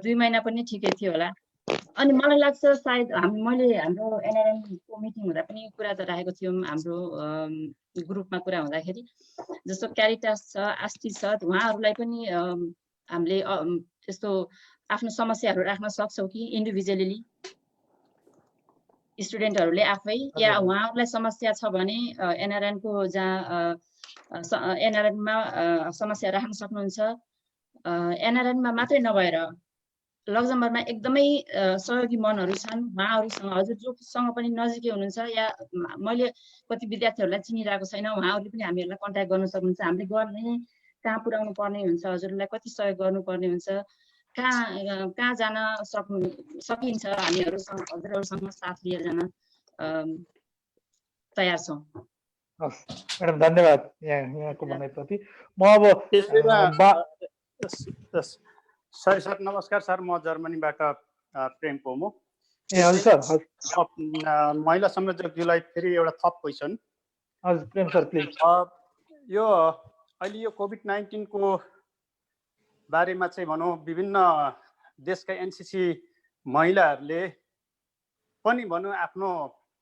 2 महिना पनि ठिकै थियो होला। अनि मलाई लाग्छ सायद मैले हाम्रो एनआरएमको मिटिङ हुँदा पनि कुरा त राखेको थियौँ हाम्रो ग्रुपमा कुरा हुँदाखेरि, जस्तो क्यारिटास छ, आस्टी छ, उहाँहरूलाई पनि हामीले त्यस्तो आफ्नो समस्याहरू राख्न सक्छौँ कि इन्डिभिजुअली स्टुडेन्टहरूले आफै, या उहाँहरूलाई समस्या छ भने एनआरएनको जहाँ एनआरएनमा समस्या राख्न सक्नुहुन्छ। एनआरएनमा मात्रै नभएर लक्जमबर्गमा एकदमै सहयोगी मनहरू छन्, उहाँहरूसँग हजुर जोसँग पनि नजिकै हुनुहुन्छ या मैले कति विद्यार्थीहरूलाई चिनिरहेको छैन, उहाँहरूले पनि हामीहरूलाई कन्ट्याक्ट गर्न सक्नुहुन्छ। हामीले गर्ने कहाँ पुर्याउनु पर्ने हुन्छ, हजुरलाई कति सहयोग गर्नुपर्ने हुन्छ, कहाँ जान सकिन्छ, हामीहरूसँग हजुरहरूसँग साथ लिएर जान तयार छौँ। म्याडम धन्यवाद यहाँको भनाइप्रति। म अब सर नमस्कार सर, म जर्मनीबाट प्रेम पोमो। ए हजुर सर, महिला संयोजकज्यूलाई फेरि एउटा थप क्वेसन। हजुर प्रेम सर प्लिज। यो अहिले यो कोभिड-19 को बारेमा चाहिँ भनौँ विभिन्न देशका एनसिसी महिलाहरूले पनि भनौँ आफ्नो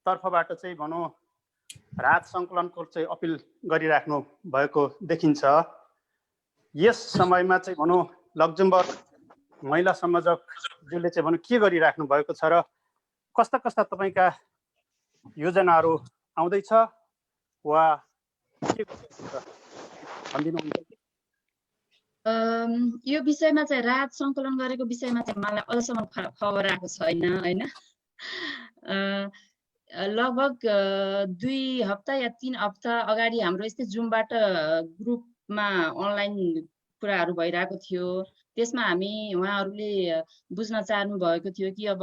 तर्फबाट चाहिँ भनौँ राहत सङ्कलनको चाहिँ अपिल गरिराख्नु भएको देखिन्छ। यस समयमा चाहिँ भनौँ लक्जमबर्ग महिला संयोजकज्यूले चाहिँ भनौँ के गरिराख्नु भएको छ र कस्ता कस्ता तपाईँका योजनाहरू आउँदैछ वा के भनिदिनुहुन्छ? यो विषयमा चाहिँ राहत सङ्कलन गरेको विषयमा चाहिँ मलाई अझसम्म खबर आएको छैन होइन। लगभग 2 हप्ता या 3 हप्ता अगाडि हाम्रो यस्तै जुमबाट ग्रुपमा अनलाइन कुराहरू भइरहेको थियो। त्यसमा हामी उहाँहरूले बुझ्न चाहनु भएको थियो कि अब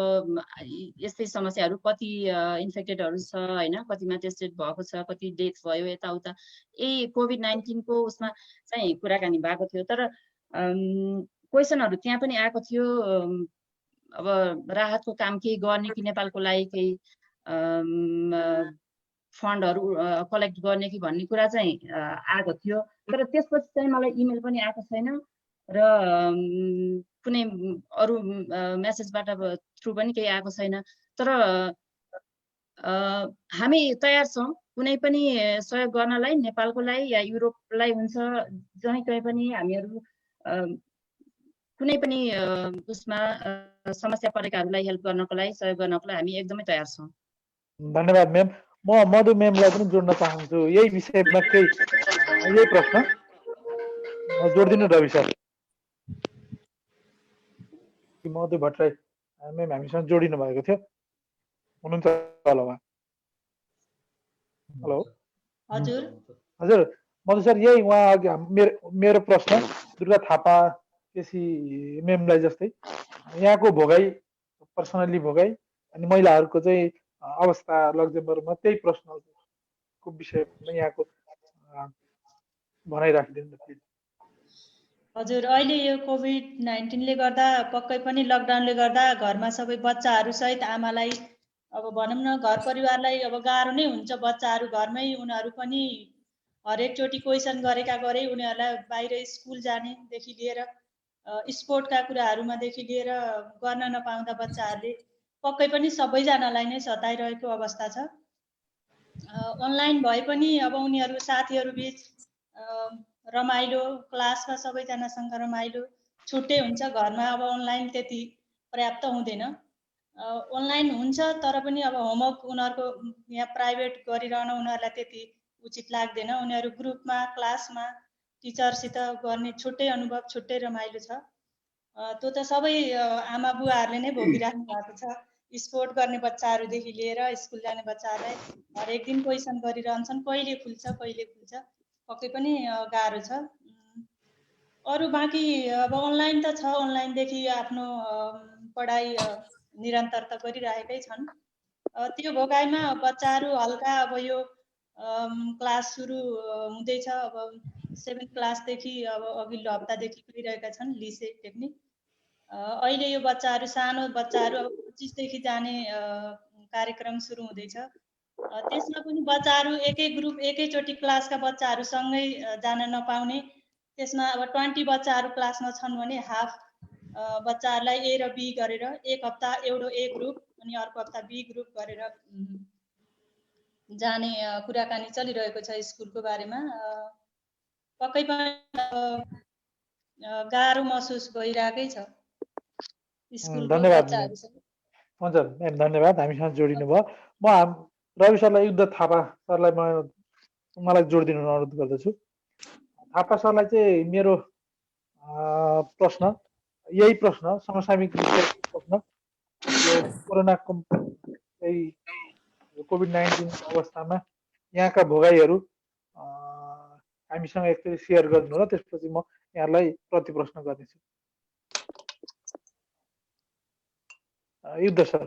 यस्तै समस्याहरू कति इन्फेक्टेडहरू छ होइन, कतिमा टेस्टेड भएको छ, कति डेथ भयो यताउता, यही कोभिड-19 को उसमा चाहिँ कुराकानी भएको थियो। तर क्वेसनहरू त्यहाँ पनि आएको थियो, अब राहतको काम केही गर्ने कि नेपालको लागि केही फन्डहरू कलेक्ट गर्ने कि भन्ने कुरा चाहिँ आएको थियो। तर त्यसपछि चाहिँ मलाई इमेल पनि आएको छैन र कुनै अरू मेसेजबाट थ्रु पनि केही आएको छैन। तर हामी तयार छौँ कुनै पनि सहयोग गर्नलाई, नेपालको लागि या युरोपलाई हुन्छ, जहीँ कहीँ पनि हामीहरू कुनै पनि उसमा समस्या परेकाहरूलाई हेल्प गर्नको लागि, सहयोग गर्नको लागि हामी एकदमै तयार छौँ। धन्यवाद म्याम। म मधु म्यामलाई पनि जोड्न चाहन्छु यही विषयमा केही यही प्रश्न जोडिदिनु रवि सर। मधु भट्टराई म्याम हामीसँग जोडिनु भएको थियो, हुनुहुन्छ होला उहाँ? हेलो हजुर हजुर मधु सर, यही उहाँ अघि मेरो प्रश्न दुर्गा थापा केसी म्यामलाई जस्तै यहाँको भोगाई, पर्सनल्ली भोगाई अनि महिलाहरूको चाहिँ अवस्था लक्जमबर्गमा, त्यही प्रश्नको विषयमा यहाँको भनाइ राखिदिनु प्लिज। हजुर, अहिले यो कोभिड-19ले गर्दा पक्कै पनि लकडाउनले गर्दा घरमा सबै बच्चाहरू सहित आमालाई अब भनौँ न घर परिवारलाई अब गाह्रो नै हुन्छ। बच्चाहरू घरमै, उनीहरू पनि हरेकचोटि क्वेसन गरेका गरे उनीहरूलाई बाहिर स्कुल जानेदेखि लिएर स्पोर्टका कुराहरूमादेखि लिएर गर्न नपाउँदा बच्चाहरूले पक्कै पनि सबैजनालाई नै सताइरहेको अवस्था छ। अनलाइन भए पनि अब उनीहरू साथीहरू बिच रमाइलो, क्लासमा सबैजनासँग रमाइलो छुट्टै हुन्छ, घरमा अब अनलाइन त्यति पर्याप्त हुँदैन। अनलाइन हुन्छ तर पनि अब होमवर्क उनीहरूको यहाँ प्राइभेट गरिरहन उनीहरूलाई त्यति उचित लाग्दैन। उनीहरू ग्रुपमा क्लासमा टिचरसित गर्ने छुट्टै अनुभव, छुट्टै रमाइलो छ। त्यो त सबै आमा बुवाहरूले नै भोगिराख्नु भएको छ। स्पोर्ट गर्ने बच्चाहरूदेखि लिएर स्कुल जाने बच्चाहरूलाई हरेक दिन क्वेसन गरिरहन्छन्, कहिले खुल्छ कहिले खुल्छ, पक्कै पनि गाह्रो छ। अरू बाँकी अब अनलाइन त छ, अनलाइनदेखि आफ्नो पढाइ निरन्तर त गरिरहेकै छन्। त्यो भोगाइमा बच्चाहरू हल्का अब यो क्लास सुरु हुँदैछ, अब 7th क्लासदेखि अब अघिल्लो हप्तादेखि गइरहेका छन् लिसे टेक्निक। अहिले यो बच्चाहरू, सानो बच्चाहरू अब 25 देखि जाने कार्यक्रम सुरु हुँदैछ। त्यसमा पनि बच्चाहरू एकै ग्रुप एकैचोटि क्लासका बच्चाहरू सँगै जान नपाउने, त्यसमा अब 20 बच्चाहरू क्लासमा छन् भने हाफ बच्चाहरूलाई ए र बी गरेर एक हप्ता एउटा ए ग्रुप अनि अर्को हप्ता बी ग्रुप गरेर जाने कुराकानी चलिरहेको छ स्कुलको बारेमा। पक्कै पनि गाह्रो महसुस भइरहेकै छ स्कुलको धन्यवाद बच्चाहरूसँग। हुन्छ म्याम, धन्यवाद हामीसँग जोडिनु भयो। म रवि सरलाई, युद्ध थापा सरलाई मलाई जोडिदिनु अनुरोध गर्दछु। थापा सरलाई चाहिँ मेरो प्रश्न यही प्रश्न, समसामयिक प्रश्न, यो कोरोनाको कोभिड-19 अवस्थामा यहाँका भोगाईहरू हामीसँग एकचोटि सेयर गरिदिनु होला, त्यसपछि म यहाँलाई प्रति प्रश्न गर्नेछु। युद्ध सर।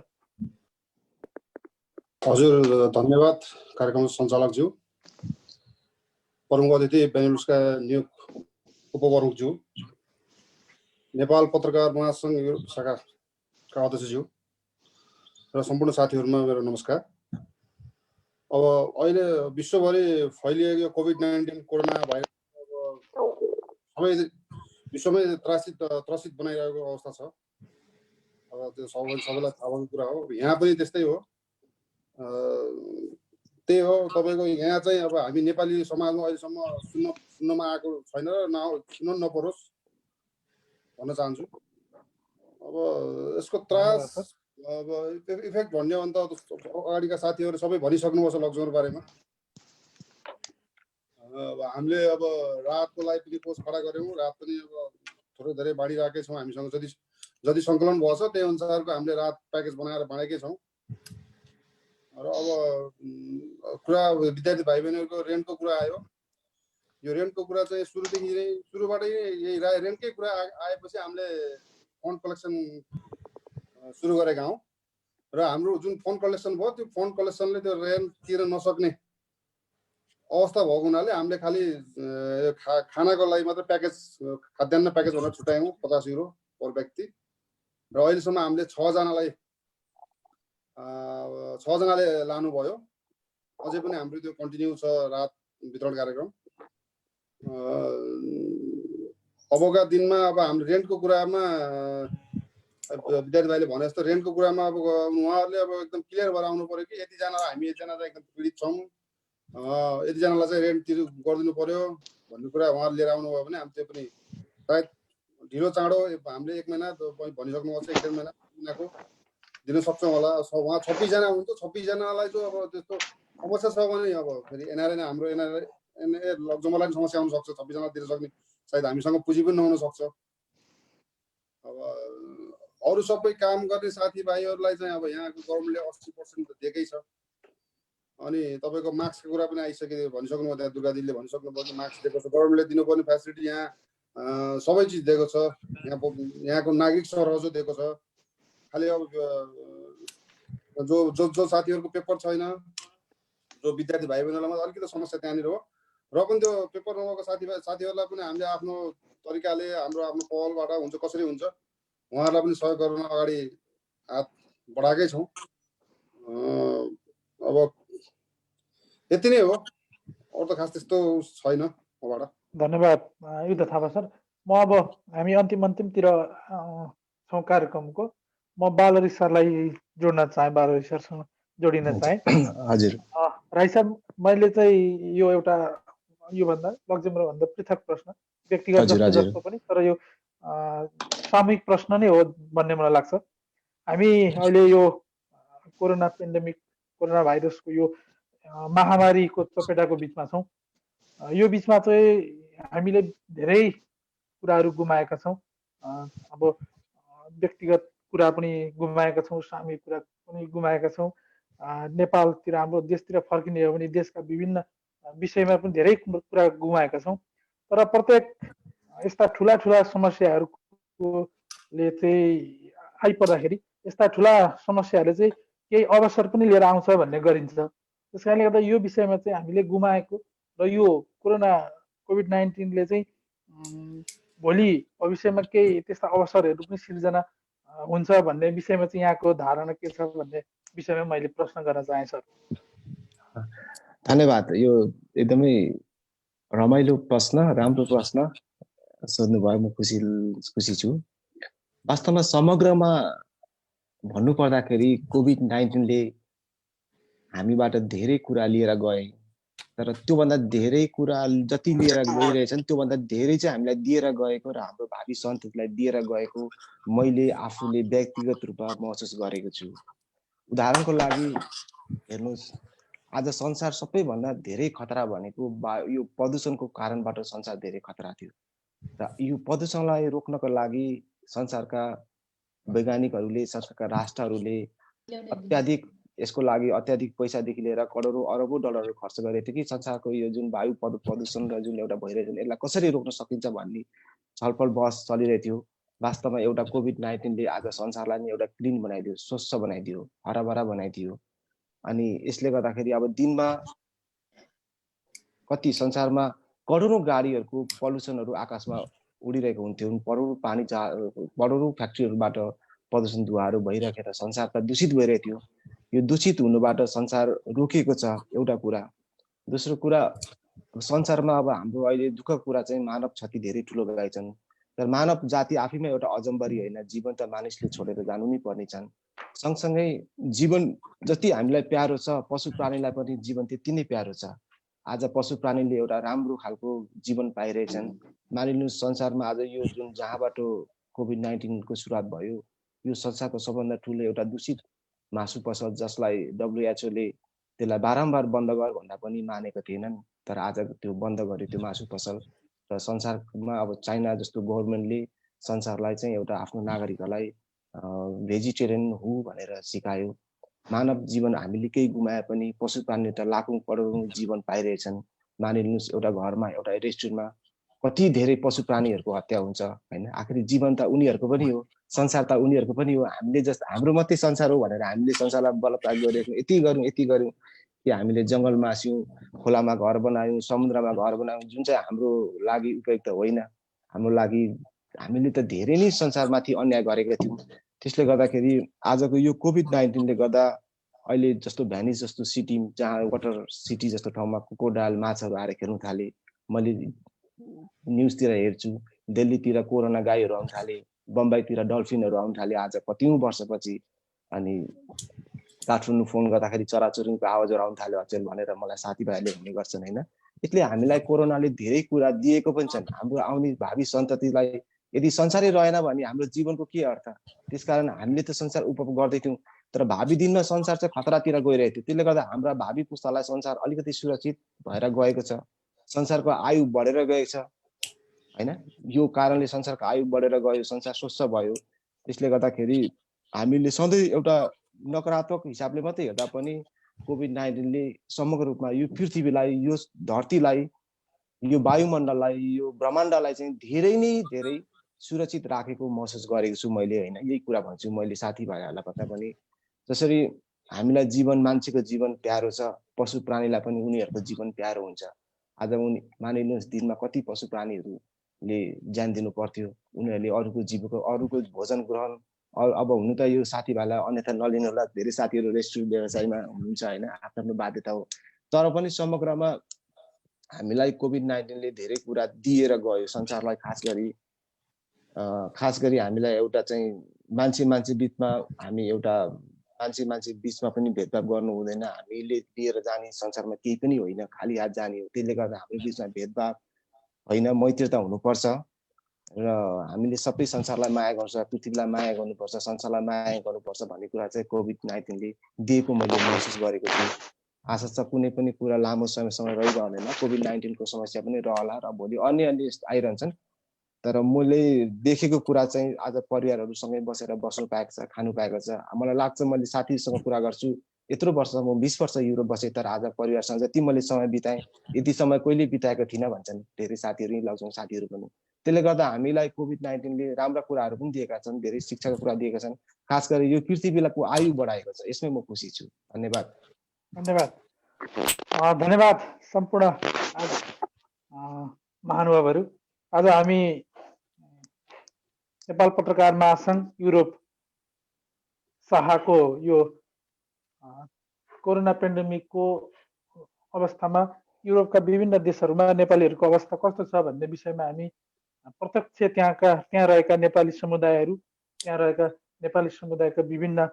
हजुर धन्यवाद कार्यक्रम सञ्चालकज्यू, प्रमुख अतिथि बेनिलुक्सका नियुक्त उपप्रमुखज्यू, नेपाल पत्रकार महासङ्घ शाखाका अध्यक्षज्यू र सम्पूर्ण साथीहरूमा मेरो नमस्कार। अब अहिले विश्वभरि फैलिएको कोभिड-19 कोरोना भाइरस सबै विश्वमै त्रसित बनाइरहेको अवस्था छ। अब त्यो सबैलाई थाहा भएको कुरा हो। यहाँ पनि त्यस्तै हो। त्यही हो, तपाईँको यहाँ चाहिँ अब हामी नेपाली समाजमा अहिलेसम्म सुन्नमा आएको छैन र सुन्न नपरोस् भन्न चाहन्छु। अब यसको त्रास, अब इफेक्ट भन्ने अन्त अगाडिका साथीहरू सबै भनिसक्नुपर्छ लकडाउनको बारेमा। हामीले अब राहतको लागि पनि कोष खडा गऱ्यौँ। राहत पनि अब थोरै धेरै बाँडिराखेकै छौँ। हामीसँग जति सङ्कलन भएको छ त्यही अनुसारको हामीले राहत प्याकेज बनाएर बाँडेकै छौँ। र अब कुरा विद्यार्थी भाइ बहिनीहरूको रेन्टको कुरा आयो। यो रेन्टको कुरा चाहिँ सुरुबाटै यही रेन्टकै कुरा आएपछि हामीले फन्ड कलेक्सन सुरु गरेका हौँ। र हाम्रो जुन फन्ड कलेक्सन भयो त्यो फन्ड कलेक्सनले त्यो रेन्ट तिर्न नसक्ने अवस्था भएको हुनाले हामीले खालि खानाको लागि मात्र प्याकेज खाद्यान्न प्याकेज भनेर छुट्यायौँ 50 युरो पर व्यक्ति। र अहिलेसम्म हामीले 6 जनाले लानुभयो। अझै पनि हाम्रो त्यो कन्टिन्यू छ रात वितरण कार्यक्रम। अबका दिनमा अब हाम्रो रेन्टको कुरामा विद्यार्थी भाइले भने जस्तो रेन्टको कुरामा अब उहाँहरूले अब एकदम क्लियर भएर आउनु पर्यो कि यतिजना हामी यतिजना चाहिँ एकदम पीडित छौँ, यतिजनालाई चाहिँ रेन्ट गरिदिनु पर्यो भन्ने कुरा उहाँहरूले लिएर आउनुभयो भने हामी त्यो पनि सायद ढिलो चाँडो हामीले 1 महिना भनिसक्नु भएको छ, 1.5 महिनाको दिन सक्छौँ होला। उहाँ 26 जना हुन्छ। 26 जनालाई चाहिँ अब त्यस्तो समस्या छ भने अब फेरि एनआरएन हाम्रो एनआरए लग्जमलाई समस्या आउन सक्छ। 26 जना दिन सक्ने सायद हामीसँग पुँजी पनि नहुन सक्छ। अब अरू सबै काम गर्ने साथीभाइहरूलाई चाहिँ अब यहाँको गभर्मेन्टले 80% दिएकै छ। अनि तपाईँको मास्कको कुरा पनि आइसक्यो भनिसक्नु भयो। त्यहाँ दुर्गा दिदीले भनिसक्नुभयो कि मास्क दिएको छ। गभर्मेन्टले दिनुपर्ने फेसिलिटी यहाँ सबै चिज दिएको छ। यहाँको नागरिक सरहजो दिएको छ। खालि अब जो साथीहरूको पेपर छैन, जो विद्यार्थी भाइ बहिनीहरूलाई अलिकति समस्या त्यहाँनिर हो। र पनि त्यो पेपर नभएको साथीहरूलाई पनि हामीले आफ्नो तरिकाले आफ्नो पहलबाट हुन्छ कसरी हुन्छ उहाँहरूलाई पनि सहयोग गर्न अगाडि हात बढाएकै छौँ। अब यति नै हो, अरू त खास त्यस्तो छैन मबाट। धन्यवाद युद्ध थापा सर। म अब हामी अन्तिमतिर छौँ कार्यक्रमको। म बालरी सरलाई जोड्न चाहेँ, बालरी सरसँग जोडिन चाहेँ। हजुर राई साहब, मैले चाहिँ यो एउटा योभन्दा लक्जमबर्गभन्दा पृथक प्रश्न व्यक्तिगत जस्तो पनि, तर यो सामूहिक प्रश्न नै हो भन्ने मलाई लाग्छ। हामी अहिले यो कोरोना पेन्डेमिक, कोरोना भाइरसको यो महामारीको चपेटाको बिचमा छौँ। यो बिचमा चाहिँ हामीले धेरै कुराहरू गुमाएका छौँ। अब व्यक्तिगत कुरा पनि गुमाएका छौँ, सामूहिक कुरा पनि गुमाएका छौँ। नेपालतिर हाम्रो देशतिर फर्किने हो भने देशका विभिन्न विषयमा पनि धेरै कुरा गुमाएका छौँ। तर प्रत्येक यस्ता ठुला समस्याहरूले चाहिँ आइपर्दाखेरि यस्ता ठुला समस्याहरूले चाहिँ केही अवसर पनि लिएर आउँछ भन्ने गरिन्छ। त्यस कारणले गर्दा यो विषयमा चाहिँ हामीले गुमाएको र यो कोभिड-19ले चाहिँ भोलि भविष्यमा केही त्यस्ता अवसरहरू पनि सिर्जना हुन्छ भन्ने विषयमा चाहिँ यहाँको धारणा के छ भन्ने विषयमा मैले प्रश्न गर्न चाहेँ सर। धन्यवाद। यो एकदमै रमाइलो प्रश्न, राम्रो प्रश्न सोध्नुभयो। म खुसी छु। वास्तवमा समग्रमा भन्नुपर्दाखेरि कोभिड-19ले हामीबाट धेरै कुरा लिएर गए, तर त्योभन्दा धेरै कुरा जति लिएर गइरहेछन् त्योभन्दा धेरै चाहिँ हामीलाई दिएर गएको र हाम्रो भावी सन्ततिलाई दिएर गएको मैले आफूले व्यक्तिगत रूपमा महसुस गरेको छु। उदाहरणको लागि हेर्नुहोस्, आज संसार सबैभन्दा धेरै खतरा भनेको यो प्रदूषणको कारणबाट संसार धेरै खतरा थियो। र यो प्रदूषणलाई रोक्नको लागि संसारका वैज्ञानिकहरूले, संसारका राष्ट्रहरूले यसको लागि अत्याधिक पैसादेखि लिएर करोडौँ अरबौँ डलरहरू खर्च गरेको थियो कि संसारको यो जुन वायु प्रदूषण र जुन एउटा भइरहेको छ यसलाई कसरी रोक्न सकिन्छ भन्ने छलफल बहस चलिरहेको थियो। वास्तवमा एउटा कोभिड-19ले आज संसारलाई नै एउटा क्लिन बनाइदियो, स्वच्छ बनाइदियो, हराभरा बनाइदियो। अनि यसले गर्दाखेरि अब दिनमा कति संसारमा करोडौँ गाडीहरूको पल्युसनहरू आकाशमा उडिरहेको हुन्थ्यो, करोडौँ फ्याक्ट्रीहरूबाट प्रदूषण धुवाहरू भइरहेको संसार त दूषित भइरहेको थियो। यो दूषित हुनुबाट संसार रोकिएको छ, एउटा कुरा। दोस्रो कुरा, संसारमा अब हाम्रो अहिले दुःखको कुरा चाहिँ मानव क्षति धेरै ठुलो भएका छन्। तर मानव जाति आफैमा एउटा अजम्बरी होइन, जीवन त मानिसले छोडेर जानु नै पर्ने छन्। सँगसँगै जीवन जति हामीलाई प्यारो छ, पशु प्राणीलाई पनि जीवन त्यति नै प्यारो छ। आज पशु प्राणीले एउटा राम्रो खालको जीवन पाइरहेछन्। मानिलिनु संसारमा आज यो जुन जहाँबाट कोभिड-19को सुरुवात भयो, यो संसारको सबभन्दा ठुलो एउटा दूषित मासु पसल जसलाई WHO ले त्यसलाई बारम्बार बन्द गर भन्दा पनि मानेको थिएनन्। तर आज त्यो बन्द गर्यो त्यो मासु पसल र संसारमा अब चाइना जस्तो गभर्मेन्टले संसारलाई चाहिँ एउटा आफ्नो नागरिकलाई भेजिटेरियन हो भनेर सिकायो। मानव जीवन हामीले केही गुमाए पनि पशु प्राणी त लाखौँ करोडौँ जीवन पाइरहेछन्। मानिलिनुहोस् एउटा घरमा एउटा रेस्टुरेन्टमा कति धेरै पशु प्राणीहरूको हत्या हुन्छ हैन। आखिरी जीवन त उनीहरूको पनि हो, संसार त उनीहरूको पनि हो। हामीले जस्तो हाम्रो मात्रै संसार हो भनेर हामीले संसारलाई बलप्रयोग गरेको यति गर्यौं कि हामीले जङ्गल मास्यौँ, खोलामा घर बनायौँ, समुद्रमा घर बनायौँ, जुन चाहिँ हाम्रो लागि उपयुक्त होइन। हाम्रो लागि हामीले त धेरै नै संसारमाथि अन्याय गरेका थियौँ। त्यसले गर्दाखेरि आजको यो कोभिड-19ले गर्दा अहिले जस्तो भ्यानिस जस्तो सिटी जहाँ वाटर सिटी जस्तो ठाउँमा क्रोकोडाइल माछाहरू आएर खेल्न थाले। मैले न्युजतिर हेर्छु दिल्लीतिर कोरोना गाईहरू आउन थाले, बम्बईतिर डल्फिनहरू आउन थाले आज कतिौं वर्षपछि। अनि काठमाडौँ फोन गर्दाखेरि चराचुरुङको आवाजहरू आउन थाल्यो अचेल भनेर मलाई साथीभाइहरूले भन्ने गर्छन् हैन। यसले हामीलाई कोरोनाले धेरै कुरा दिएको पनि छन्। हाम्रो आउने भावी सन्ततिलाई यदि संसारै रहेन भने हाम्रो जीवनको के अर्थ? त्यसकारण हामीले त संसार उपभोग गर्दै थियौँ, तर भावी दिनमा संसार चाहिँ खतरातिर गइरहेको थियो। त्यसले गर्दा हाम्रा भावी पुस्तालाई संसार अलिकति सुरक्षित भएर गएको छ। संसारको आयु बढेर गएको छ हैन। यो कारणले संसारको आयु बढेर गयो, संसार स्वच्छ भयो। त्यसले गर्दाखेरि हामीले सधैँ एउटा नकारात्मक हिसाबले मात्रै हेर्दा पनि कोभिड-19ले समग्र रूपमा यो पृथ्वीलाई, यो धरतीलाई, यो वायुमण्डललाई, यो ब्रह्माण्डलाई चाहिँ धेरै नै धेरै सुरक्षित राखेको महसुस गरेको छु मैले हैन। यही कुरा भन्छु मैले साथीभाइहरूलाई भन्दा पनि। जसरी हामीलाई जीवन, मान्छेको जीवन प्यारो छ, पशु प्राणीलाई पनि उनीहरूको जीवन प्यारो हुन्छ। आज मानिलिनुहोस् दिनमा कति पशु प्राणीहरूले ज्यान दिनु पर्थ्यो। उनीहरूले अरूको जीवको, अरूको भोजन ग्रहण, अब हुनु त यो साथीभाइलाई अन्यथा नलिनु होला, धेरै साथीहरू रेस्टुरेन्ट व्यवसायमा हुनुहुन्छ हैन, आफ्नो बाध्यता हो। तर पनि समग्रमा हामीलाई कोभिड-19ले धेरै कुरा दिएर गयो संसारलाई। खास गरी हामीलाई एउटा चाहिँ मान्छे बिचमा हामी एउटा मान्छे बिचमा पनि भेदभाव गर्नु हुँदैन। हामीले लिएर जाने संसारमा केही पनि होइन, खाली हात जाने हो। त्यसले गर्दा हाम्रो बिचमा भेदभाव होइन, मैत्रीता हुनुपर्छ र हामीले सबै संसारलाई माया गर्छ, पृथ्वीलाई माया गर्नुपर्छ, संसारलाई माया गर्नुपर्छ भन्ने कुरा चाहिँ कोभिड-19ले दिएको मैले महसुस गरेको छु। आशा छ कुनै पनि कुरा लामो समयसम्म रहिरहँदैन, कोभिड-19को समस्या पनि रहला र भोलि अन्य आइरहन्छन्। तर मैले देखेको कुरा चाहिँ आज परिवारहरूसँगै बसेर बस्नु पाएको छ, खानु पाएको छ। मलाई लाग्छ मैले साथीसँग कुरा गर्छु, यत्रो वर्ष म 20 वर्ष युरोप बसेँ, तर आज परिवारसँग जति मैले समय बिताएँ यति समय कहिले बिताएको थिइनँ भन्छन् धेरै साथीहरू, लग्जङ साथीहरू पनि। त्यसले गर्दा हामीलाई कोभिड-19ले राम्रा कुराहरू पनि दिएका छन्, धेरै शिक्षाको कुरा दिएका छन्। खास गरी यो पृथ्वीको आयु बढाएको छ, यसमै म खुसी छु। धन्यवाद। धन्यवाद सम्पूर्ण महानुभावहरू। आज हामी नेपाल पत्रकार महासंघ युरोप शाखाको यो कोरोना पेन्डेमिकको अवस्थामा युरोपका विभिन्न देशहरूमा नेपालीहरूको अवस्था कस्तो छ भन्ने विषयमा हामी प्रत्यक्ष त्यहाँ रहेका नेपाली समुदायहरू, त्यहाँ रहेका नेपाली समुदायका विभिन्न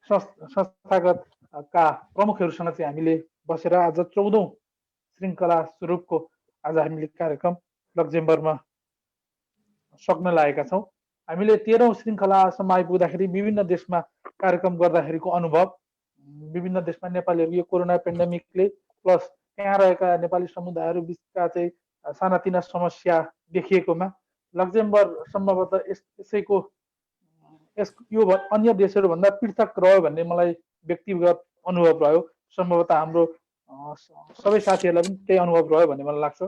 संस्थागतका प्रमुखहरूसँग चाहिँ हामीले बसेर आज 14औं श्रृङ्खला स्वरूपको आज हामीले कार्यक्रम लक्जमबर्गमा सक्न लागेका छौँ। हामीले 13औं श्रृङ्खलासम्म आइपुग्दाखेरि विभिन्न देशमा कार्यक्रम गर्दाखेरिको अनुभव, विभिन्न देशमा नेपालीहरू यो कोरोना पेन्डेमिकले प्लस त्यहाँ रहेका नेपाली समुदायहरू बिचका चाहिँ सानातिना समस्या देखिएकोमा लक्जमबर्ग सम्भवतः यो अन्य देशहरूभन्दा पृथक रह्यो भन्ने मलाई व्यक्तिगत अनुभव रह्यो। सम्भवतः हाम्रो सबै साथीहरूलाई पनि त्यही अनुभव रह्यो भन्ने मलाई लाग्छ।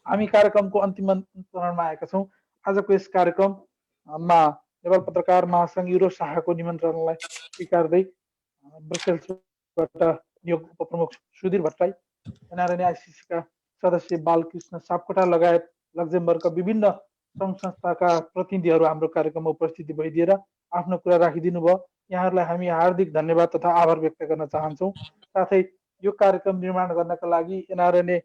हामी कार्यक्रमको अन्तिम चरणमा आएका छौँ। आजको यस कार्यक्रममा नेपाल पत्रकार महासंघ युरोप शाखाको निमन्त्रणालाई स्वीकार्दै ब्रसेल्सबाट नियुक्त उपप्रमुख सुधीर भट्टराई, एनआरएन आइसिसीका सदस्य बालकृष्ण सापकोटा लगायत लक्जमबर्गका विभिन्न सङ्घ संस्थाका प्रतिनिधिहरू हाम्रो कार्यक्रममा उपस्थिति भइदिएर आफ्नो कुरा राखिदिनु भयो। यहाँहरूलाई हामी हार्दिक धन्यवाद तथा आभार व्यक्त गर्न चाहन्छौँ। साथै यो कार्यक्रम निर्माण गर्नका लागि एनआरएनए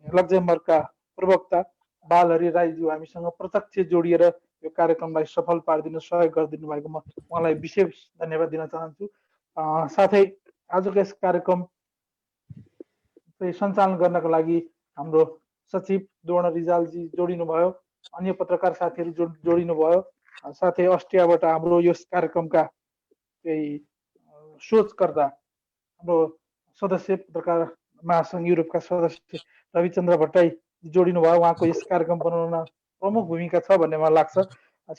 लक्जमबर्गका प्रवक्ता बालहरि राईज्यू हामीसँग प्रत्यक्ष जोडिएर यो कार्यक्रमलाई सफल पारिदिन सहयोग गरिदिनु भएकोमा उहाँलाई विशेष धन्यवाद दिन चाहन्छु। साथै आजको यस कार्यक्रम सञ्चालन गर्नका लागि हाम्रो सचिव द्रोण रिजालजी जोडिनु भयो, अन्य पत्रकार साथीहरू जोडिनु भयो। साथै अस्ट्रियाबाट हाम्रो यस कार्यक्रमका शोधकर्ता हाम्रो सदस्य पत्रकार महासङ्घ युरोपका सदस्य रविचन्द्र भट्टराई जोडिनु भयो। उहाँको यस कार्यक्रम बनाउन प्रमुख भूमिका छ भन्ने मलाई लाग्छ।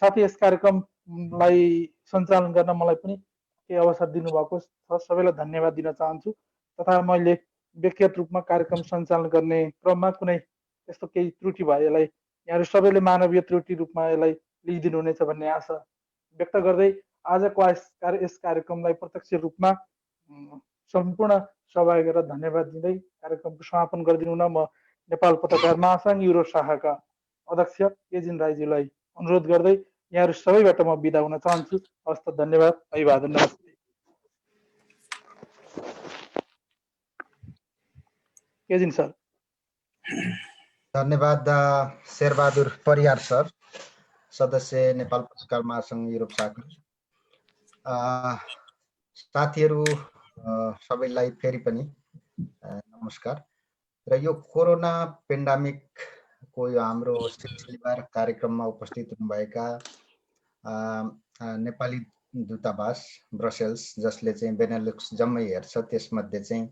साथै यस कार्यक्रमलाई सञ्चालन गर्न मलाई पनि केही अवसर दिनुभएको छ। सबैलाई धन्यवाद दिन चाहन्छु। तथा मैले व्यक्तिगत रूपमा कार्यक्रम सञ्चालन गर्ने क्रममा कुनै यस्तो केही त्रुटि भए यसलाई यहाँहरू सबैले मानवीय त्रुटि रूपमा यसलाई लिइदिनु हुनेछ भन्ने आशा व्यक्त गर्दै आजको यस कार्यक्रमलाई प्रत्यक्ष रूपमा सम्पूर्ण सहभागीलाई धन्यवाद दिँदै कार्यक्रमको समापन गरिदिनु न म नेपाल पत्रकार महासङ्घ युरोप शाखाका अध्यक्ष केजिन राईज्यूलाई अनुरोध गर्दै यहाँहरू सबैबाट म बिदा हुन चाहन्छु। हस्त धन्यवाद, अभिवादन, नमस्ते। Casein sir. धन्यवाद शेरबहादुर परियार सर, सदस्य नेपाल पत्रकार महासङ्घ युरोप शाखा। साथीहरू सबैलाई फेरि पनि नमस्कार। र यो कोरोना पेन्डामिकको यो हाम्रो सिलसिलेवार कार्यक्रममा उपस्थित हुनुभएका नेपाली दूतावास ब्रसेल्स, जसले चाहिँ बेनेलुक्स जम्मै हेर्छ, त्यसमध्ये चाहिँ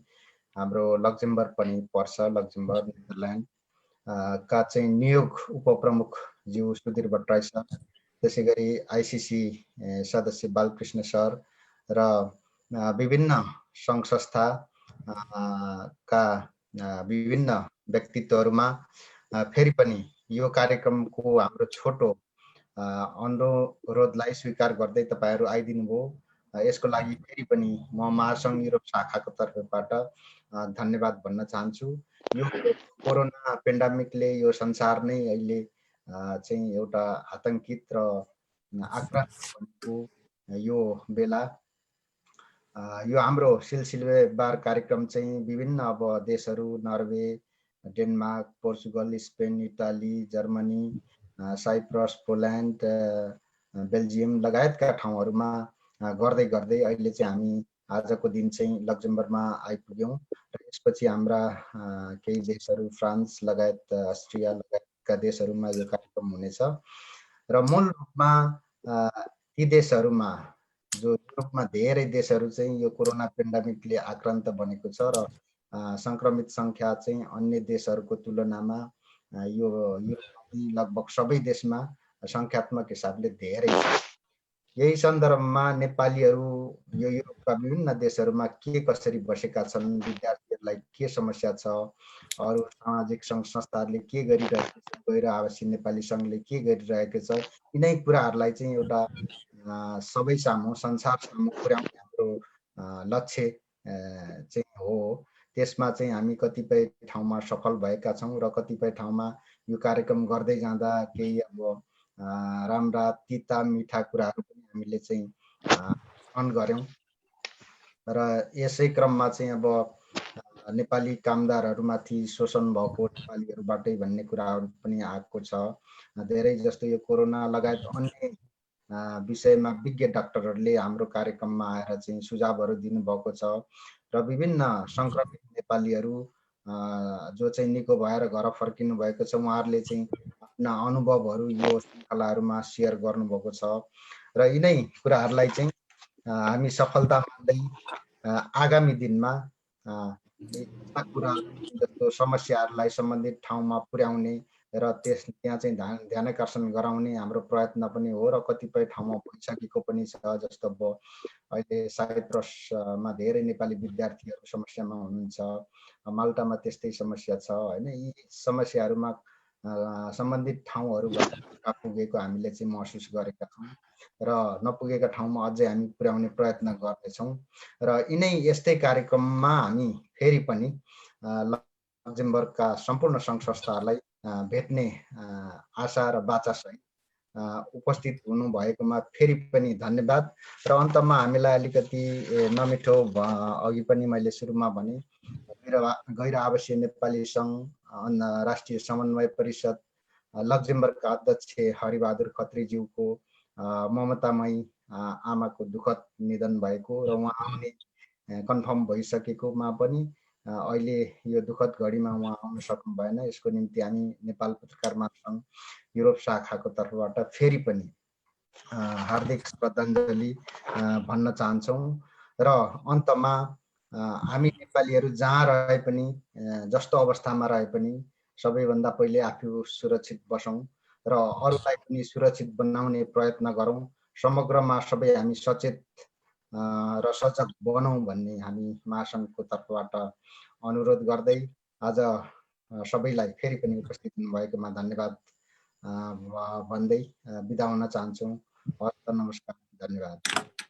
हाम्रो लक्जमबर्ग पनि पर्छ, लक्जमबर्ग नेदरल्यान्ड का चाहिँ नियोग उपप्रमुख ज्यू सुधीर भट्टराई सर, त्यसै गरी आइसिसी सदस्य बालकृष्ण सर र विभिन्न सङ्घ संस्था का विभिन्न व्यक्तित्वहरूमा फेरि पनि यो कार्यक्रमको हाम्रो छोटो अनुरोधलाई स्वीकार गर्दै तपाईँहरू आइदिनु भयो। यसको लागि फेरि पनि म महासङ्घ युरोप शाखाको तर्फबाट धन्यवाद भन्न चाहन्छु। यो कोरोना पेन्डामिकले यो संसार नै अहिले चाहिँ एउटा आतंकित र आक्रान्त यो बेला यो हाम्रो सिलसिलेवार कार्यक्रम चाहिँ विभिन्न अब देशहरू Norway, Denmark, Portugal, Spain, Italy, Germany, Cyprus, Poland, Belgium लगायतका ठाउँहरूमा गर्दै गर्दै अहिले चाहिँ हामी आजको दिन चाहिँ लक्जमबर्गमा आइपुग्यौँ र यसपछि हाम्रा केही देशहरू फ्रान्स लगायत अस्ट्रिया लगायतका देशहरूमा यो कार्यक्रम हुनेछ। र मूल रूपमा ती देशहरूमा जो युरोपमा धेरै देशहरू चाहिँ यो कोरोना पेन्डामिकले आक्रान्त बनेको छ र सङ्क्रमित सङ्ख्या चाहिँ अन्य देशहरूको तुलनामा यो लगभग सबै देशमा सङ्ख्यात्मक हिसाबले धेरै छ। यही सन्दर्भमा नेपालीहरू यो युरोपका विभिन्न देशहरूमा के कसरी बसेका छन्, विद्यार्थीहरूलाई के समस्या छ, अरू सामाजिक सङ्घ संस्थाहरूले के गरिरहेको छ, गैर आवासीय नेपाली सङ्घले के गरिरहेको छ, यिनै कुराहरूलाई चाहिँ एउटा सबै सामु संसार सामु पुर्याउने हाम्रो लक्ष्य चाहिँ हो। त्यसमा चाहिँ हामी कतिपय ठाउँमा सफल भएका छौँ र कतिपय ठाउँमा यो कार्यक्रम गर्दै जाँदा केही अब राम्रा तिता मिठा कुराहरू पनि हामीले चाहिँ सहन गऱ्यौँ। र यसै क्रममा चाहिँ अब नेपाली कामदारहरूमाथि शोषण भएको नेपालीहरूबाटै भन्ने कुराहरू पनि आएको छ। धेरै जस्तो यो कोरोना लगायत अन्य विषयमा विज्ञ डाक्टरहरूले हाम्रो कार्यक्रममा आएर चाहिँ सुझावहरू दिनुभएको छ र विभिन्न सङ्क्रमित नेपालीहरू जो चाहिँ निको भएर घर फर्किनु भएको छ, उहाँहरूले चाहिँ आफ्ना अनुभवहरू यो श्रृङ्खलाहरूमा सेयर गर्नुभएको छ र यिनै कुराहरूलाई चाहिँ हामी सफलता मान्दै आगामी दिनमा कुरा जस्तो समस्याहरूलाई सम्बन्धित ठाउँमा पुर्याउने र त्यहाँ चाहिँ ध्यानाकर्षण गराउने हाम्रो प्रयत्न पनि हो र कतिपय ठाउँमा भइसकेको पनि छ। जस्तो अब अहिले साइप्रसमा धेरै नेपाली विद्यार्थीहरू समस्यामा हुनुहुन्छ, माल्टामा त्यस्तै समस्या छ होइन। यी समस्याहरूमा सम्बन्धित ठाउँहरूबाट पुगेको हामीले चाहिँ महसुस गरेका छौँ र नपुगेका ठाउँमा अझै हामी पुर्याउने प्रयत्न गर्नेछौँ। र यिनै यस्तै कार्यक्रममा हामी फेरि पनि लक्जमबर्गका सम्पूर्ण सङ्घ संस्थाहरूलाई भेट्ने आशा र बाचासहित उपस्थित हुनुभएकोमा फेरि पनि धन्यवाद। र अन्तमा हामीलाई अलिकति नमिठो अघि पनि मैले सुरुमा भने गैर आवासीय नेपाली सङ्घ राष्ट्रिय समन्वय परिषद लक्जमबर्गका अध्यक्ष हरिबहादुर खत्रीज्यूको ममतामयी आमाको दुःखद निधन भएको र उहाँ आउने कन्फर्म भइसकेकोमा पनि अहिले यो दुःखद घडीमा उहाँ आउन सक्नु भएन। यसको निम्ति हामी नेपाल पत्रकार महासङ्घ युरोप शाखाको तर्फबाट फेरि पनि हार्दिक श्रद्धाञ्जली भन्न चाहन्छौँ। र अन्तमा हामी नेपालीहरू जहाँ रहे पनि जस्तो अवस्थामा रहे पनि सबैभन्दा पहिले आफू सुरक्षित बसौँ र अरूलाई पनि सुरक्षित बनाउने प्रयत्न गरौँ। समग्रमा सबै हामी सचेत र सजग बनौँ भन्ने हामी महासङ्घको तर्फबाट अनुरोध गर्दै आज सबैलाई फेरि पनि उपस्थित हुनुभएकोमा धन्यवाद भन्दै बिदा हुन चाहन्छौँ। हस्त नमस्कार, धन्यवाद।